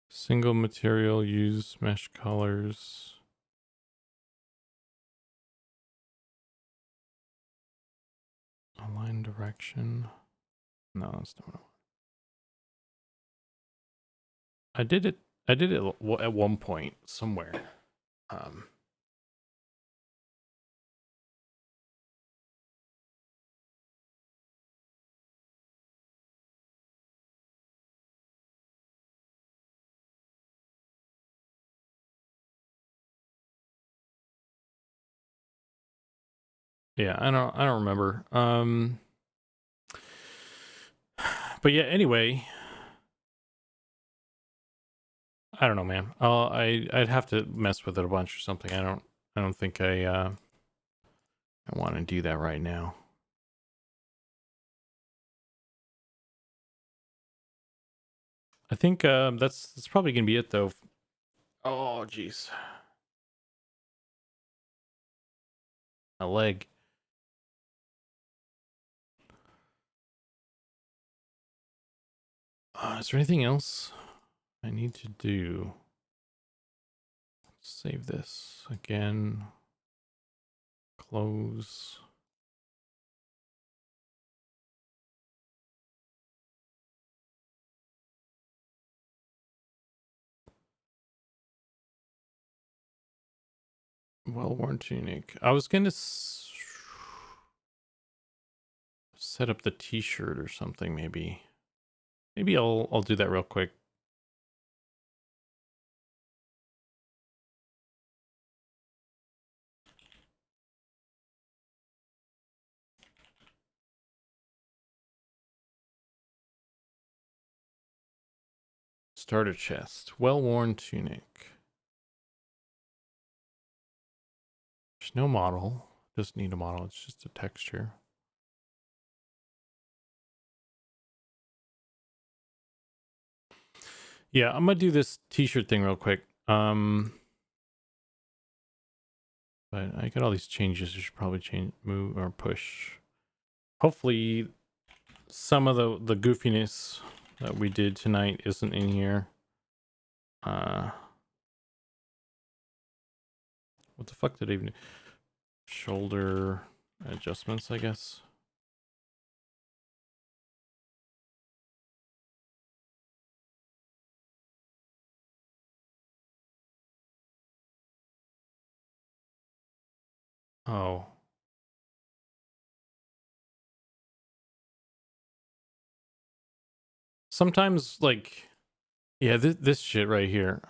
Single material, use mesh colors. Align direction. No, that's not what I did it. I did it at one point somewhere. Yeah, I don't remember. But yeah, anyway, I don't know, man. I'd have to mess with it a bunch or something. I don't think I want to do that right now. I think that's probably gonna be it though. Oh jeez. A leg. Is there anything else I need to do? Save this again. Close. Well-worn tunic. I was gonna set up the t-shirt or something, maybe. Maybe I'll do that real quick. Starter chest. Well-worn tunic. There's no model. Doesn't need a model. It's just a texture. Yeah, I'm gonna do this t-shirt thing real quick. But I got all these changes. I should probably change, move, or push. Hopefully, some of the goofiness that we did tonight isn't in here. What the fuck did I even do? Shoulder adjustments, I guess. Oh. Sometimes, like, yeah, this shit right here.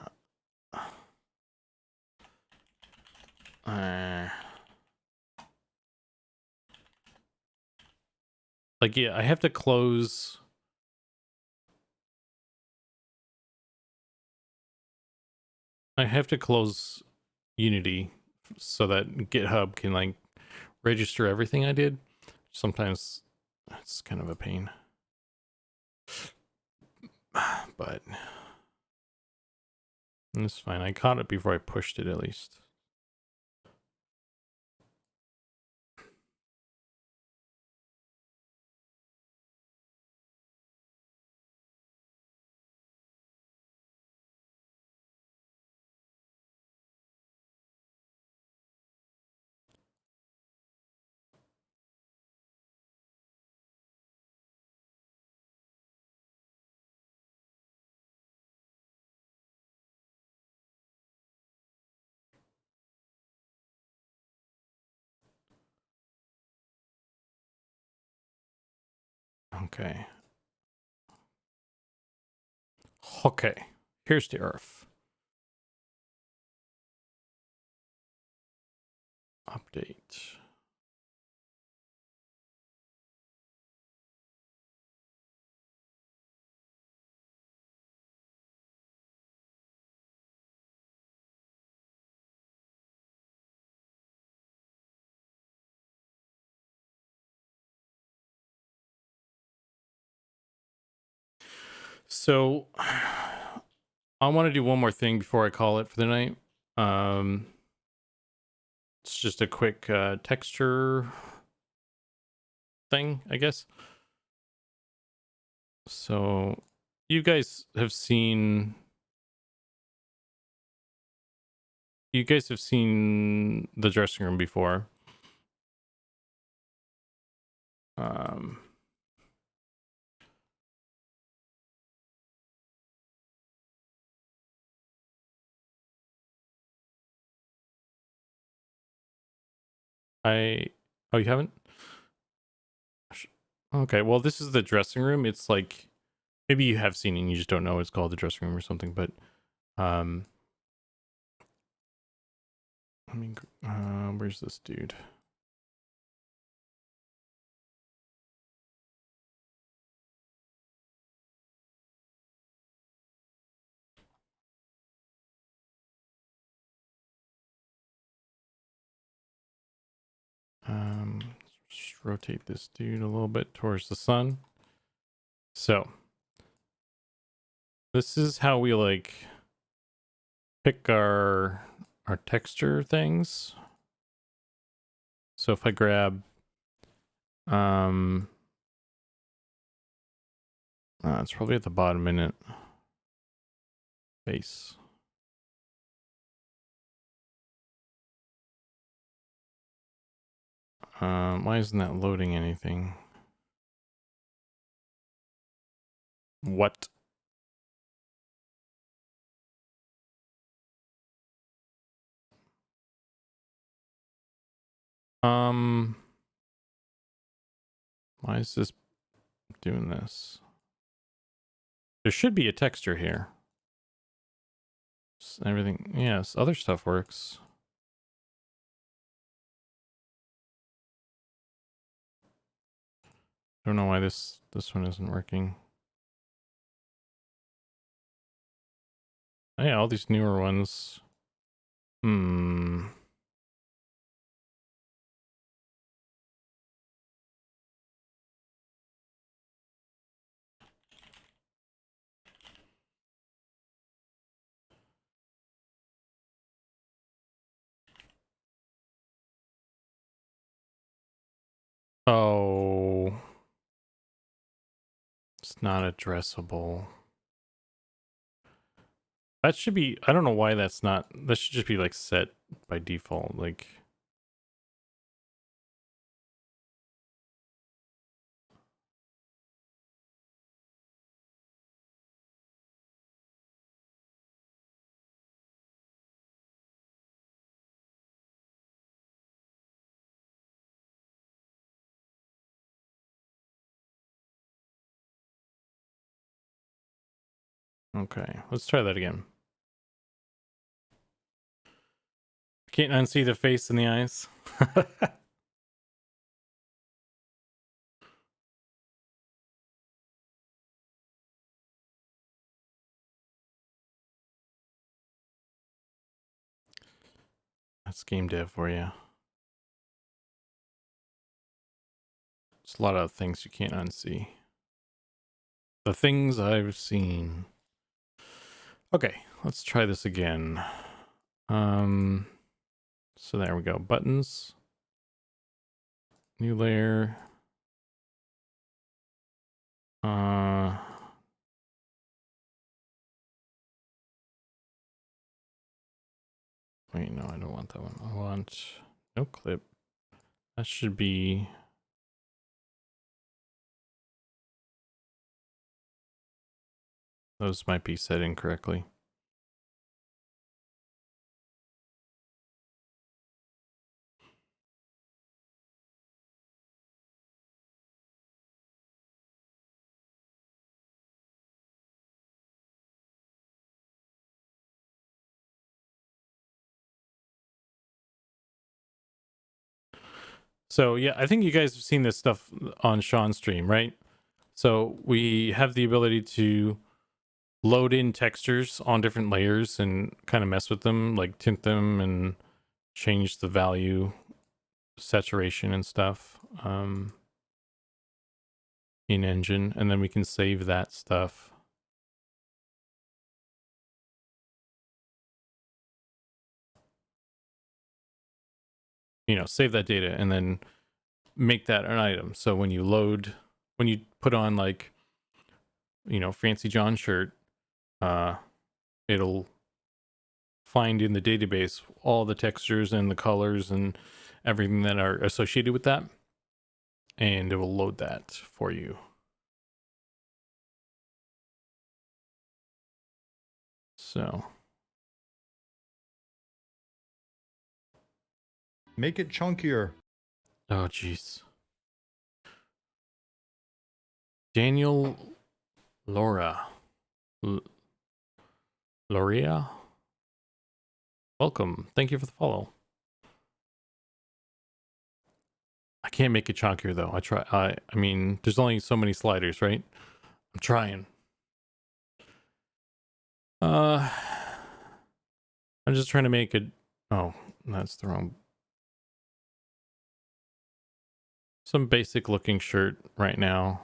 Like, yeah, I have to close. I have to close Unity so that GitHub can, like, register everything I did. Sometimes it's kind of a pain. But it's fine. I caught it before I pushed it, at least. Okay. Okay. Here's the earth. Update. So I want to do one more thing before I call it for the night. It's just a quick texture thing, I guess. So you guys have seen the dressing room before. Oh, you haven't? Okay, well, this is the dressing room. It's like, maybe you have seen it and you just don't know it's called the dressing room or something, but I mean, where's this dude? Just rotate this dude a little bit towards the sun. So this is how we like pick our texture things. So if I grab It's probably at the bottom in it. Face. Why isn't that loading anything? What? Why is this doing this? There should be a texture here. Everything, yes, other stuff works. I don't know why this one isn't working. Oh, yeah, all these newer ones. Oh, it's not addressable. That should be, I don't know why that's not, that should just be like set by default. Like, okay, let's try that again. Can't unsee the face and the eyes. That's game dev for you. It's a lot of things you can't unsee. The things I've seen. Okay, let's try this again. So there we go. Buttons. New layer. Wait, no, I don't want that one. I want no clip. That should be. Those might be set incorrectly. So yeah, I think you guys have seen this stuff on Sean's stream, right? So we have the ability to load in textures on different layers and kind of mess with them, like tint them and change the value, saturation and stuff in engine, and then we can save that stuff. You know, save that data and then make that an item. So when you load, when you put on like, you know, Fancy John shirt, it'll find in the database all the textures and the colors and everything that are associated with that, and it will load that for you. So
Make it chunkier.
oh jeez. Daniel Laura Loria, welcome. Thank you for the follow. I can't make it chunkier though. I try. I mean, there's only so many sliders, right? I'm trying. I'm just trying to make it. Oh, that's the wrong. Some basic looking shirt right now.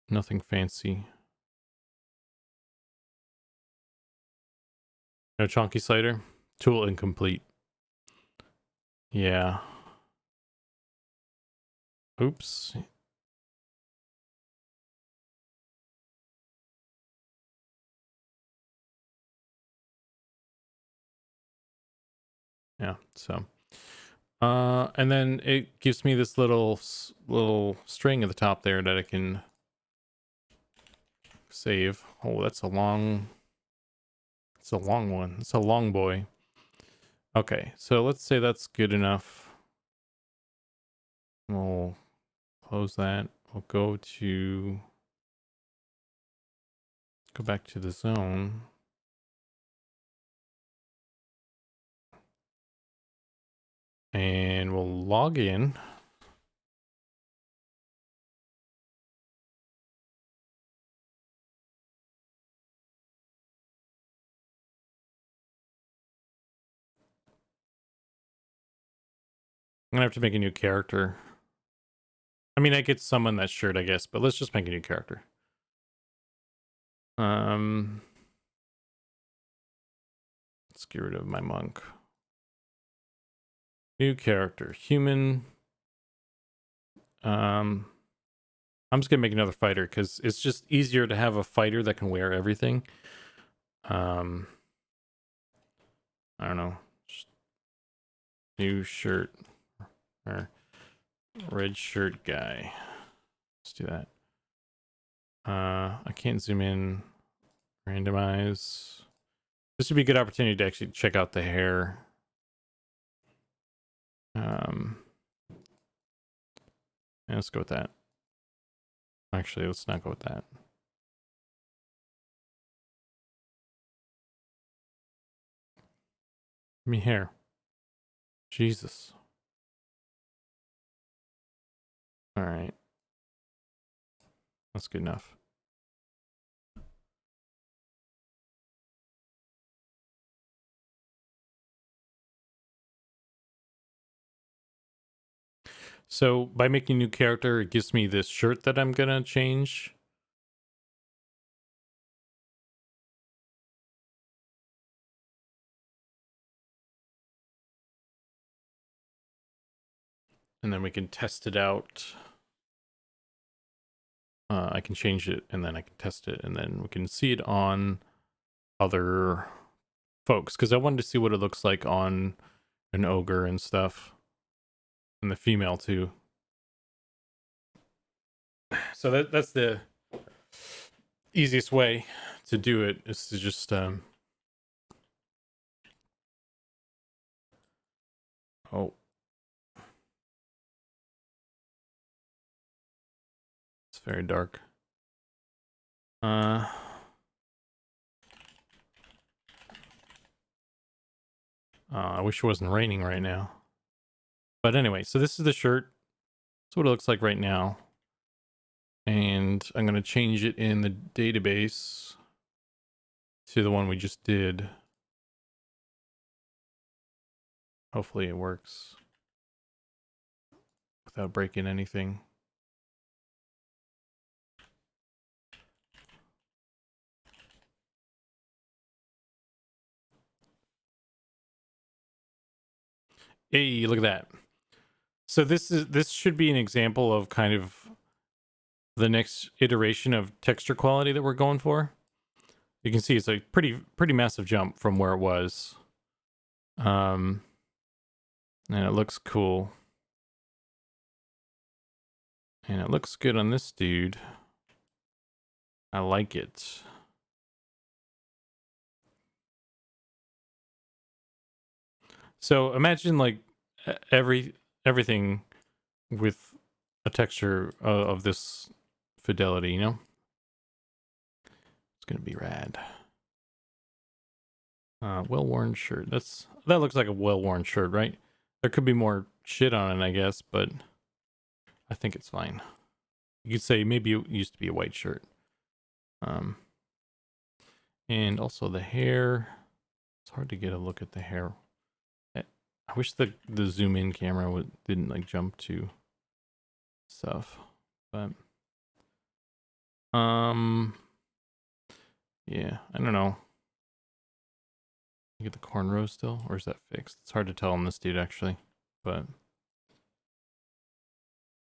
Nothing fancy. No chunky slider. Tool incomplete. Yeah. Oops. Yeah, so and then it gives me this little string at the top there that I can save. Oh, that's a long one. It's a long boy. Okay, so let's say that's good enough. We'll close that. We'll go back to the zone. And we'll log in. I'm gonna have to make a new character. I mean, I could summon that shirt, I guess, but let's just make a new character. Let's get rid of my monk. New character, human. I'm just gonna make another fighter because it's just easier to have a fighter that can wear everything. I don't know. Just new shirt or red shirt guy. Let's do that. I can't zoom in. Randomize. This would be a good opportunity to actually check out the hair. Yeah, let's go with that. Actually, let's not go with that. Give me hair. Jesus. All right. That's good enough. So by making a new character, it gives me this shirt that I'm gonna change. And then we can test it out. I can change it and then I can test it and then we can see it on other folks. Because I wanted to see what it looks like on an ogre and stuff. And the female too. So that's the easiest way to do it, is to just oh, it's very dark. I wish it wasn't raining right now. But anyway, so this is the shirt. That's what it looks like right now. And I'm going to change it in the database to the one we just did. Hopefully it works without breaking anything. Hey, look at that. So this should be an example of kind of the next iteration of texture quality that we're going for. You can see it's a pretty massive jump from where it was. And it looks cool. And it looks good on this dude. I like it. So imagine like everything with a texture of this fidelity, you know? It's gonna be rad. Well-worn shirt. That looks like a well-worn shirt, right? There could be more shit on it, I guess, but I think it's fine. You could say maybe it used to be a white shirt. And also the hair. It's hard to get a look at the hair. I wish the zoom in camera didn't like jump to stuff, but yeah, I don't know. You get the cornrows still, or is that fixed? It's hard to tell on this dude actually, but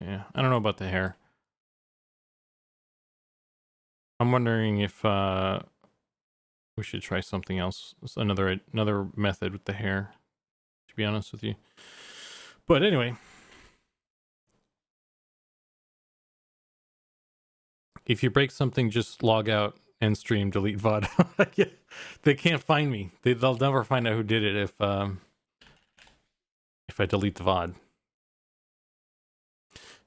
yeah, I don't know about the hair. I'm wondering if we should try something else. Another method with the hair to be honest with you. But anyway, if you break something, just log out, end stream, delete VOD. Yeah, they can't find me. They'll never find out who did it if I delete the VOD.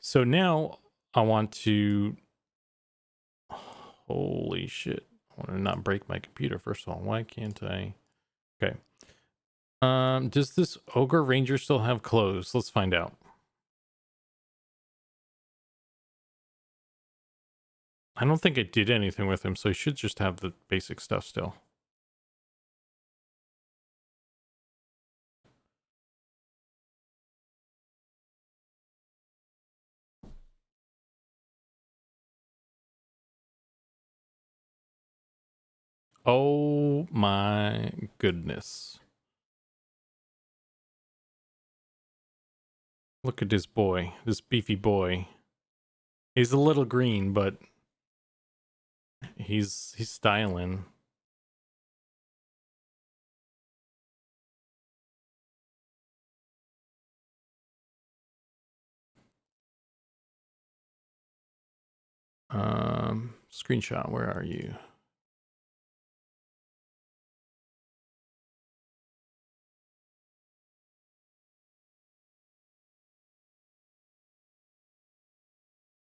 So now I want to... Holy shit. I want to not break my computer, first of all. Why can't I... Okay. Does this Ogre Ranger still have clothes? Let's find out. I don't think it did anything with him, so he should just have the basic stuff still. Oh my goodness. Look at this boy, this beefy boy. He's a little green, but he's styling. Screenshot, where are you?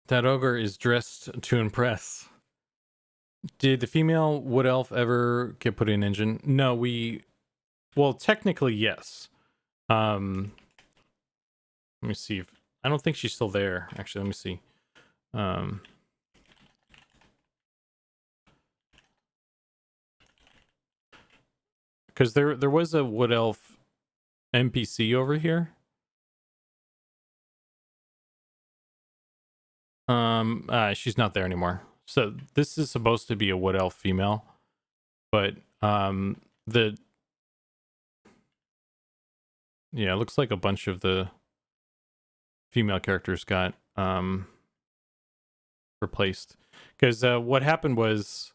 That ogre is dressed to impress. Did the female wood elf ever get put in engine? No, well, technically, yes. Let me see if... I don't think she's still there. Actually, let me see. Because there was a wood elf NPC over here. She's not there anymore. So this is supposed to be a wood elf female, but it looks like a bunch of the female characters got replaced. Because what happened was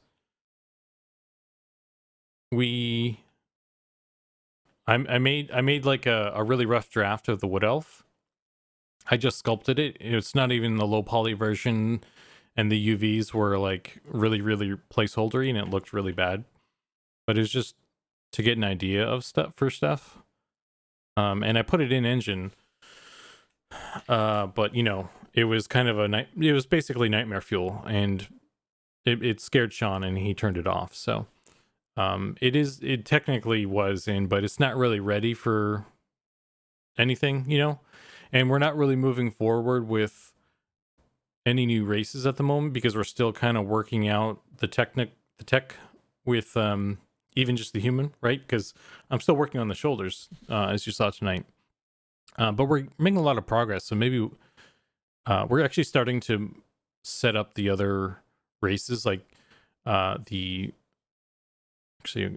I made like a really rough draft of the wood elf. I just sculpted it. It's not even the low poly version, and the UVs were like really placeholdery, and it looked really bad. But it was just to get an idea of stuff. And I put it in engine. But you know, it was kind of it was basically nightmare fuel, and it scared Sean, and he turned it off. So it technically was in, but it's not really ready for anything, you know. And we're not really moving forward with any new races at the moment because we're still kind of working out the tech with even just the human, right? Because I'm still working on the shoulders, as you saw tonight. But we're making a lot of progress, so maybe we're actually starting to set up the other races, like actually,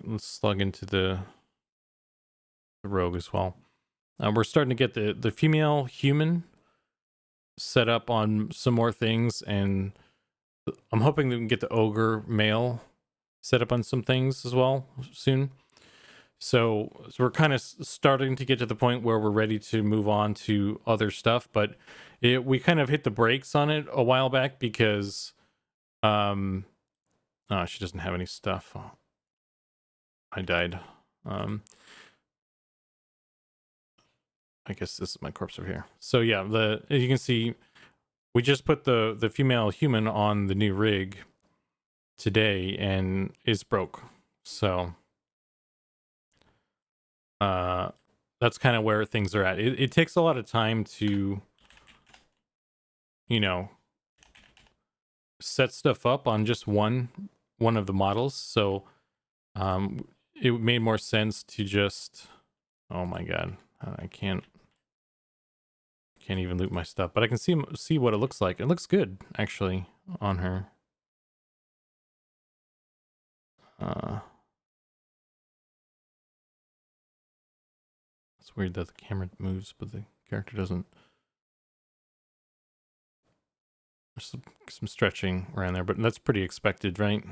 let's slug into the rogue as well. We're starting to get the female human set up on some more things, and I'm hoping that we can get the ogre male set up on some things as well soon. So we're kind of starting to get to the point where we're ready to move on to other stuff, but we kind of hit the brakes on it a while back because oh, she doesn't have any stuff. I died. I guess this is my corpse over here. So yeah, as you can see, we just put the female human on the new rig today, and it's broke. So that's kind of where things are at. It takes a lot of time to, you know, set stuff up on just one of the models. So it made more sense to just... Oh my god, I can't even loot my stuff, but I can see what it looks like. It looks good actually on her. It's weird that the camera moves, but the character doesn't. There's some stretching around there, but that's pretty expected, right?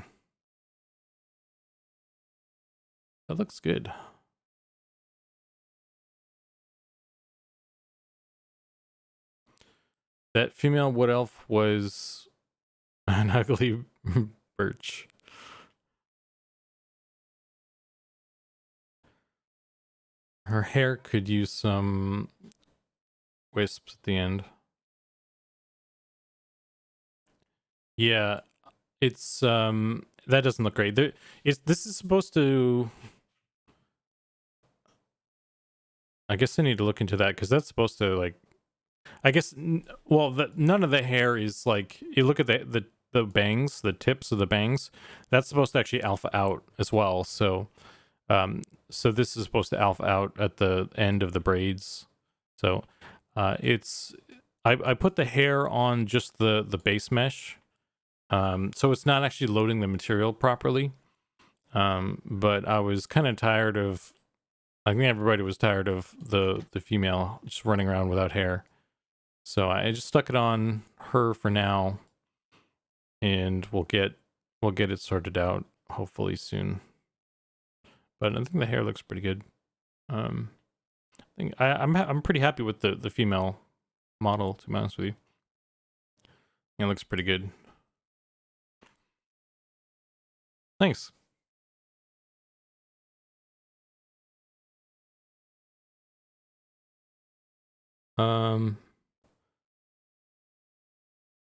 That looks good. That female wood elf was an ugly birch. Her hair could use some wisps at the end. Yeah, it's that doesn't look great. This is supposed to. I guess I need to look into that because that's supposed to like. I guess none of the hair is like you look at the bangs, the tips of the bangs. That's supposed to actually alpha out as well. So this is supposed to alpha out at the end of the braids. So it's I put the hair on just the base mesh. So it's not actually loading the material properly. But I was kind of tired of. I think everybody was tired of the female just running around without hair. So I just stuck it on her for now, and we'll get it sorted out hopefully soon. But I think the hair looks pretty good. I think I'm pretty happy with the female model, to be honest with you. It looks pretty good. Thanks.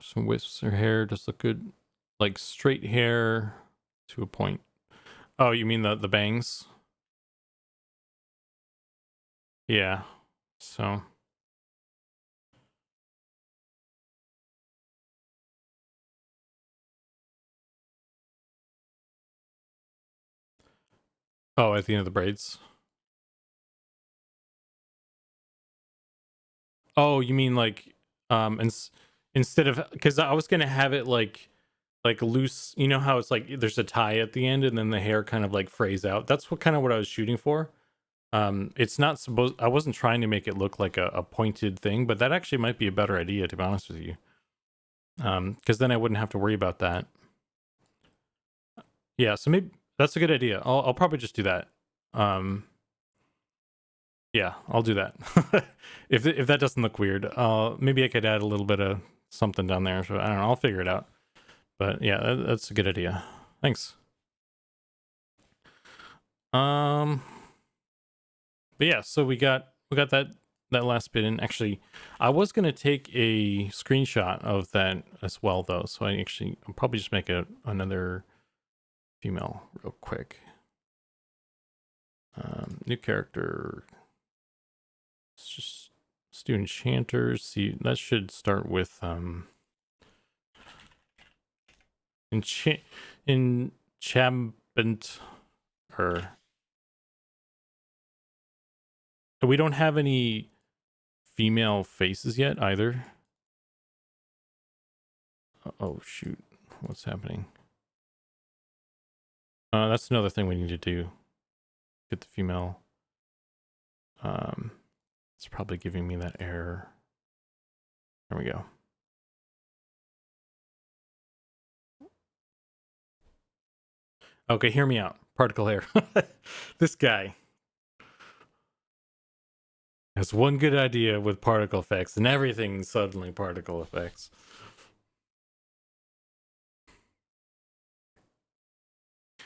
Some wisps. Her hair does look good, like straight hair to a point. Oh, you mean the bangs? Yeah. So. Oh, at the end of the braids. Oh, you mean like instead of because I was gonna have it like loose. You know how it's like there's a tie at the end and then the hair kind of like frays out. That's what kind of what I was shooting for. It's not supposed. I wasn't trying to make it look like a pointed thing, but that actually might be a better idea, to be honest with you. Because then I wouldn't have to worry about that. Yeah, so maybe that's a good idea. I'll probably just do that. Yeah, I'll do that. If that doesn't look weird, maybe I could add a little bit of something down there. So I don't know. I'll figure it out. But yeah, that's a good idea. Thanks. Um, but yeah, so we got that last bit in. Actually, I was gonna take a screenshot of that as well, though. So I'll probably just make another female real quick. New character. Let's do enchanters. See, that should start with enchantment, or we don't have any female faces yet either. Oh shoot, what's happening? That's another thing we need to do. Get the female. It's probably giving me that error. There we go. Okay, hear me out. Particle hair. This guy has one good idea with particle effects, and everything's suddenly particle effects.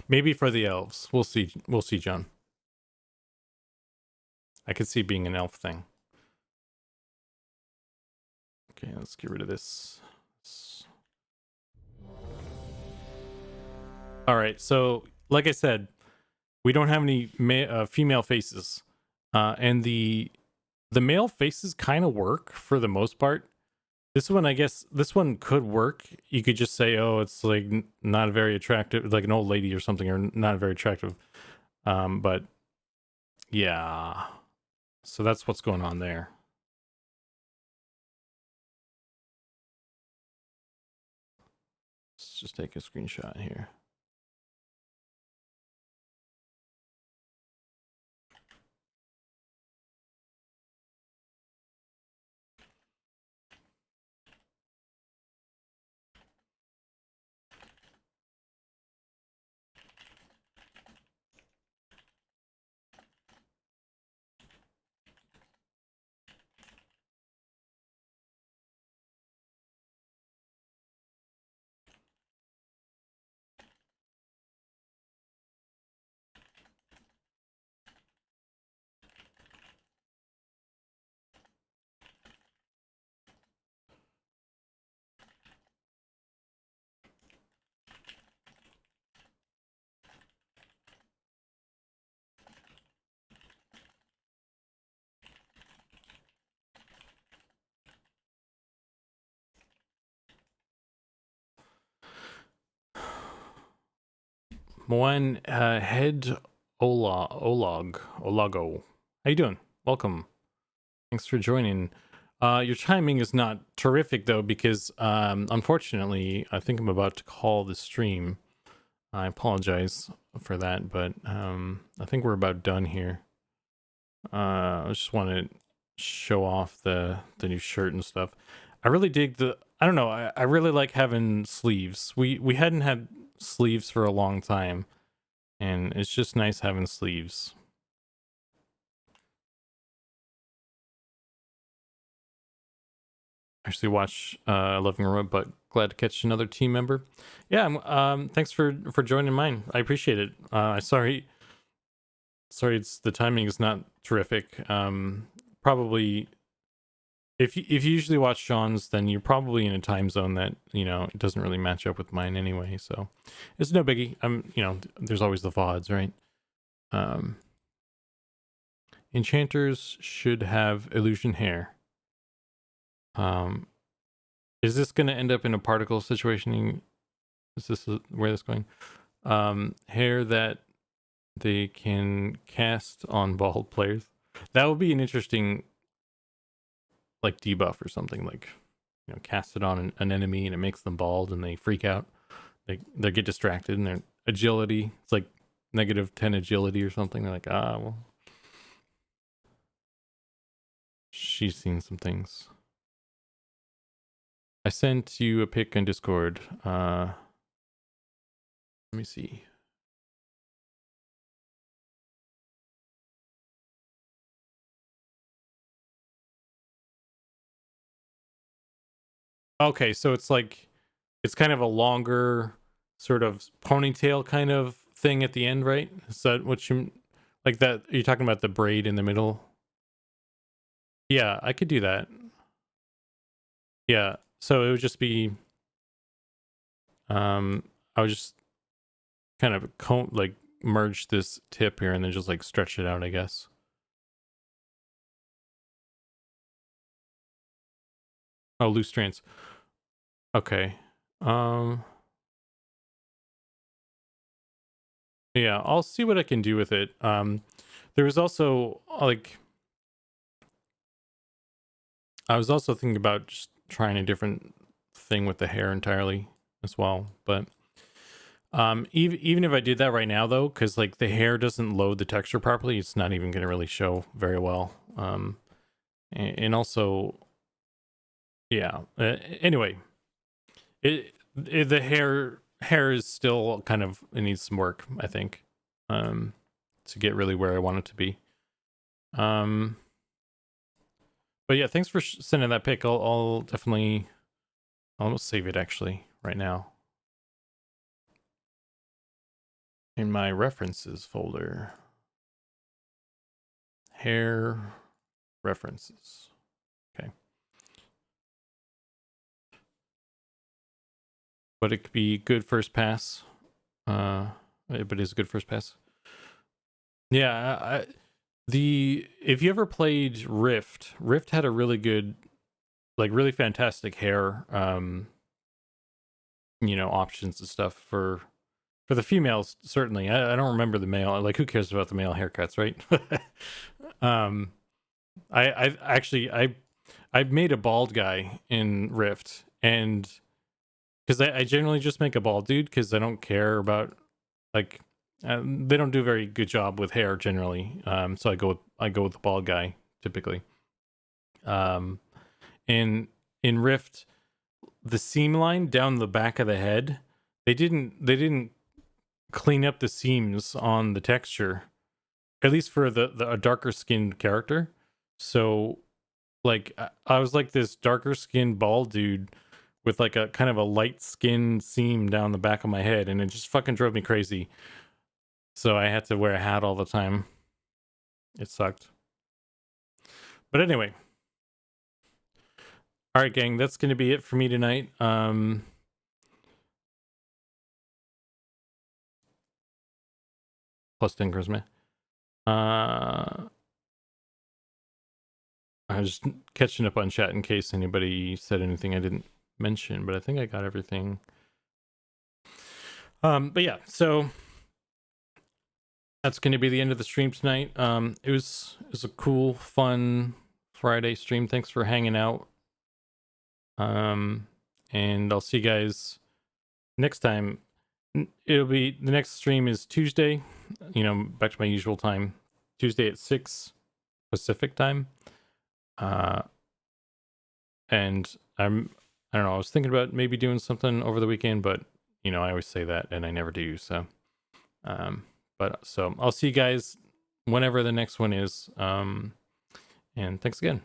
Maybe for the elves. We'll see. We'll see, John. I could see being an elf thing. Okay, let's get rid of this. All right, so like I said, we don't have any female faces, and the male faces kind of work for the most part. This one, I guess, this one could work. You could just say, "Oh, it's like not very attractive, like an old lady or something, or not very attractive." But yeah, so that's what's going on there. Let's just take a screenshot here. Moen, head Olago. How you doing? Welcome. Thanks for joining. Your timing is not terrific though, because unfortunately, I think I'm about to call the stream. I apologize for that, but I think we're about done here. I just want to show off the new shirt and stuff. I really dig I don't know, I really like having sleeves. We hadn't had sleeves for a long time, and it's just nice having sleeves. Actually watch Loving Robot, but glad to catch another team member. Yeah, thanks for joining mine. I appreciate it. Sorry it's the timing is not terrific. Probably if you usually watch Sean's, then you're probably in a time zone that, it doesn't really match up with mine anyway, so it's no biggie. There's always the VODs, right? Enchanters should have illusion hair. Is this going to end up in a particle situation? Is this where this is going? Hair that they can cast on bald players. That would be an interesting, like, debuff or something. Like, cast it on an enemy and it makes them bald and they freak out. They get distracted and their agility, it's like -10 agility or something. They're like, well, she's seen some things. I sent you a pic on Discord. Let me see. Okay, so it's kind of a longer sort of ponytail kind of thing at the end, right? Is that what you like? That you're talking about the braid in the middle? Yeah, I could do that. Yeah, so it would just be, I would just kind of merge this tip here and then just like stretch it out, I guess. Oh, loose strands. Okay. Yeah, I'll see what I can do with it. There was also I was also thinking about just trying a different thing with the hair entirely as well. But even if I did that right now though, because like the hair doesn't load the texture properly, it's not even going to really show very well. And also, yeah. Anyway, the hair is still kind of, it needs some work, I think, to get really where I want it to be. But yeah, thanks for sending that pic. I'll definitely, I'll almost save it actually right now in my references folder. Hair references. Okay. But it could be good first pass. But it's a good first pass. Yeah, if you ever played Rift had a really good, like really fantastic hair options and stuff for the females, certainly. I don't remember the male, like who cares about the male haircuts, right? I actually I made a bald guy in Rift, and because I generally just make a bald dude because I don't care about like they don't do a very good job with hair generally. So I go with the bald guy typically. In Rift, the seam line down the back of the head, they didn't clean up the seams on the texture, at least for a darker skinned character. So like I was like this darker skinned bald dude with like a kind of a light skin seam down the back of my head, and it just fucking drove me crazy. So I had to wear a hat all the time. It sucked. But anyway. All right, gang, that's going to be it for me tonight. Plus 10 charisma. I was just catching up on chat in case anybody said anything I didn't mention, but I think I got everything. But yeah, so that's going to be the end of the stream tonight. It was a cool, fun Friday stream. Thanks for hanging out. And I'll see you guys next time. It'll be the next stream is Tuesday. Back to my usual time. Tuesday at 6 Pacific time. And I don't know. I was thinking about maybe doing something over the weekend, but I always say that and I never do. So, so I'll see you guys whenever the next one is. And thanks again.